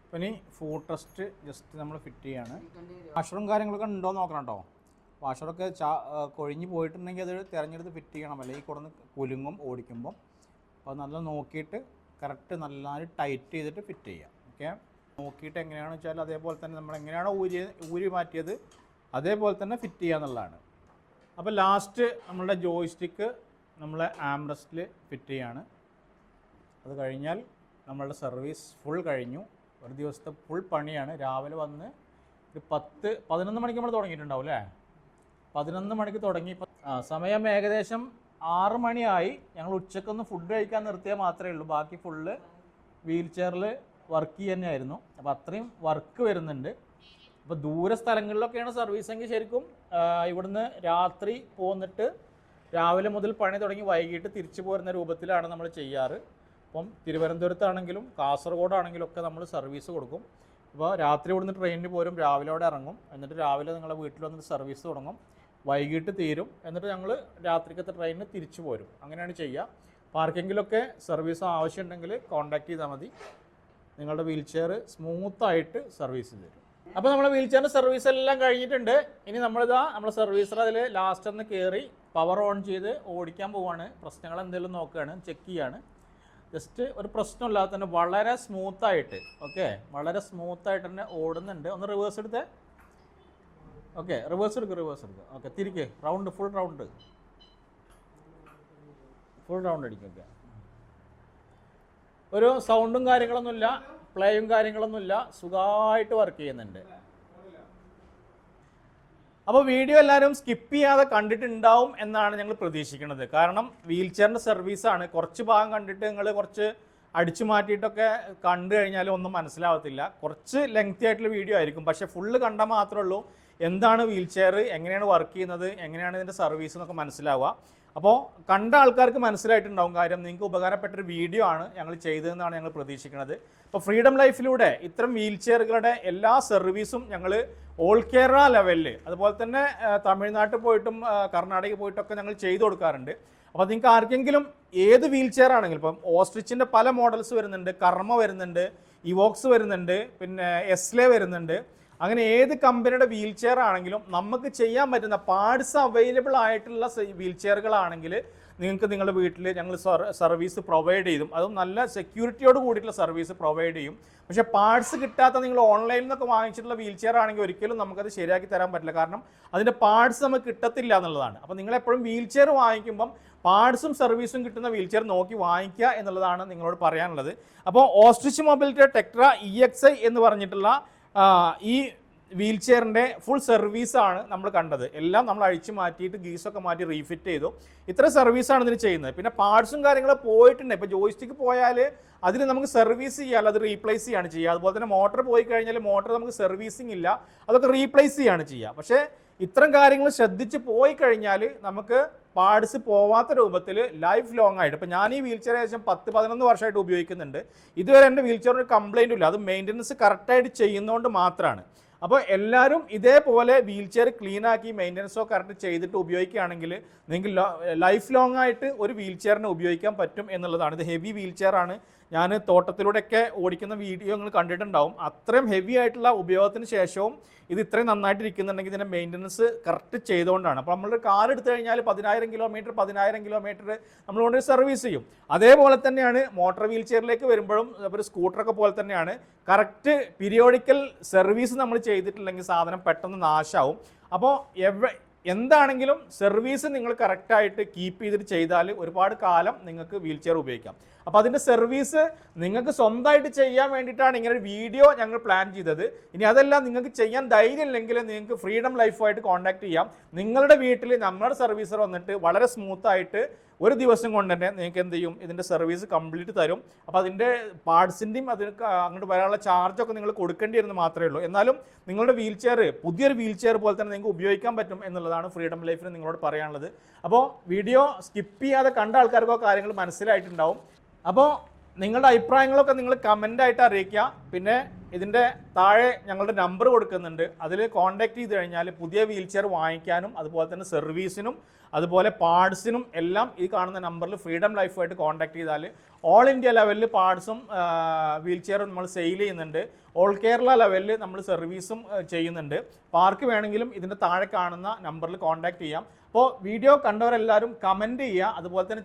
അപ്പോൾ ഇനി ഫൂട്ട് റെസ്റ്റ് ജസ്റ്റ് നമ്മൾ ഫിറ്റ് ചെയ്യാണ്. വാഷറും കാര്യങ്ങളൊക്കെ ഉണ്ടോ എന്ന് നോക്കണം കേട്ടോ. വാഷറൊക്കെ കൊഴിഞ്ഞ് പോയിട്ടുണ്ടെങ്കിൽ അത് തിരഞ്ഞെടുത്ത് ഫിറ്റ് ചെയ്യണം, അല്ലെങ്കിൽ കൊടുന്ന് കുലുങ്ങും ഓടിക്കുമ്പം. അപ്പോൾ നല്ല നോക്കിയിട്ട് കറക്റ്റ് നന്നായിട്ട് ടൈറ്റ് ചെയ്തിട്ട് ഫിറ്റ് ചെയ്യാം. ഓക്കെ, നോക്കിയിട്ട് എങ്ങനെയാണെന്ന് വെച്ചാൽ അതേപോലെ തന്നെ നമ്മൾ എങ്ങനെയാണോ ഊരി മാറ്റിയത് അതേപോലെ തന്നെ ഫിറ്റ് ചെയ്യുക എന്നുള്ളതാണ്. അപ്പോൾ ലാസ്റ്റ് നമ്മളുടെ ജോയ്സ്റ്റിക്ക് നമ്മളെ ആംറസ്റ്റിൽ ഫിറ്റ് ചെയ്യാണ്. അത് കഴിഞ്ഞാൽ നമ്മളുടെ സർവീസ് ഫുൾ കഴിഞ്ഞു. ഒരു ദിവസത്തെ ഫുൾ പണിയാണ്. രാവിലെ വന്ന് ഒരു 11 മണിക്ക് നമ്മൾ തുടങ്ങിയിട്ടുണ്ടാവും അല്ലേ. 11 മണിക്ക് തുടങ്ങി. സമയം ഏകദേശം 6 മണിയായി. ഞങ്ങൾ ഉച്ചക്കൊന്ന് ഫുഡ് കഴിക്കാൻ നിർത്തിയാൽ മാത്രമേ ഉള്ളൂ. ബാക്കി ഫുള്ള് വീൽ ചെയറിൽ വർക്ക് തന്നെയായിരുന്നു. അപ്പോൾ അത്രയും വർക്ക് വരുന്നുണ്ട്. അപ്പോൾ ദൂര സ്ഥലങ്ങളിലൊക്കെയാണ് സർവീസെങ്കിൽ ശരിക്കും ഇവിടുന്ന് രാത്രി പോന്നിട്ട് രാവിലെ മുതൽ പണി തുടങ്ങി വൈകിട്ട് തിരിച്ചു പോരുന്ന രൂപത്തിലാണ് നമ്മൾ ചെയ്യാറ്. അപ്പം തിരുവനന്തപുരത്താണെങ്കിലും കാസർഗോഡാണെങ്കിലും ഒക്കെ നമ്മൾ സർവീസ് കൊടുക്കും. അപ്പോൾ രാത്രി ഇവിടുന്ന് ട്രെയിനിന് പോരും, രാവിലെ അവിടെ ഇറങ്ങും. എന്നിട്ട് രാവിലെ നിങ്ങളെ വീട്ടിൽ വന്നിട്ട് സർവീസ് തുടങ്ങും, വൈകിട്ട് തീരും. എന്നിട്ട് ഞങ്ങൾ രാത്രിക്കത്തെ ട്രെയിനിന് തിരിച്ചു പോരും. അങ്ങനെയാണ് ചെയ്യുക. പാർക്കെങ്കിലൊക്കെ സർവീസ് ആവശ്യമുണ്ടെങ്കിൽ കോൺടാക്ട് ചെയ്താൽ മതി. നിങ്ങളുടെ വീൽ ചെയർ സ്മൂത്തായിട്ട് സർവീസ് തരും. അപ്പോൾ നമ്മുടെ വീൽ ചെയറിൻ്റെ സർവീസ് എല്ലാം കഴിഞ്ഞിട്ടുണ്ട്. ഇനി നമ്മുടെ സർവീസർ അതിൽ ലാസ്റ്റ് ഒന്ന് കയറി പവർ ഓൺ ചെയ്ത് ഓടിക്കാൻ പോവുകയാണ്. പ്രശ്നങ്ങൾ എന്തെങ്കിലും നോക്കുകയാണ്, ചെക്ക് ചെയ്യാണ്. ജസ്റ്റ് ഒരു പ്രശ്നമില്ലാതെ തന്നെ വളരെ സ്മൂത്തായിട്ട്, ഓക്കെ, വളരെ സ്മൂത്തായിട്ട് തന്നെ ഓടുന്നുണ്ട്. ഒന്ന് റിവേഴ്സ് എടുത്തേ. ഓക്കെ, റിവേഴ്സ് എടുക്കുക. ഓക്കെ, തിരിക്ക്, ഫുൾ റൗണ്ട് അടിക്കും. ഓക്കെ, ഒരു സൗണ്ടും കാര്യങ്ങളൊന്നുമില്ല, പ്ലേയും കാര്യങ്ങളൊന്നുമില്ല, സുഖമായിട്ട് വർക്ക് ചെയ്യുന്നുണ്ട്. അപ്പോൾ വീഡിയോ എല്ലാവരും സ്കിപ്പ് ചെയ്യാതെ കണ്ടിട്ടുണ്ടാവും എന്നാണ് ഞങ്ങൾ പ്രതീക്ഷിക്കുന്നത്. കാരണം വീൽ ചെയറിൻ്റെ സർവീസാണ്. കുറച്ച് ഭാഗം കണ്ടിട്ട് നിങ്ങൾ കുറച്ച് അടിച്ചു മാറ്റിയിട്ടൊക്കെ കണ്ടു കഴിഞ്ഞാൽ ഒന്നും മനസ്സിലാവത്തില്ല. കുറച്ച് ലെങ്തി ആയിട്ടുള്ള വീഡിയോ ആയിരിക്കും. പക്ഷേ ഫുള്ള് കണ്ടാൽ മാത്രമേ ഉള്ളൂ എന്താണ് വീൽ ചെയർ, എങ്ങനെയാണ് വർക്ക് ചെയ്യുന്നത്, എങ്ങനെയാണ് ഇതിൻ്റെ സർവീസ് എന്നൊക്കെ മനസ്സിലാവുക. അപ്പോൾ കണ്ട ആൾക്കാർക്ക് മനസ്സിലായിട്ടുണ്ടാവും കാര്യം. നിങ്ങൾക്ക് ഉപകാരപ്പെട്ടൊരു വീഡിയോ ആണ് ഞങ്ങൾ ചെയ്തതെന്നാണ് ഞങ്ങൾ പ്രതീക്ഷിക്കുന്നത്. അപ്പോൾ ഫ്രീഡം ലൈഫിലൂടെ ഇത്തരം വീൽ ചെയറുകളുടെ എല്ലാ സർവീസും ഞങ്ങൾ ഓൾ കേരള ലെവലിൽ, അതുപോലെ തന്നെ തമിഴ്നാട്ടിൽ പോയിട്ടും കർണാടകയിൽ പോയിട്ടൊക്കെ ഞങ്ങൾ ചെയ്തു കൊടുക്കാറുണ്ട്. അപ്പോൾ നിങ്ങൾക്ക് ആർക്കെങ്കിലും ഏത് വീൽ ചെയർ ആണെങ്കിലും, ഇപ്പം ഓസ്ട്രിച്ചിൻ്റെ പല മോഡൽസ് വരുന്നുണ്ട്, കർമ്മ വരുന്നുണ്ട്, ഇവോക്സ് വരുന്നുണ്ട്, പിന്നെ എസ്ലെ വരുന്നുണ്ട്. അങ്ങനെ ഏത് കമ്പനിയുടെ വീൽ ചെയർ ആണെങ്കിലും നമുക്ക് ചെയ്യാൻ പറ്റുന്ന പാർട്സ് അവൈലബിൾ ആയിട്ടുള്ള വീൽ ചെയറുകളാണെങ്കിൽ നിങ്ങൾക്ക് നിങ്ങളുടെ വീട്ടിൽ ഞങ്ങൾ സർവീസ് പ്രൊവൈഡ് ചെയ്യും. അതും നല്ല സെക്യൂരിറ്റിയോട് കൂടിയിട്ടുള്ള സർവീസ് പ്രൊവൈഡ് ചെയ്യും. പക്ഷേ പാർട്സ് കിട്ടാത്ത നിങ്ങൾ ഓൺലൈനിൽ നിന്നൊക്കെ വാങ്ങിച്ചിട്ടുള്ള വീൽ ചെയർ ആണെങ്കിൽ ഒരിക്കലും നമുക്കത് ശരിയാക്കി തരാൻ പറ്റില്ല. കാരണം അതിൻ്റെ പാർട്സ് നമുക്ക് കിട്ടത്തില്ല എന്നുള്ളതാണ്. അപ്പോൾ നിങ്ങളെപ്പോഴും വീൽ ചെയർ വാങ്ങിക്കുമ്പം പാർട്സും സർവീസും കിട്ടുന്ന വീൽ ചെയർ നോക്കി വാങ്ങിക്കുക എന്നുള്ളതാണ് നിങ്ങളോട് പറയാനുള്ളത്. അപ്പോൾ ഓസ്ട്രിച്ച് മൊബിലിറ്റി ടെക്ട്ര EXI എന്ന് പറഞ്ഞിട്ടുള്ള ഈ വീൽ ചെയറിൻ്റെ ഫുൾ സർവീസാണ് നമ്മൾ കണ്ടത്. എല്ലാം നമ്മൾ അഴിച്ചു മാറ്റിയിട്ട് ഗീസൊക്കെ മാറ്റി റീഫിറ്റ് ചെയ്തു. ഇത്ര സർവീസാണ് ഇതിന് ചെയ്യുന്നത്. പിന്നെ പാർട്സും കാര്യങ്ങളും പോയിട്ടുണ്ട്. ഇപ്പോൾ ജോയിസ്റ്റിക്ക് പോയാൽ അതിന് നമുക്ക് സർവീസ് ചെയ്യാൻ, അത് റീപ്ലേസ് ചെയ്യാണ് ചെയ്യുക. അതുപോലെ തന്നെ മോട്ടർ പോയി കഴിഞ്ഞാൽ മോട്ടർ നമുക്ക് സർവീസിങ് ഇല്ല, അതൊക്കെ റീപ്ലേസ് ചെയ്യാണ് ചെയ്യുക. പക്ഷേ ഇത്തരം കാര്യങ്ങൾ ശ്രദ്ധിച്ച് പോയി കഴിഞ്ഞാൽ നമുക്ക് പാർട്സ് പോവാത്ത രൂപത്തിൽ ലൈഫ് ലോങ് ആയിട്ട്, ഇപ്പോൾ ഞാൻ ഈ വീൽ ചെയർ ഏകദേശം 10-11 വർഷമായിട്ട് ഉപയോഗിക്കുന്നുണ്ട്. ഇതുവരെ എൻ്റെ വീൽ ചെയറിന് കംപ്ലൈൻറ്റും ഇല്ല. അത് മെയിൻ്റനൻസ് കറക്റ്റായിട്ട് ചെയ്യുന്നതുകൊണ്ട് മാത്രമാണ്. അപ്പോൾ എല്ലാവരും ഇതേപോലെ വീൽ ചെയർ ക്ലീൻ ആക്കി മെയിൻ്റനൻസോ കറക്റ്റ് ചെയ്തിട്ട് ഉപയോഗിക്കുകയാണെങ്കിൽ നിങ്ങൾക്ക് ലൈഫ് ലോങ് ആയിട്ട് ഒരു വീൽ ചെയറിനെ ഉപയോഗിക്കാൻ പറ്റും എന്നുള്ളതാണ്. ഇത് ഹെവി വീൽ ചെയർ ആണ്. ഞാൻ തോട്ടത്തിലൂടെയൊക്കെ ഓടിക്കുന്ന വീഡിയോ നിങ്ങൾ കണ്ടിട്ടുണ്ടാവും. അത്രയും ഹെവി ആയിട്ടുള്ള ഉപയോഗത്തിന് ശേഷവും ഇത് ഇത്രയും നന്നായിട്ട് ഇരിക്കുന്നുണ്ടെങ്കിൽ ഇതിൻ്റെ മെയിൻ്റനൻസ് കറക്റ്റ് ചെയ്തുകൊണ്ടാണ്. അപ്പോൾ നമ്മളൊരു കാർ എടുത്തു കഴിഞ്ഞാൽ 10,000 കിലോമീറ്റർ നമ്മൾ കൊണ്ട് സർവീസ് ചെയ്യും. അതേപോലെ തന്നെയാണ് മോട്ടോർ വീൽ ചെയറിലേക്ക് വരുമ്പോഴും ഒരു സ്കൂട്ടറൊക്കെ പോലെ തന്നെയാണ്. കറക്റ്റ് പീരിയോഡിക്കൽ സർവീസ് നമ്മൾ ചെയ്തിട്ടില്ലെങ്കിൽ സാധനം പെട്ടെന്ന് നാശമാവും. അപ്പോൾ എന്താണെങ്കിലും സർവീസ് നിങ്ങൾ കറക്റ്റായിട്ട് കീപ്പ് ചെയ്തിട്ട് ചെയ്താൽ ഒരുപാട് കാലം നിങ്ങൾക്ക് വീൽ ചെയർ ഉപയോഗിക്കാം. അപ്പോൾ അതിൻ്റെ സർവീസ് നിങ്ങൾക്ക് സ്വന്തമായിട്ട് ചെയ്യാൻ വേണ്ടിയിട്ടാണ് ഇങ്ങനെ ഒരു വീഡിയോ ഞങ്ങൾ പ്ലാൻ ചെയ്തത്. ഇനി അതെല്ലാം നിങ്ങൾക്ക് ചെയ്യാൻ ധൈര്യം ഇല്ലെങ്കിൽ നിങ്ങൾക്ക് ഫ്രീഡം ലൈഫുമായിട്ട് കോൺടാക്ട് ചെയ്യാം. നിങ്ങളുടെ വീട്ടിൽ നമ്മുടെ സർവീസർ വന്നിട്ട് വളരെ സ്മൂത്തായിട്ട് ഒരു ദിവസം കൊണ്ട് തന്നെ നിങ്ങൾക്ക് എന്ത് ചെയ്യും, ഇതിൻ്റെ സർവീസ് കംപ്ലീറ്റ് തരും. അപ്പോൾ അതിൻ്റെ പാർട്സിൻ്റെയും അതിന് അങ്ങോട്ട് വരാനുള്ള ചാർജൊക്കെ നിങ്ങൾ കൊടുക്കേണ്ടി വരുന്നത് മാത്രമേ ഉള്ളൂ. എന്നാലും നിങ്ങളുടെ വീൽ ചെയർ പുതിയൊരു വീൽ ചെയർ പോലെ തന്നെ നിങ്ങൾക്ക് ഉപയോഗിക്കാൻ പറ്റും എന്നുള്ളതാണ് ഫ്രീഡം ലൈഫിന് നിങ്ങളോട് പറയാനുള്ളത്. അപ്പോൾ വീഡിയോ സ്കിപ്പ് ചെയ്യാതെ കണ്ട ആൾക്കാർക്കോ കാര്യങ്ങൾ മനസ്സിലായിട്ടുണ്ടാവും. അപ്പോൾ നിങ്ങളുടെ അഭിപ്രായങ്ങളൊക്കെ നിങ്ങൾ കമൻ്റായിട്ട് അറിയിക്കുക. പിന്നെ ഇതിൻ്റെ താഴെ ഞങ്ങളുടെ നമ്പർ കൊടുക്കുന്നുണ്ട്. അതിൽ കോൺടാക്ട് ചെയ്ത് കഴിഞ്ഞാൽ പുതിയ വീൽ ചെയർ വാങ്ങിക്കാനും അതുപോലെ തന്നെ സർവീസിനും അതുപോലെ പാർട്സിനും എല്ലാം ഈ കാണുന്ന നമ്പറിൽ ഫ്രീഡം ലൈഫുമായിട്ട് കോൺടാക്ട് ചെയ്താൽ ഓൾ ഇന്ത്യ ലെവലിൽ പാർട്സും വീൽ ചെയറും നമ്മൾ സെയിൽ ചെയ്യുന്നുണ്ട്. ഓൾ കേരള ലെവലിൽ നമ്മൾ സർവീസും ചെയ്യുന്നുണ്ട്. പാർക്ക് വേണമെങ്കിലും ഇതിൻ്റെ താഴെ കാണുന്ന നമ്പറിൽ കോൺടാക്ട് ചെയ്യാം. അപ്പോൾ വീഡിയോ കണ്ടവരെല്ലാവരും കമൻറ്റ് ചെയ്യുക. അതുപോലെ തന്നെ